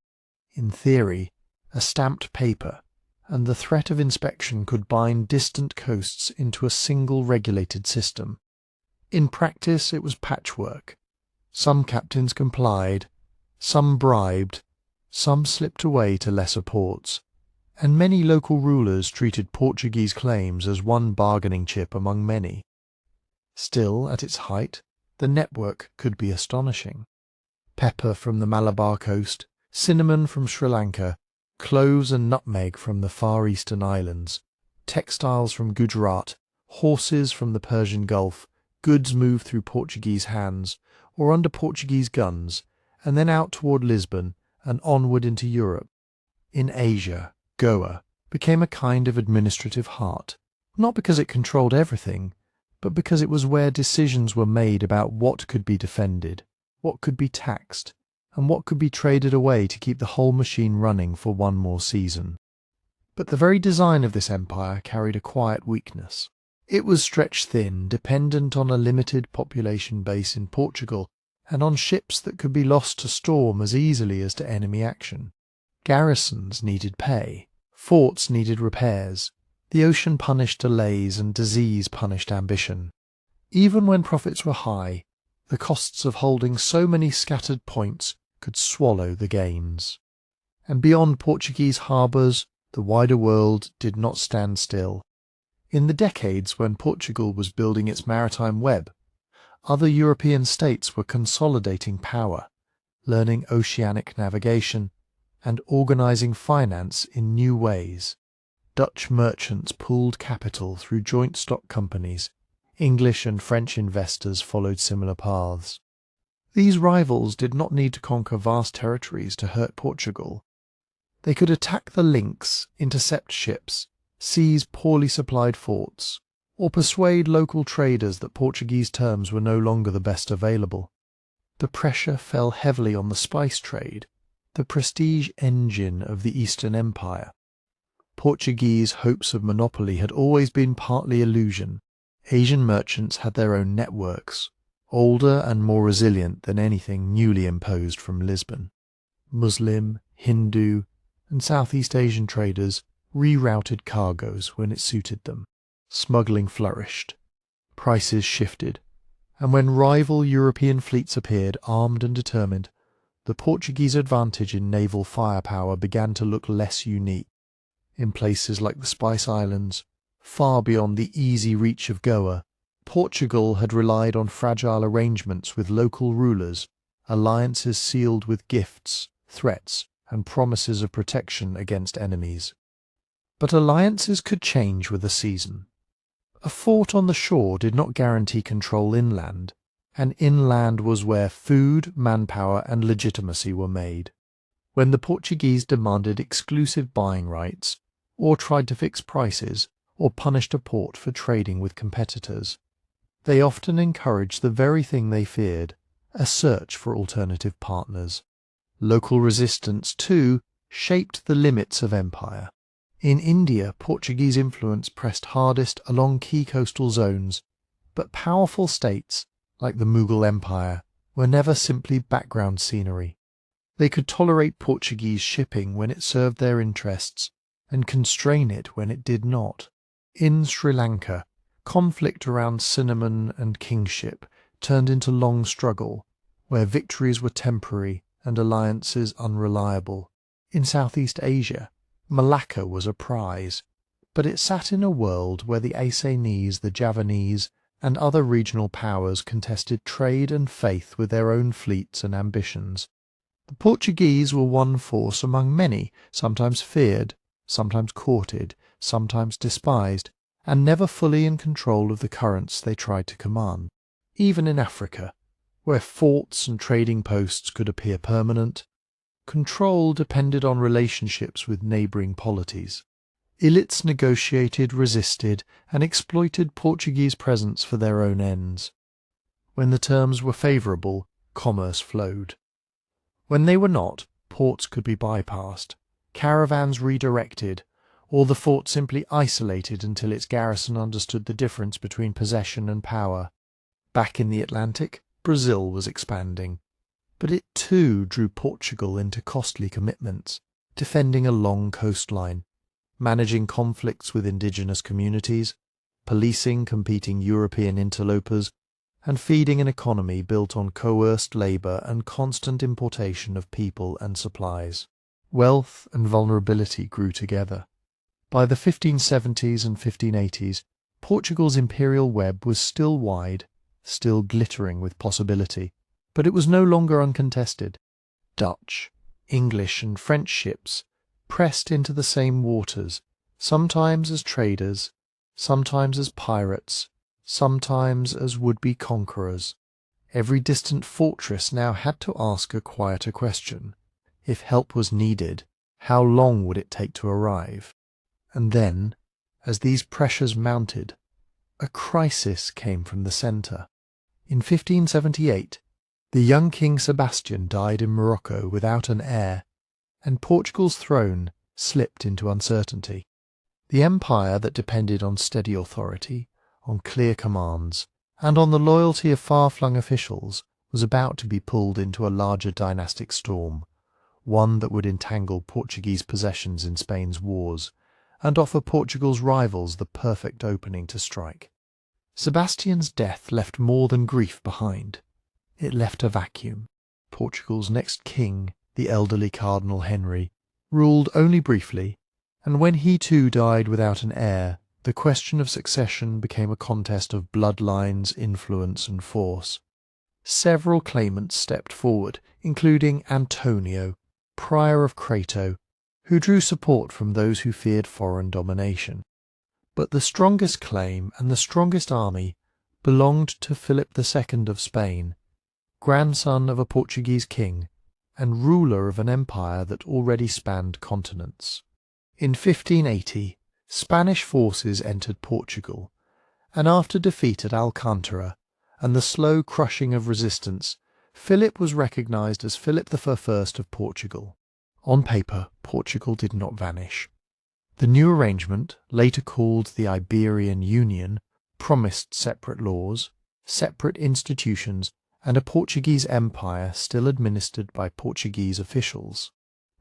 In theory, a stamped paper and the threat of inspection could bind distant coasts into a single regulated system. In practice, it was patchwork. Some captains complied, some bribed, some slipped away to lesser ports, and many local rulers treated Portuguese claims as one bargaining chip among many. Still, at its height, the network could be astonishing. Pepper from the Malabar coast, cinnamon from Sri Lanka, cloves and nutmeg from the Far Eastern islands, textiles from Gujarat, horses from the Persian Gulf, goods moved through Portuguese hands or under Portuguese guns, and then out toward Lisbon and onward into Europe. In Asia, Goa became a kind of administrative heart, not because it controlled everything, but because it was where decisions were made about what could be defended, what could be taxed, and what could be traded away to keep the whole machine running for one more season. But the very design of this empire carried a quiet weakness. It was stretched thin, dependent on a limited population base in Portugal, and on ships that could be lost to storm as easily as to enemy action. Garrisons needed pay, forts needed repairs, the ocean punished delays, and disease punished ambition. Even when profits were high, the costs of holding so many scattered points could swallow the gains. And beyond Portuguese harbours, the wider world did not stand still. In the decades when Portugal was building its maritime web, other European states were consolidating power, learning oceanic navigation, and organising finance in new ways. Dutch merchants pooled capital through joint stock companies. English and French investors followed similar paths. These rivals did not need to conquer vast territories to hurt Portugal. They could attack the links, intercept ships, seize poorly supplied forts, or persuade local traders that Portuguese terms were no longer the best available. The pressure fell heavily on the spice trade, the prestige engine of the Eastern Empire. Portuguese hopes of monopoly had always been partly illusion. Asian merchants had their own networks, older and more resilient than anything newly imposed from Lisbon. Muslim, Hindu, and Southeast Asian traders rerouted cargoes when it suited them. Smuggling flourished. Prices shifted. And when rival European fleets appeared, armed and determined, the Portuguese advantage in naval firepower began to look less unique. In places like the Spice Islands, far beyond the easy reach of Goa, Portugal had relied on fragile arrangements with local rulers, alliances sealed with gifts, threats, and promises of protection against enemies. But alliances could change with the season. A fort on the shore did not guarantee control inland, and inland was where food, manpower, and legitimacy were made. When the Portuguese demanded exclusive buying rights, or tried to fix prices, or punished a port for trading with competitors, they often encouraged the very thing they feared, a search for alternative partners. Local resistance, too, shaped the limits of empire. In India, Portuguese influence pressed hardest along key coastal zones, but powerful states, like the Mughal Empire, were never simply background scenery. They could tolerate Portuguese shipping when it served their interests, and constrain it when it did not. In Sri Lanka, conflict around cinnamon and kingship turned into long struggle, where victories were temporary and alliances unreliable. In Southeast Asia, Malacca was a prize, but it sat in a world where the Acehnese, the Javanese, and other regional powers contested trade and faith with their own fleets and ambitions. The Portuguese were one force among many, sometimes feared, sometimes courted, sometimes despised, and never fully in control of the currents they tried to command. Even in Africa, where forts and trading posts could appear permanent, control depended on relationships with neighbouring polities. Elites negotiated, resisted, and exploited Portuguese presence for their own ends. When the terms were favourable, commerce flowed. When they were not, ports could be bypassed, caravans redirected, or the fort simply isolated until its garrison understood the difference between possession and power. Back in the Atlantic, Brazil was expanding, but it too drew Portugal into costly commitments, defending a long coastline, managing conflicts with indigenous communities, policing competing European interlopers, and feeding an economy built on coerced labour and constant importation of people and supplies. Wealth and vulnerability grew together. By the 1570s and 1580s, Portugal's imperial web was still wide, still glittering with possibility, but it was no longer uncontested. Dutch, English and French ships pressed into the same waters, sometimes as traders, sometimes as pirates, sometimes as would-be conquerors. Every distant fortress now had to ask a quieter question. If help was needed, how long would it take to arrive? And then, as these pressures mounted, a crisis came from the centre. In 1578, the young King Sebastian died in Morocco without an heir, and Portugal's throne slipped into uncertainty. The empire that depended on steady authority, on clear commands, and on the loyalty of far-flung officials was about to be pulled into a larger dynastic storm, one that would entangle Portuguese possessions in Spain's wars, and offer Portugal's rivals the perfect opening to strike. Sebastian's death left more than grief behind. It left a vacuum. Portugal's next king, the elderly Cardinal Henry, ruled only briefly, and when he too died without an heir, the question of succession became a contest of bloodlines, influence, and force. Several claimants stepped forward, including Antonio, Prior of Crato, who drew support from those who feared foreign domination. But the strongest claim and the strongest army belonged to Philip II of Spain, grandson of a Portuguese king and ruler of an empire that already spanned continents. In 1580, Spanish forces entered Portugal, and after defeat at Alcantara and the slow crushing of resistance, Philip was recognized as Philip I of Portugal. On paper, Portugal did not vanish. The new arrangement, later called the Iberian Union, promised separate laws, separate institutions, and a Portuguese empire still administered by Portuguese officials.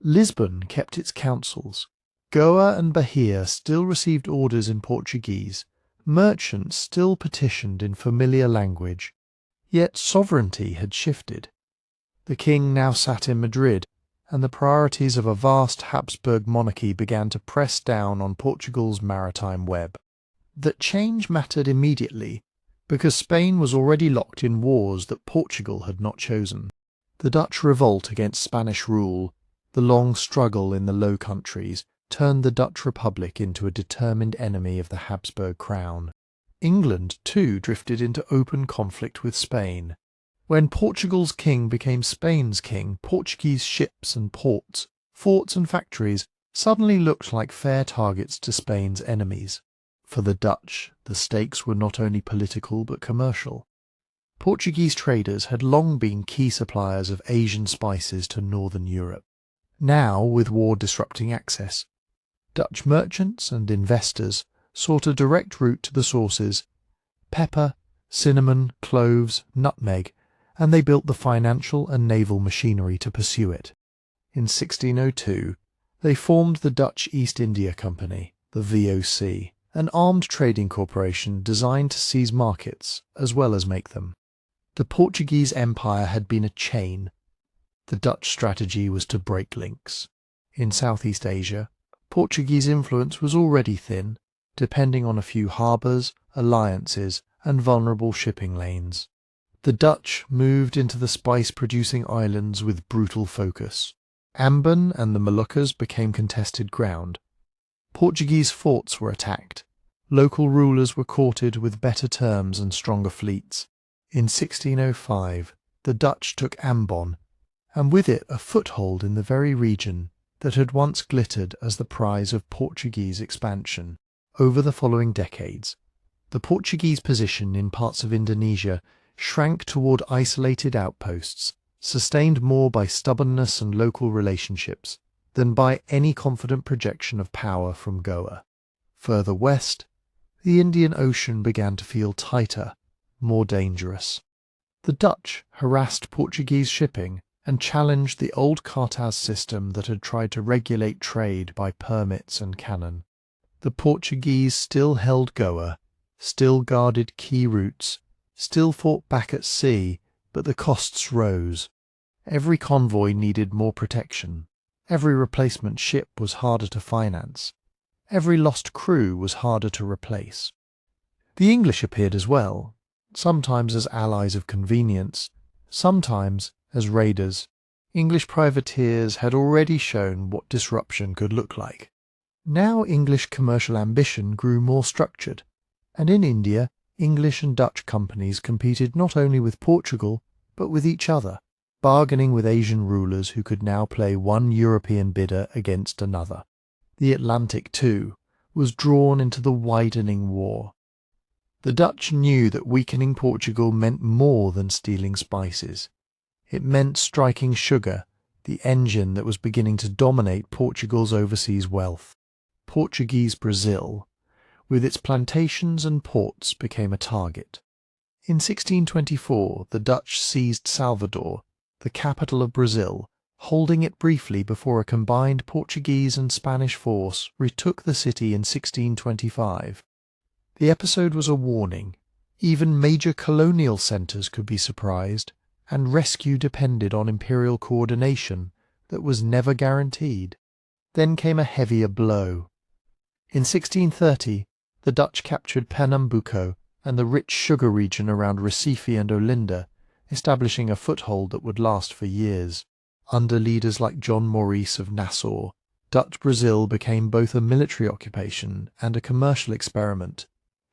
Lisbon kept its councils. Goa and Bahia still received orders in Portuguese. Merchants still petitioned in familiar language. Yet sovereignty had shifted. The king now sat in Madrid, and the priorities of a vast Habsburg monarchy began to press down on Portugal's maritime web. That change mattered immediately, because Spain was already locked in wars that Portugal had not chosen. The Dutch revolt against Spanish rule, the long struggle in the Low Countries, turned the Dutch Republic into a determined enemy of the Habsburg crown. England, too, drifted into open conflict with Spain. When Portugal's king became Spain's king, Portuguese ships and ports, forts and factories suddenly looked like fair targets to Spain's enemies. For the Dutch, the stakes were not only political but commercial. Portuguese traders had long been key suppliers of Asian spices to northern Europe. Now, with war disrupting access, Dutch merchants and investors sought a direct route to the sources: pepper, cinnamon, cloves, nutmeg, and they built the financial and naval machinery to pursue it. In 1602, they formed the Dutch East India Company, the VOC, an armed trading corporation designed to seize markets as well as make them. The Portuguese Empire had been a chain. The Dutch strategy was to break links. In Southeast Asia, Portuguese influence was already thin, depending on a few harbours, alliances, and vulnerable shipping lanes. The Dutch moved into the spice-producing islands with brutal focus. Ambon and the Moluccas became contested ground. Portuguese forts were attacked. Local rulers were courted with better terms and stronger fleets. In 1605, the Dutch took Ambon, and with it a foothold in the very region that had once glittered as the prize of Portuguese expansion. Over the following decades, the Portuguese position in parts of Indonesia shrank toward isolated outposts, sustained more by stubbornness and local relationships than by any confident projection of power from Goa. Further west, the Indian Ocean began to feel tighter, more dangerous. The Dutch harassed Portuguese shipping and challenged the old cartaz system that had tried to regulate trade by permits and cannon. The Portuguese still held Goa, still guarded key routes, still fought back at sea, but the costs rose. Every convoy needed more protection. Every replacement ship was harder to finance. Every lost crew was harder to replace. The English appeared as well, sometimes as allies of convenience, sometimes as raiders. English privateers had already shown what disruption could look like. Now English commercial ambition grew more structured, and in India, English and Dutch companies competed not only with Portugal, but with each other, bargaining with Asian rulers who could now play one European bidder against another. The Atlantic, too, was drawn into the widening war. The Dutch knew that weakening Portugal meant more than stealing spices. It meant striking sugar, the engine that was beginning to dominate Portugal's overseas wealth. Portuguese Brazil, with its plantations and ports, became a target. In 1624, the Dutch seized Salvador, the capital of Brazil, holding it briefly before a combined Portuguese and Spanish force retook the city in 1625. The episode was a warning. Even major colonial centres could be surprised, and rescue depended on imperial coordination that was never guaranteed. Then came a heavier blow. In 1630, the Dutch captured Pernambuco and the rich sugar region around Recife and Olinda, establishing a foothold that would last for years. Under leaders like John Maurice of Nassau, Dutch Brazil became both a military occupation and a commercial experiment,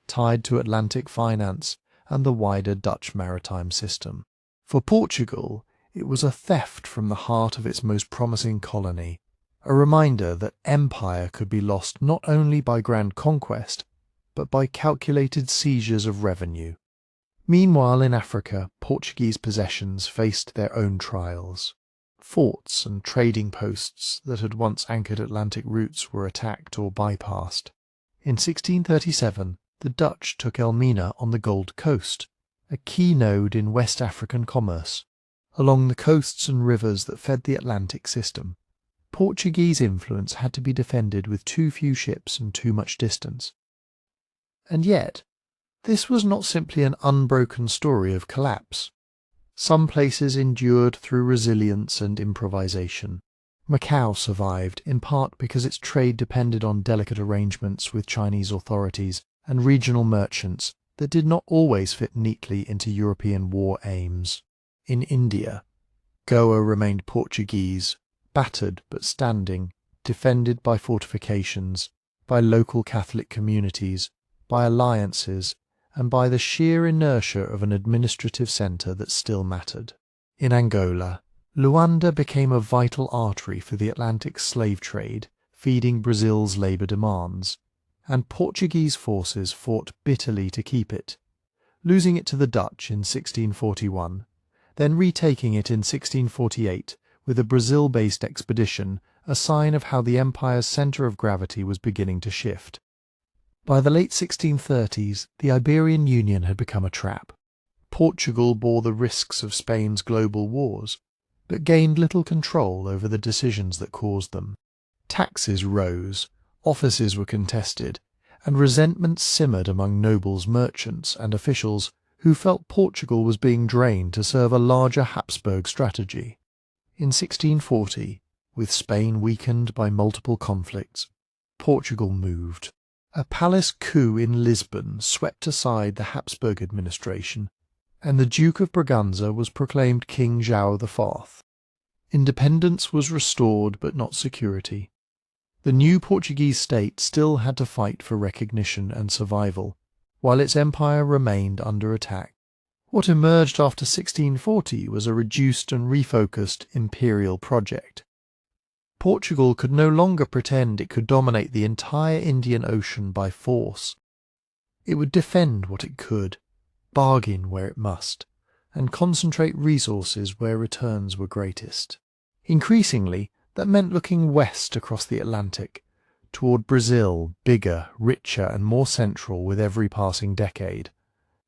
tied to Atlantic finance and the wider Dutch maritime system. For Portugal, it was a theft from the heart of its most promising colony, a reminder that empire could be lost not only by grand conquest, but by calculated seizures of revenue. Meanwhile, in Africa, Portuguese possessions faced their own trials. Forts and trading posts that had once anchored Atlantic routes were attacked or bypassed. In 1637, the Dutch took Elmina on the Gold Coast, a key node in West African commerce. Along the coasts and rivers that fed the Atlantic system, Portuguese influence had to be defended with too few ships and too much distance. And yet, this was not simply an unbroken story of collapse. Some places endured through resilience and improvisation. Macau survived, in part because its trade depended on delicate arrangements with Chinese authorities and regional merchants that did not always fit neatly into European war aims. In India, Goa remained Portuguese, battered but standing, defended by fortifications, by local Catholic communities, by alliances, and by the sheer inertia of an administrative centre that still mattered. In Angola, Luanda became a vital artery for the Atlantic slave trade, feeding Brazil's labour demands, and Portuguese forces fought bitterly to keep it, losing it to the Dutch in 1641, then retaking it in 1648 with a Brazil-based expedition, a sign of how the empire's centre of gravity was beginning to shift. By the late 1630s, the Iberian Union had become a trap. Portugal bore the risks of Spain's global wars, but gained little control over the decisions that caused them. Taxes rose, offices were contested, and resentment simmered among nobles, merchants, and officials who felt Portugal was being drained to serve a larger Habsburg strategy. In 1640, with Spain weakened by multiple conflicts, Portugal moved. A palace coup in Lisbon swept aside the Habsburg administration, and the Duke of Braganza was proclaimed King João IV. Independence was restored, but not security. The new Portuguese state still had to fight for recognition and survival, while its empire remained under attack. What emerged after 1640 was a reduced and refocused imperial project. Portugal could no longer pretend it could dominate the entire Indian Ocean by force. It would defend what it could, bargain where it must, and concentrate resources where returns were greatest. Increasingly, that meant looking west across the Atlantic, toward Brazil, bigger, richer, and more central with every passing decade,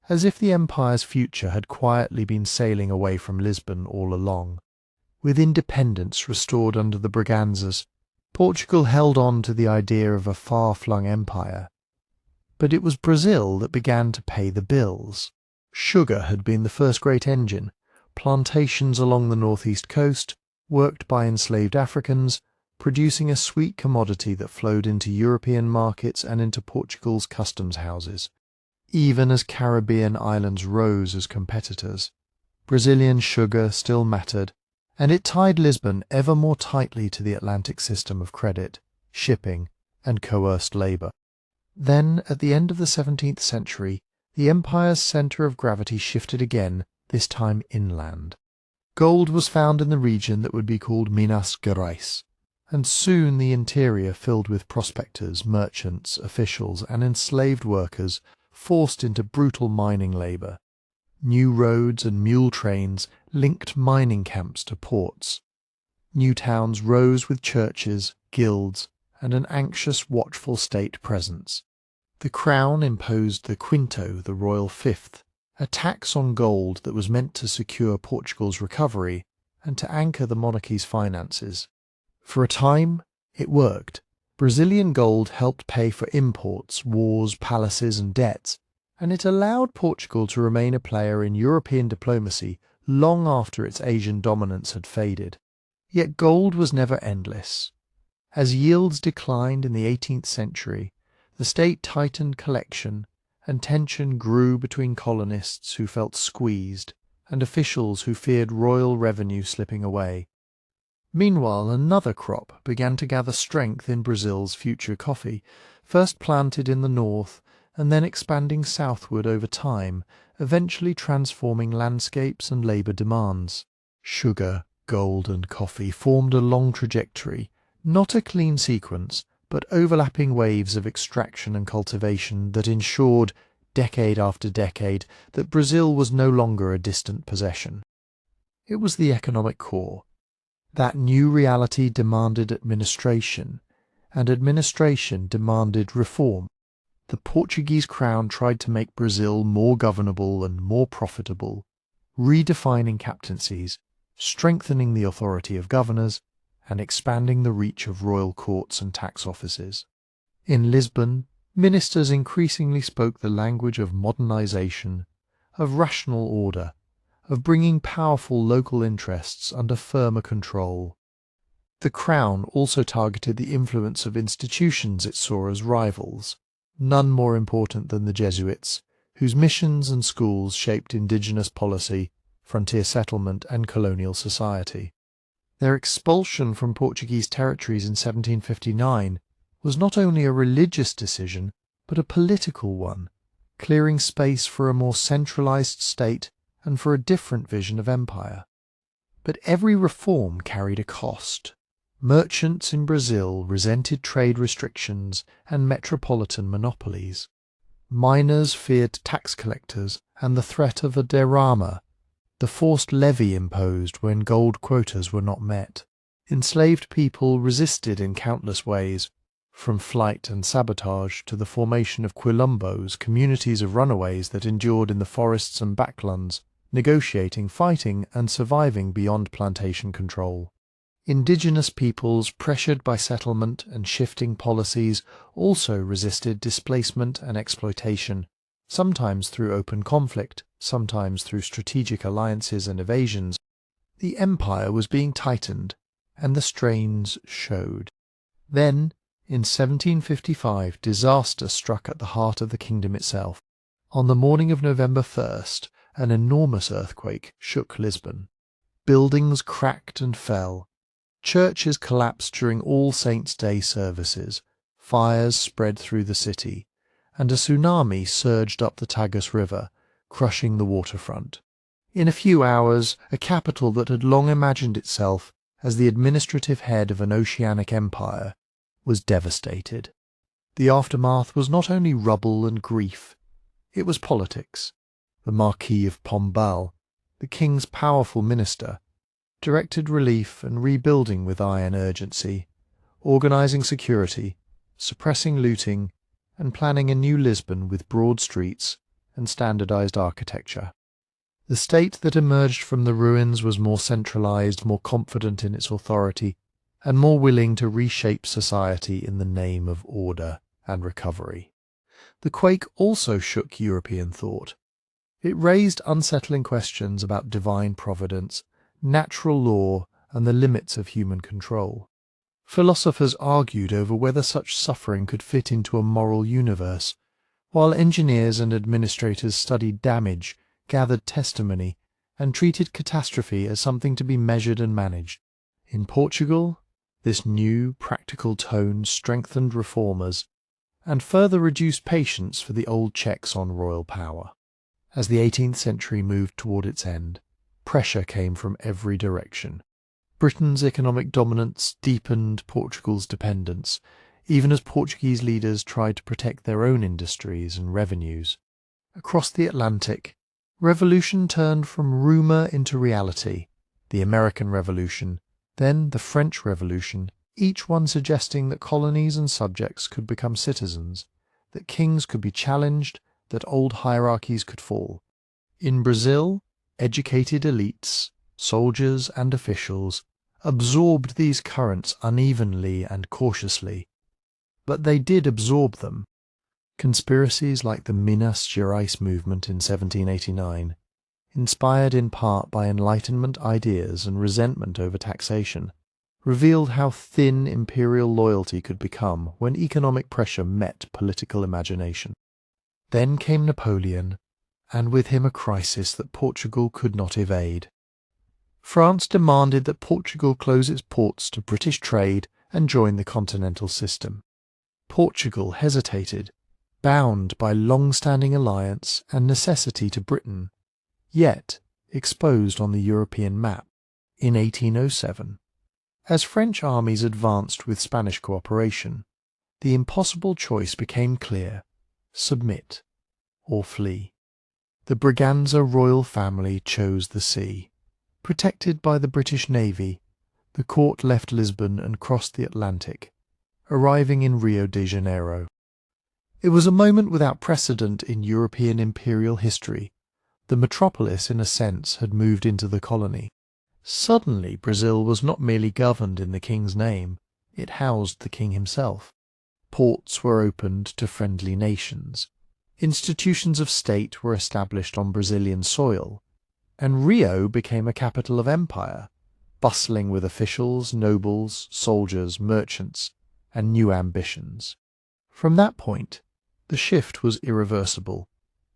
as if the empire's future had quietly been sailing away from Lisbon all along. With independence restored under the Braganzas, Portugal held on to the idea of a far-flung empire. But it was Brazil that began to pay the bills. Sugar had been the first great engine. Plantations along the northeast coast, worked by enslaved Africans, producing a sweet commodity that flowed into European markets and into Portugal's customs houses. Even as Caribbean islands rose as competitors, Brazilian sugar still mattered, and it tied Lisbon ever more tightly to the Atlantic system of credit, shipping, and coerced labour. Then, at the end of the 17th century, the empire's centre of gravity shifted again, this time inland. Gold was found in the region that would be called Minas Gerais, and soon the interior filled with prospectors, merchants, officials, and enslaved workers forced into brutal mining labour. New roads and mule trains linked mining camps to ports. New towns rose with churches, guilds, and an anxious, watchful state presence. The crown imposed the quinto, the royal fifth, a tax on gold that was meant to secure Portugal's recovery and to anchor the monarchy's finances. For a time, it worked. Brazilian gold helped pay for imports, wars, palaces, and debts, and it allowed Portugal to remain a player in European diplomacy long after its Asian dominance had faded. Yet gold was never endless. As yields declined in the 18th century, the state tightened collection, and tension grew between colonists who felt squeezed and officials who feared royal revenue slipping away. Meanwhile, another crop began to gather strength in Brazil's future coffee, first planted in the north and then expanding southward over time, eventually transforming landscapes and labour demands. Sugar, gold and coffee formed a long trajectory, not a clean sequence, but overlapping waves of extraction and cultivation that ensured, decade after decade, that Brazil was no longer a distant possession. It was the economic core. That new reality demanded administration, and administration demanded reform. The Portuguese crown tried to make Brazil more governable and more profitable, redefining captaincies, strengthening the authority of governors, and expanding the reach of royal courts and tax offices. In Lisbon, ministers increasingly spoke the language of modernization, of rational order, of bringing powerful local interests under firmer control. The Crown also targeted the influence of institutions it saw as rivals, none more important than the Jesuits, whose missions and schools shaped indigenous policy, frontier settlement and colonial society. Their expulsion from Portuguese territories in 1759 was not only a religious decision, but a political one, clearing space for a more centralized state and for a different vision of empire. But every reform carried a cost. Merchants in Brazil resented trade restrictions and metropolitan monopolies. Miners feared tax collectors and the threat of a derrama, the forced levy imposed when gold quotas were not met. Enslaved people resisted in countless ways, from flight and sabotage to the formation of quilombos, communities of runaways that endured in the forests and backlands, negotiating, fighting, and surviving beyond plantation control. Indigenous peoples, pressured by settlement and shifting policies, also resisted displacement and exploitation, sometimes through open conflict, sometimes through strategic alliances and evasions. The empire was being tightened, and the strains showed. Then, in 1755, disaster struck at the heart of the kingdom itself. On the morning of November 1st, an enormous earthquake shook Lisbon. Buildings cracked and fell. Churches collapsed during All Saints' Day services. Fires spread through the city, and a tsunami surged up the Tagus River, crushing the waterfront. In a few hours, a capital that had long imagined itself as the administrative head of an oceanic empire was devastated. The aftermath was not only rubble and grief, it was politics. The Marquis of Pombal, the king's powerful minister, directed relief and rebuilding with iron urgency, organizing security, suppressing looting, and planning a new Lisbon with broad streets and standardized architecture. The state that emerged from the ruins was more centralized, more confident in its authority, and more willing to reshape society in the name of order and recovery. The quake also shook European thought. It raised unsettling questions about divine providence, natural law, and the limits of human control. Philosophers argued over whether such suffering could fit into a moral universe, while engineers and administrators studied damage, gathered testimony, and treated catastrophe as something to be measured and managed. In Portugal, this new, practical tone strengthened reformers and further reduced patience for the old checks on royal power. As the 18th century moved toward its end, pressure came from every direction. Britain's economic dominance deepened Portugal's dependence, even as Portuguese leaders tried to protect their own industries and revenues. Across the Atlantic, revolution turned from rumour into reality. The American Revolution, then the French Revolution, each one suggesting that colonies and subjects could become citizens, that kings could be challenged, that old hierarchies could fall. In Brazil, educated elites, soldiers and officials, absorbed these currents unevenly and cautiously. But they did absorb them. Conspiracies like the Minas Gerais movement in 1789, inspired in part by Enlightenment ideas and resentment over taxation, revealed how thin imperial loyalty could become when economic pressure met political imagination. Then came Napoleon, and with him a crisis that Portugal could not evade. France demanded that Portugal close its ports to British trade and join the continental system. Portugal hesitated, bound by long-standing alliance and necessity to Britain, yet exposed on the European map in 1807. As French armies advanced with Spanish cooperation, the impossible choice became clear: submit or flee. The Braganza royal family chose the sea. Protected by the British Navy, the court left Lisbon and crossed the Atlantic, arriving in Rio de Janeiro. It was a moment without precedent in European imperial history. The metropolis, in a sense, had moved into the colony. Suddenly, Brazil was not merely governed in the king's name, it housed the king himself. Ports were opened to friendly nations. Institutions of state were established on Brazilian soil, and Rio became a capital of empire, bustling with officials, nobles, soldiers, merchants, and new ambitions. From that point, the shift was irreversible.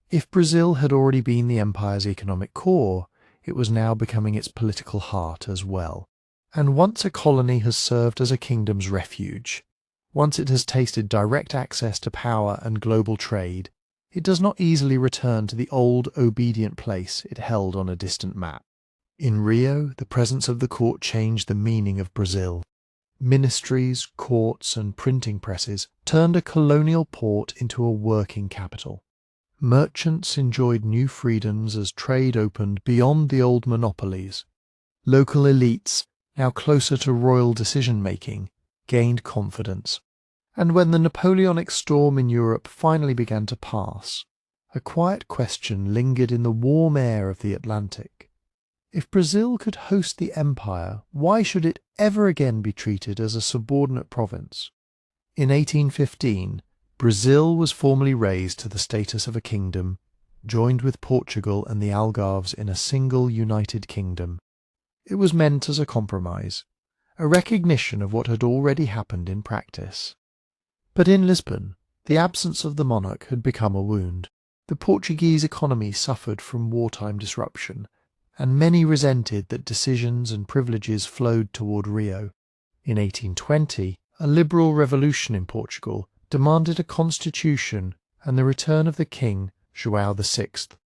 If Brazil had already been the empire's economic core, it was now becoming its political heart as well. And once a colony has served as a kingdom's refuge, once it has tasted direct access to power and global trade, it does not easily return to the old, obedient place it held on a distant map. In Rio, the presence of the court changed the meaning of Brazil. Ministries, courts, and printing presses turned a colonial port into a working capital. Merchants enjoyed new freedoms as trade opened beyond the old monopolies. Local elites, now closer to royal decision-making, gained confidence. And when the Napoleonic storm in Europe finally began to pass, a quiet question lingered in the warm air of the Atlantic. If Brazil could host the empire, why should it ever again be treated as a subordinate province? In 1815, Brazil was formally raised to the status of a kingdom, joined with Portugal and the Algarves in a single united kingdom. It was meant as a compromise, a recognition of what had already happened in practice. But in Lisbon, the absence of the monarch had become a wound. The Portuguese economy suffered from wartime disruption, and many resented that decisions and privileges flowed toward Rio. In 1820, a liberal revolution in Portugal demanded a constitution and the return of the king, João VI.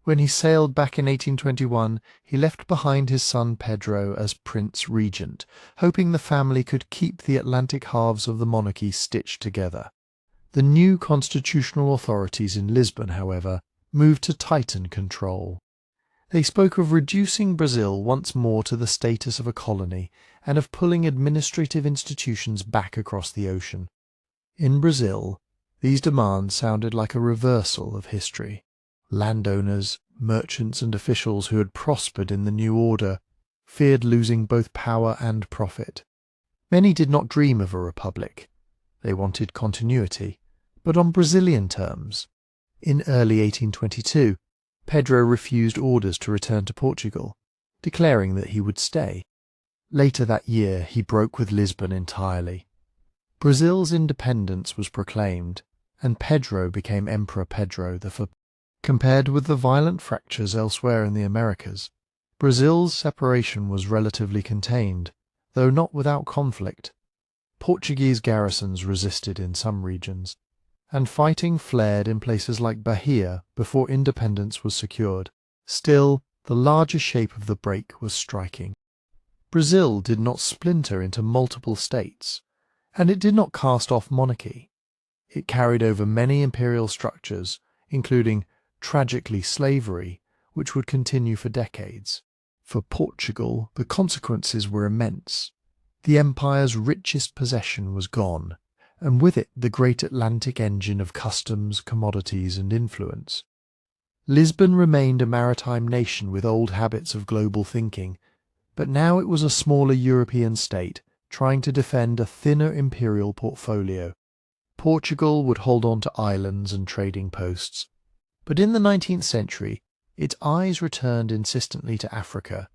When he sailed back in 1821, he left behind his son Pedro as Prince Regent, hoping the family could keep the Atlantic halves of the monarchy stitched together. The new constitutional authorities in Lisbon, however, moved to tighten control. They spoke of reducing Brazil once more to the status of a colony and of pulling administrative institutions back across the ocean. In Brazil, these demands sounded like a reversal of history. Landowners, merchants and officials who had prospered in the new order feared losing both power and profit. Many did not dream of a republic. They wanted continuity, but on Brazilian terms. In early 1822, Pedro refused orders to return to Portugal, declaring that he would stay. Later that year, he broke with Lisbon entirely. Brazil's independence was proclaimed, and Pedro became Emperor Pedro I. Compared with the violent fractures elsewhere in the Americas, Brazil's separation was relatively contained, though not without conflict. Portuguese garrisons resisted in some regions, and fighting flared in places like Bahia before independence was secured. Still, the larger shape of the break was striking. Brazil did not splinter into multiple states, and it did not cast off monarchy. It carried over many imperial structures, including, tragically, slavery, which would continue for decades. For Portugal, the consequences were immense. The empire's richest possession was gone, and with it the great Atlantic engine of customs, commodities, and influence. Lisbon remained a maritime nation with old habits of global thinking, but now it was a smaller European state trying to defend a thinner imperial portfolio. Portugal would hold on to islands and trading posts, but in the 19th century its eyes returned insistently to Africa,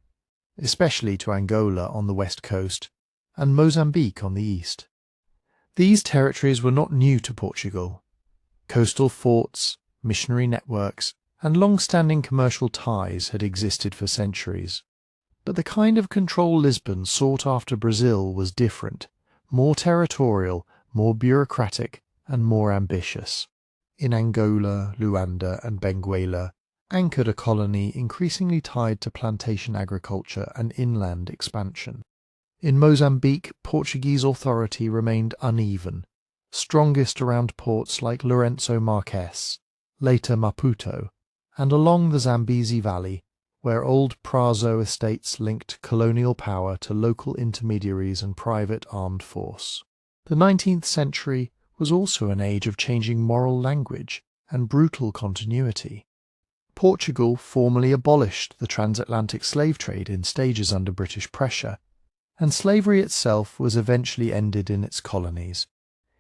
especially to Angola on the west coast and Mozambique on the east. These territories were not new to Portugal. Coastal forts, missionary networks, and long-standing commercial ties had existed for centuries. But the kind of control Lisbon sought after Brazil was different, more territorial, more bureaucratic, and more ambitious. In Angola, Luanda, and Benguela, anchored a colony increasingly tied to plantation agriculture and inland expansion. In Mozambique, Portuguese authority remained uneven, strongest around ports like Lourenço Marques, later Maputo, and along the Zambezi Valley, where old Prazo estates linked colonial power to local intermediaries and private armed force. The 19th century was also an age of changing moral language and brutal continuity. Portugal formally abolished the transatlantic slave trade in stages under British pressure, and slavery itself was eventually ended in its colonies.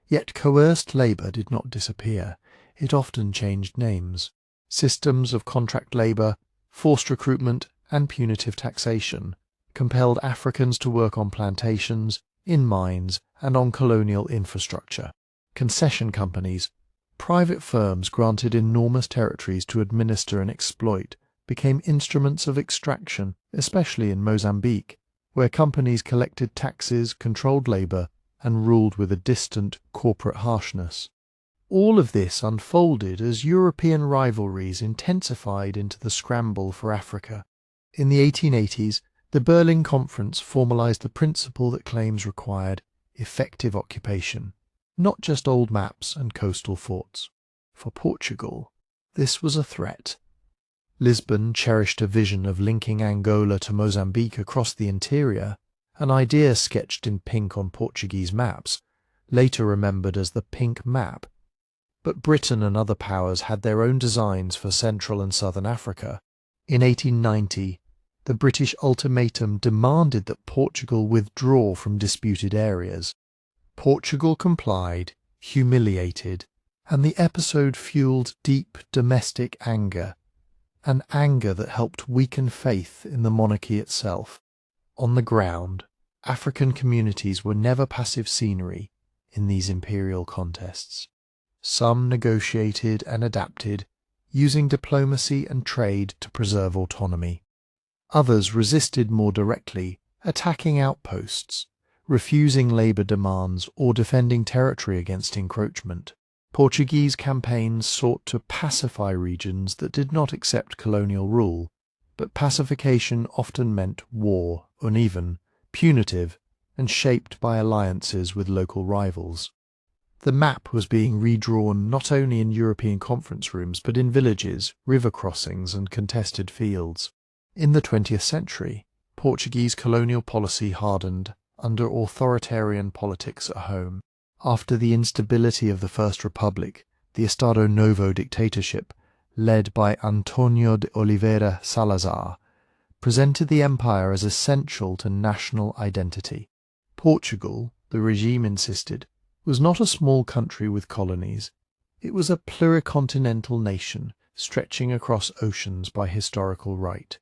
Yet coerced labour did not disappear, it often changed names. Systems of contract labour, forced recruitment, and punitive taxation compelled Africans to work on plantations, in mines, and on colonial infrastructure. Concession companies, private firms granted enormous territories to administer and exploit, became instruments of extraction, especially in Mozambique, where companies collected taxes, controlled labour, and ruled with a distant corporate harshness. All of this unfolded as European rivalries intensified into the scramble for Africa. In the 1880s, the Berlin Conference formalized the principle that claims required effective occupation, not just old maps and coastal forts. For Portugal, this was a threat. Lisbon cherished a vision of linking Angola to Mozambique across the interior, an idea sketched in pink on Portuguese maps, later remembered as the Pink Map. But Britain and other powers had their own designs for Central and Southern Africa. In 1890, the British ultimatum demanded that Portugal withdraw from disputed areas. Portugal complied, humiliated, and the episode fueled deep domestic anger, an anger that helped weaken faith in the monarchy itself. On the ground, African communities were never passive scenery in these imperial contests. Some negotiated and adapted, using diplomacy and trade to preserve autonomy. Others resisted more directly, attacking outposts, refusing labour demands or defending territory against encroachment. Portuguese campaigns sought to pacify regions that did not accept colonial rule, but pacification often meant war, uneven, punitive, and shaped by alliances with local rivals. The map was being redrawn not only in European conference rooms but in villages, river crossings, and contested fields. In the 20th century, Portuguese colonial policy hardened under authoritarian politics at home. After the instability of the First Republic, the Estado Novo dictatorship, led by Antonio de Oliveira Salazar, presented the empire as essential to national identity. Portugal, the regime insisted, was not a small country with colonies. It was a pluricontinental nation stretching across oceans by historical right.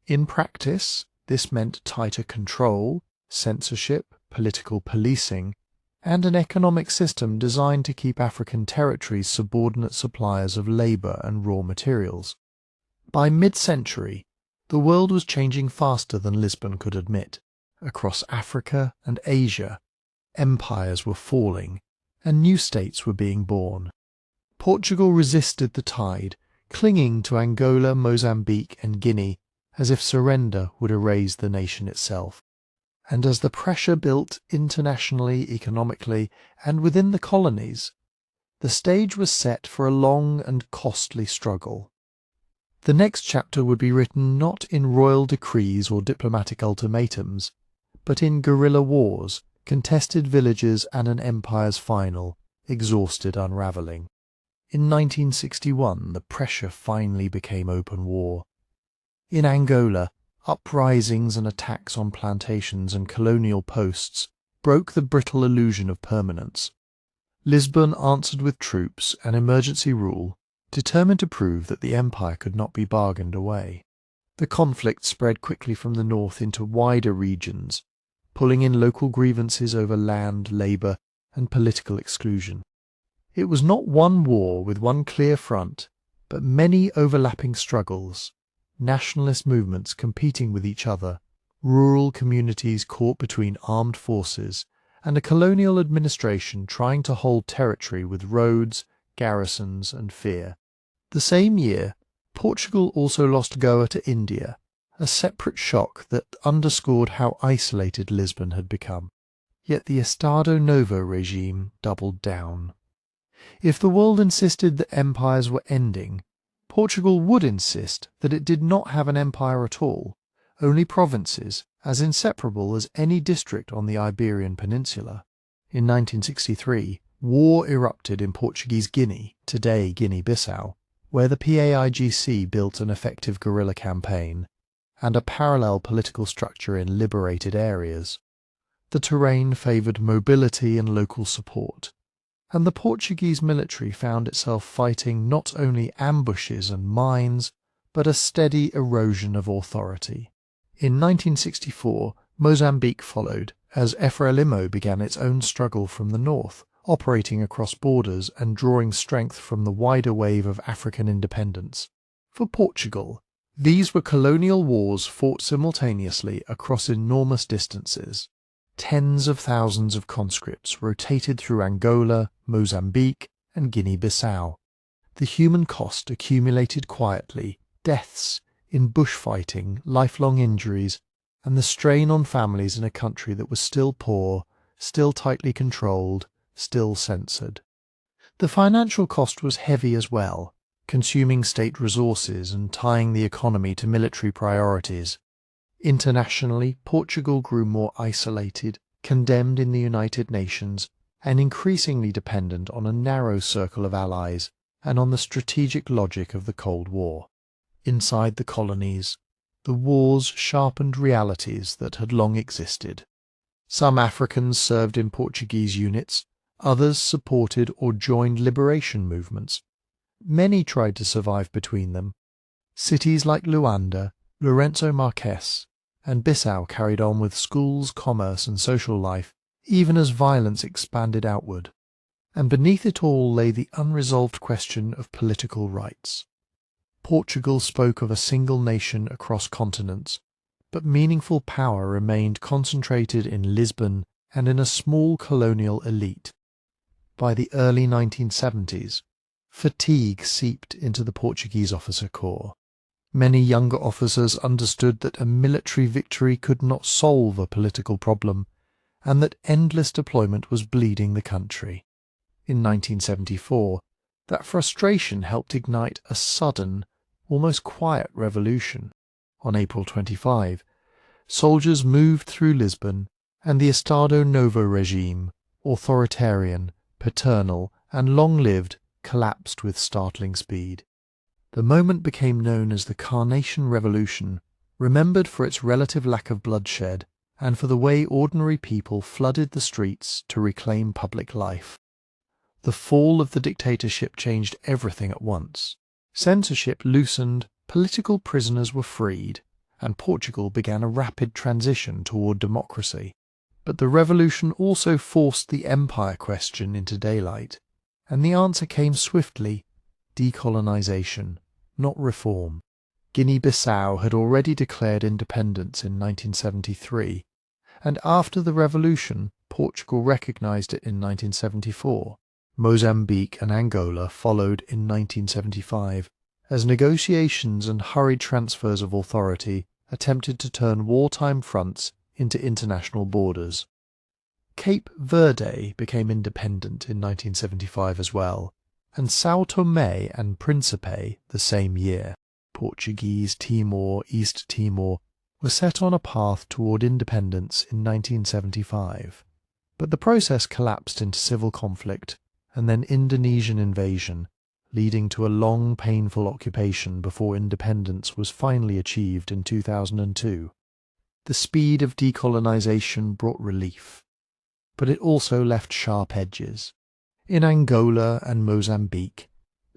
In practice, this meant tighter control, censorship, political policing, and an economic system designed to keep African territories subordinate suppliers of labour and raw materials. By mid-century, the world was changing faster than Lisbon could admit. Across Africa and Asia, empires were falling, and new states were being born. Portugal resisted the tide, clinging to Angola, Mozambique, and Guinea as if surrender would erase the nation itself. And as the pressure built internationally, economically, and within the colonies, the stage was set for a long and costly struggle. The next chapter would be written not in royal decrees or diplomatic ultimatums, but in guerrilla wars, contested villages, and an empire's final, exhausted unravelling. In 1961, the pressure finally became open war. In Angola, uprisings and attacks on plantations and colonial posts broke the brittle illusion of permanence. Lisbon answered with troops and emergency rule, determined to prove that the empire could not be bargained away. The conflict spread quickly from the north into wider regions, pulling in local grievances over land, labour, and political exclusion. It was not one war with one clear front, but many overlapping struggles, nationalist movements competing with each other, rural communities caught between armed forces, and a colonial administration trying to hold territory with roads, garrisons, and fear. The same year, Portugal also lost Goa to India, a separate shock that underscored how isolated Lisbon had become. Yet the Estado Novo regime doubled down. If the world insisted that empires were ending, Portugal would insist that it did not have an empire at all, only provinces, as inseparable as any district on the Iberian Peninsula. In 1963, war erupted in Portuguese Guinea, today Guinea-Bissau, where the PAIGC built an effective guerrilla campaign and a parallel political structure in liberated areas. The terrain favoured mobility and local support, and the Portuguese military found itself fighting not only ambushes and mines, but a steady erosion of authority. In 1964, Mozambique followed, as Frelimo began its own struggle from the north, operating across borders and drawing strength from the wider wave of African independence. For Portugal, these were colonial wars fought simultaneously across enormous distances. Tens of thousands of conscripts rotated through Angola, Mozambique, and Guinea-Bissau. The human cost accumulated quietly, deaths in bushfighting, lifelong injuries, and the strain on families in a country that was still poor, still tightly controlled, still censored. The financial cost was heavy as well, consuming state resources and tying the economy to military priorities. Internationally, Portugal grew more isolated, condemned in the United Nations, and increasingly dependent on a narrow circle of allies and on the strategic logic of the Cold War. Inside the colonies, the wars sharpened realities that had long existed. Some Africans served in Portuguese units, others supported or joined liberation movements. Many tried to survive between them. Cities like Luanda, Lourenço Marques, and Bissau carried on with schools, commerce, and social life, even as violence expanded outward. And beneath it all lay the unresolved question of political rights. Portugal spoke of a single nation across continents, but meaningful power remained concentrated in Lisbon and in a small colonial elite. By the early 1970s, fatigue seeped into the Portuguese officer corps. Many younger officers understood that a military victory could not solve a political problem, and that endless deployment was bleeding the country. In 1974, that frustration helped ignite a sudden, almost quiet revolution. On April 25, soldiers moved through Lisbon, and the Estado Novo regime, authoritarian, paternal, and long-lived, collapsed with startling speed. The moment became known as the Carnation Revolution, remembered for its relative lack of bloodshed and for the way ordinary people flooded the streets to reclaim public life. The fall of the dictatorship changed everything at once. Censorship loosened, political prisoners were freed, and Portugal began a rapid transition toward democracy. But the revolution also forced the empire question into daylight, and the answer came swiftly: decolonization, not reform. Guinea-Bissau had already declared independence in 1973, and after the revolution, Portugal recognized it in 1974. Mozambique and Angola followed in 1975, as negotiations and hurried transfers of authority attempted to turn wartime fronts into international borders. Cape Verde became independent in 1975 as well, and São Tomé and Príncipe the same year. Portuguese Timor, East Timor, were set on a path toward independence in 1975. But the process collapsed into civil conflict and then Indonesian invasion, leading to a long, painful occupation before independence was finally achieved in 2002. The speed of decolonization brought relief, but it also left sharp edges. In Angola and Mozambique,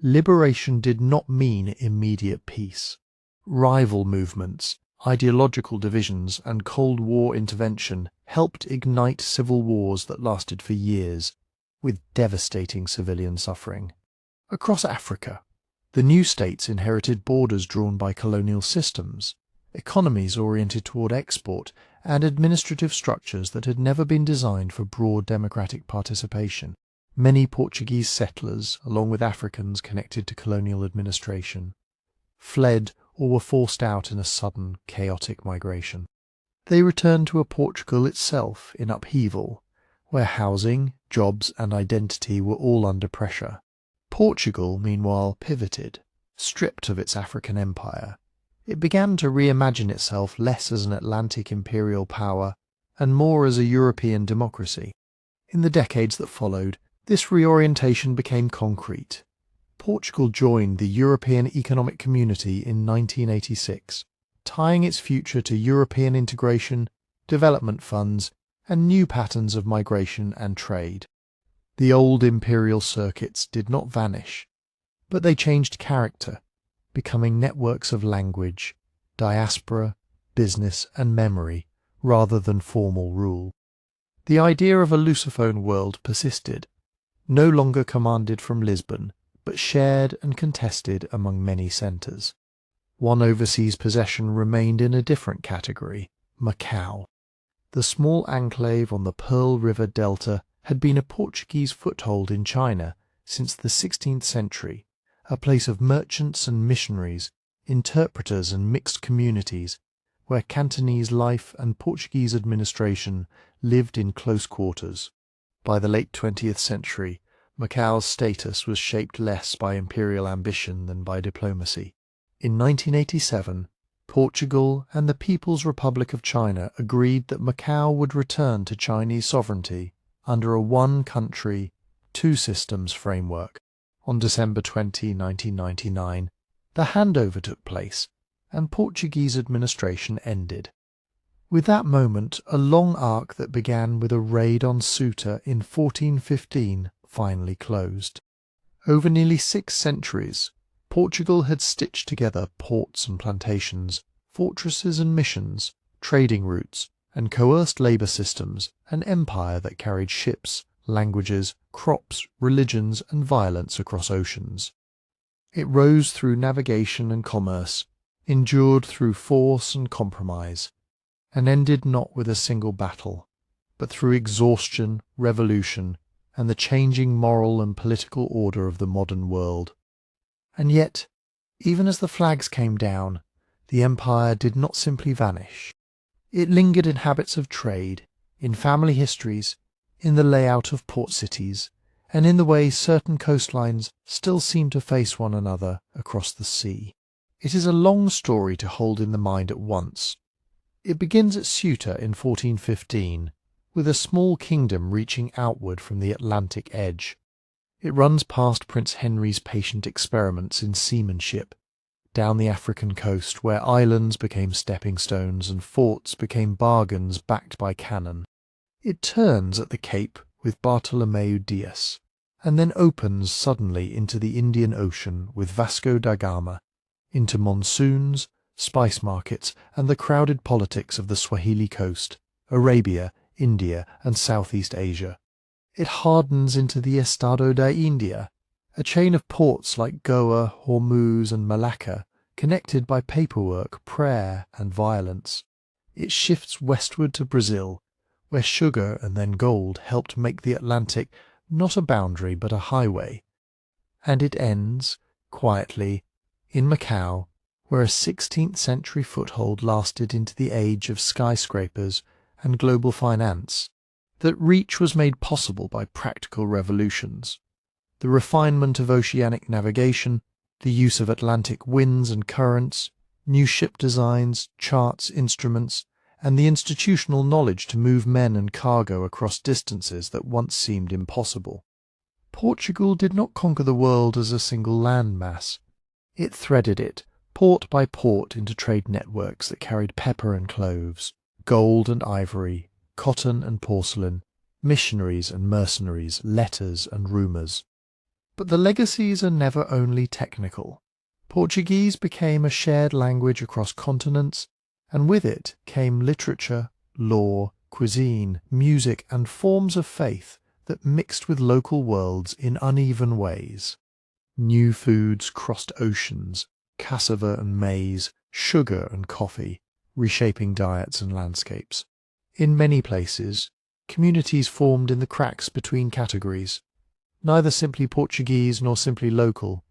liberation did not mean immediate peace. Rival movements, ideological divisions, and Cold War intervention helped ignite civil wars that lasted for years, with devastating civilian suffering. Across Africa, the new states inherited borders drawn by colonial systems, economies oriented toward export, and administrative structures that had never been designed for broad democratic participation. Many Portuguese settlers, along with Africans connected to colonial administration, fled or were forced out in a sudden, chaotic migration. They returned to a Portugal itself in upheaval, where housing, jobs, and identity were all under pressure. Portugal, meanwhile, pivoted, stripped of its African empire. It began to reimagine itself less as an Atlantic imperial power and more as a European democracy. In the decades that followed, this reorientation became concrete. Portugal joined the European Economic Community in 1986, tying its future to European integration, development funds, and new patterns of migration and trade. The old imperial circuits did not vanish, but they changed character, becoming networks of language, diaspora, business, and memory, rather than formal rule. The idea of a Lusophone world persisted, no longer commanded from Lisbon, but shared and contested among many centres. One overseas possession remained in a different category, Macau. The small enclave on the Pearl River Delta had been a Portuguese foothold in China since the 16th century, a place of merchants and missionaries, interpreters and mixed communities, where Cantonese life and Portuguese administration lived in close quarters. By the late 20th century, Macau's status was shaped less by imperial ambition than by diplomacy. In 1987, Portugal and the People's Republic of China agreed that Macau would return to Chinese sovereignty under a one-country, two-systems framework. On December 20, 1999, the handover took place and Portuguese administration ended. With that moment, a long arc that began with a raid on Ceuta in 1415 finally closed. Over nearly 6 centuries, Portugal had stitched together ports and plantations, fortresses and missions, trading routes, and coerced labour systems, an empire that carried ships, languages, crops, religions, and violence across oceans. It rose through navigation and commerce, endured through force and compromise, and ended not with a single battle, but through exhaustion, revolution, and the changing moral and political order of the modern world. And yet, even as the flags came down, the empire did not simply vanish. It lingered in habits of trade, in family histories, in the layout of port cities, and in the way certain coastlines still seem to face one another across the sea. It is a long story to hold in the mind at once. It begins at Ceuta in 1415, with a small kingdom reaching outward from the Atlantic edge. It runs past Prince Henry's patient experiments in seamanship, down the African coast where islands became stepping stones and forts became bargains backed by cannon. It turns at the Cape with Bartolomeu Dias, and then opens suddenly into the Indian Ocean with Vasco da Gama, into monsoons, spice markets, and the crowded politics of the Swahili coast, Arabia, India, and Southeast Asia. It hardens into the Estado da India, a chain of ports like Goa, Hormuz, and Malacca, connected by paperwork, prayer, and violence. It shifts westward to Brazil, where sugar and then gold helped make the Atlantic not a boundary but a highway. And it ends, quietly, in Macau, where a 16th century foothold lasted into the age of skyscrapers and global finance. That reach was made possible by practical revolutions. The refinement of oceanic navigation, the use of Atlantic winds and currents, new ship designs, charts, instruments, and the institutional knowledge to move men and cargo across distances that once seemed impossible. Portugal did not conquer the world as a single landmass. It threaded it, port by port, into trade networks that carried pepper and cloves, gold and ivory, cotton and porcelain, missionaries and mercenaries, letters and rumours. But the legacies are never only technical. Portuguese became a shared language across continents, and with it came literature, law, cuisine, music, and forms of faith that mixed with local worlds in uneven ways. New foods crossed oceans, cassava and maize, sugar and coffee, reshaping diets and landscapes. In many places, communities formed in the cracks between categories, neither simply Portuguese nor simply local,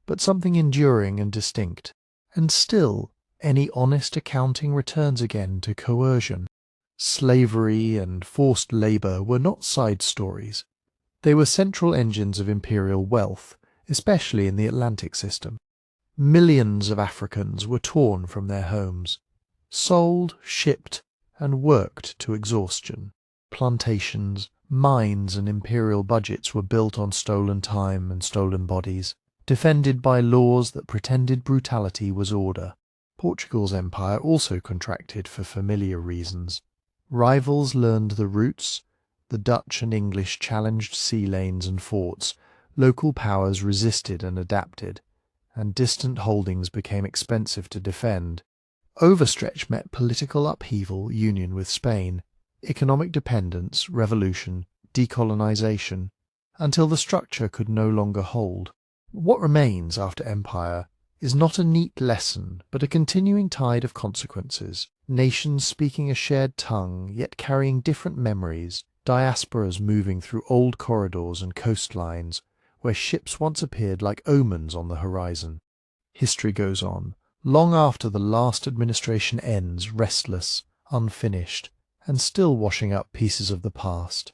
but something enduring and distinct. And still, any honest accounting returns again to coercion. Slavery and forced labour were not side stories. They were central engines of imperial wealth, especially in the Atlantic system. Millions of Africans were torn from their homes, sold, shipped, and worked to exhaustion. Plantations, mines, and imperial budgets were built on stolen time and stolen bodies, defended by laws that pretended brutality was order. Portugal's empire also contracted for familiar reasons. Rivals learned the routes, the Dutch and English challenged sea lanes and forts, local powers resisted and adapted, and distant holdings became expensive to defend. Overstretch met political upheaval, union with Spain, economic dependence, revolution, decolonization, until the structure could no longer hold. What remains after empire is not a neat lesson, but a continuing tide of consequences. Nations speaking a shared tongue, yet carrying different memories, diasporas moving through old corridors and coastlines, where ships once appeared like omens on the horizon. History goes on, long after the last administration ends, restless, unfinished, and still washing up pieces of the past.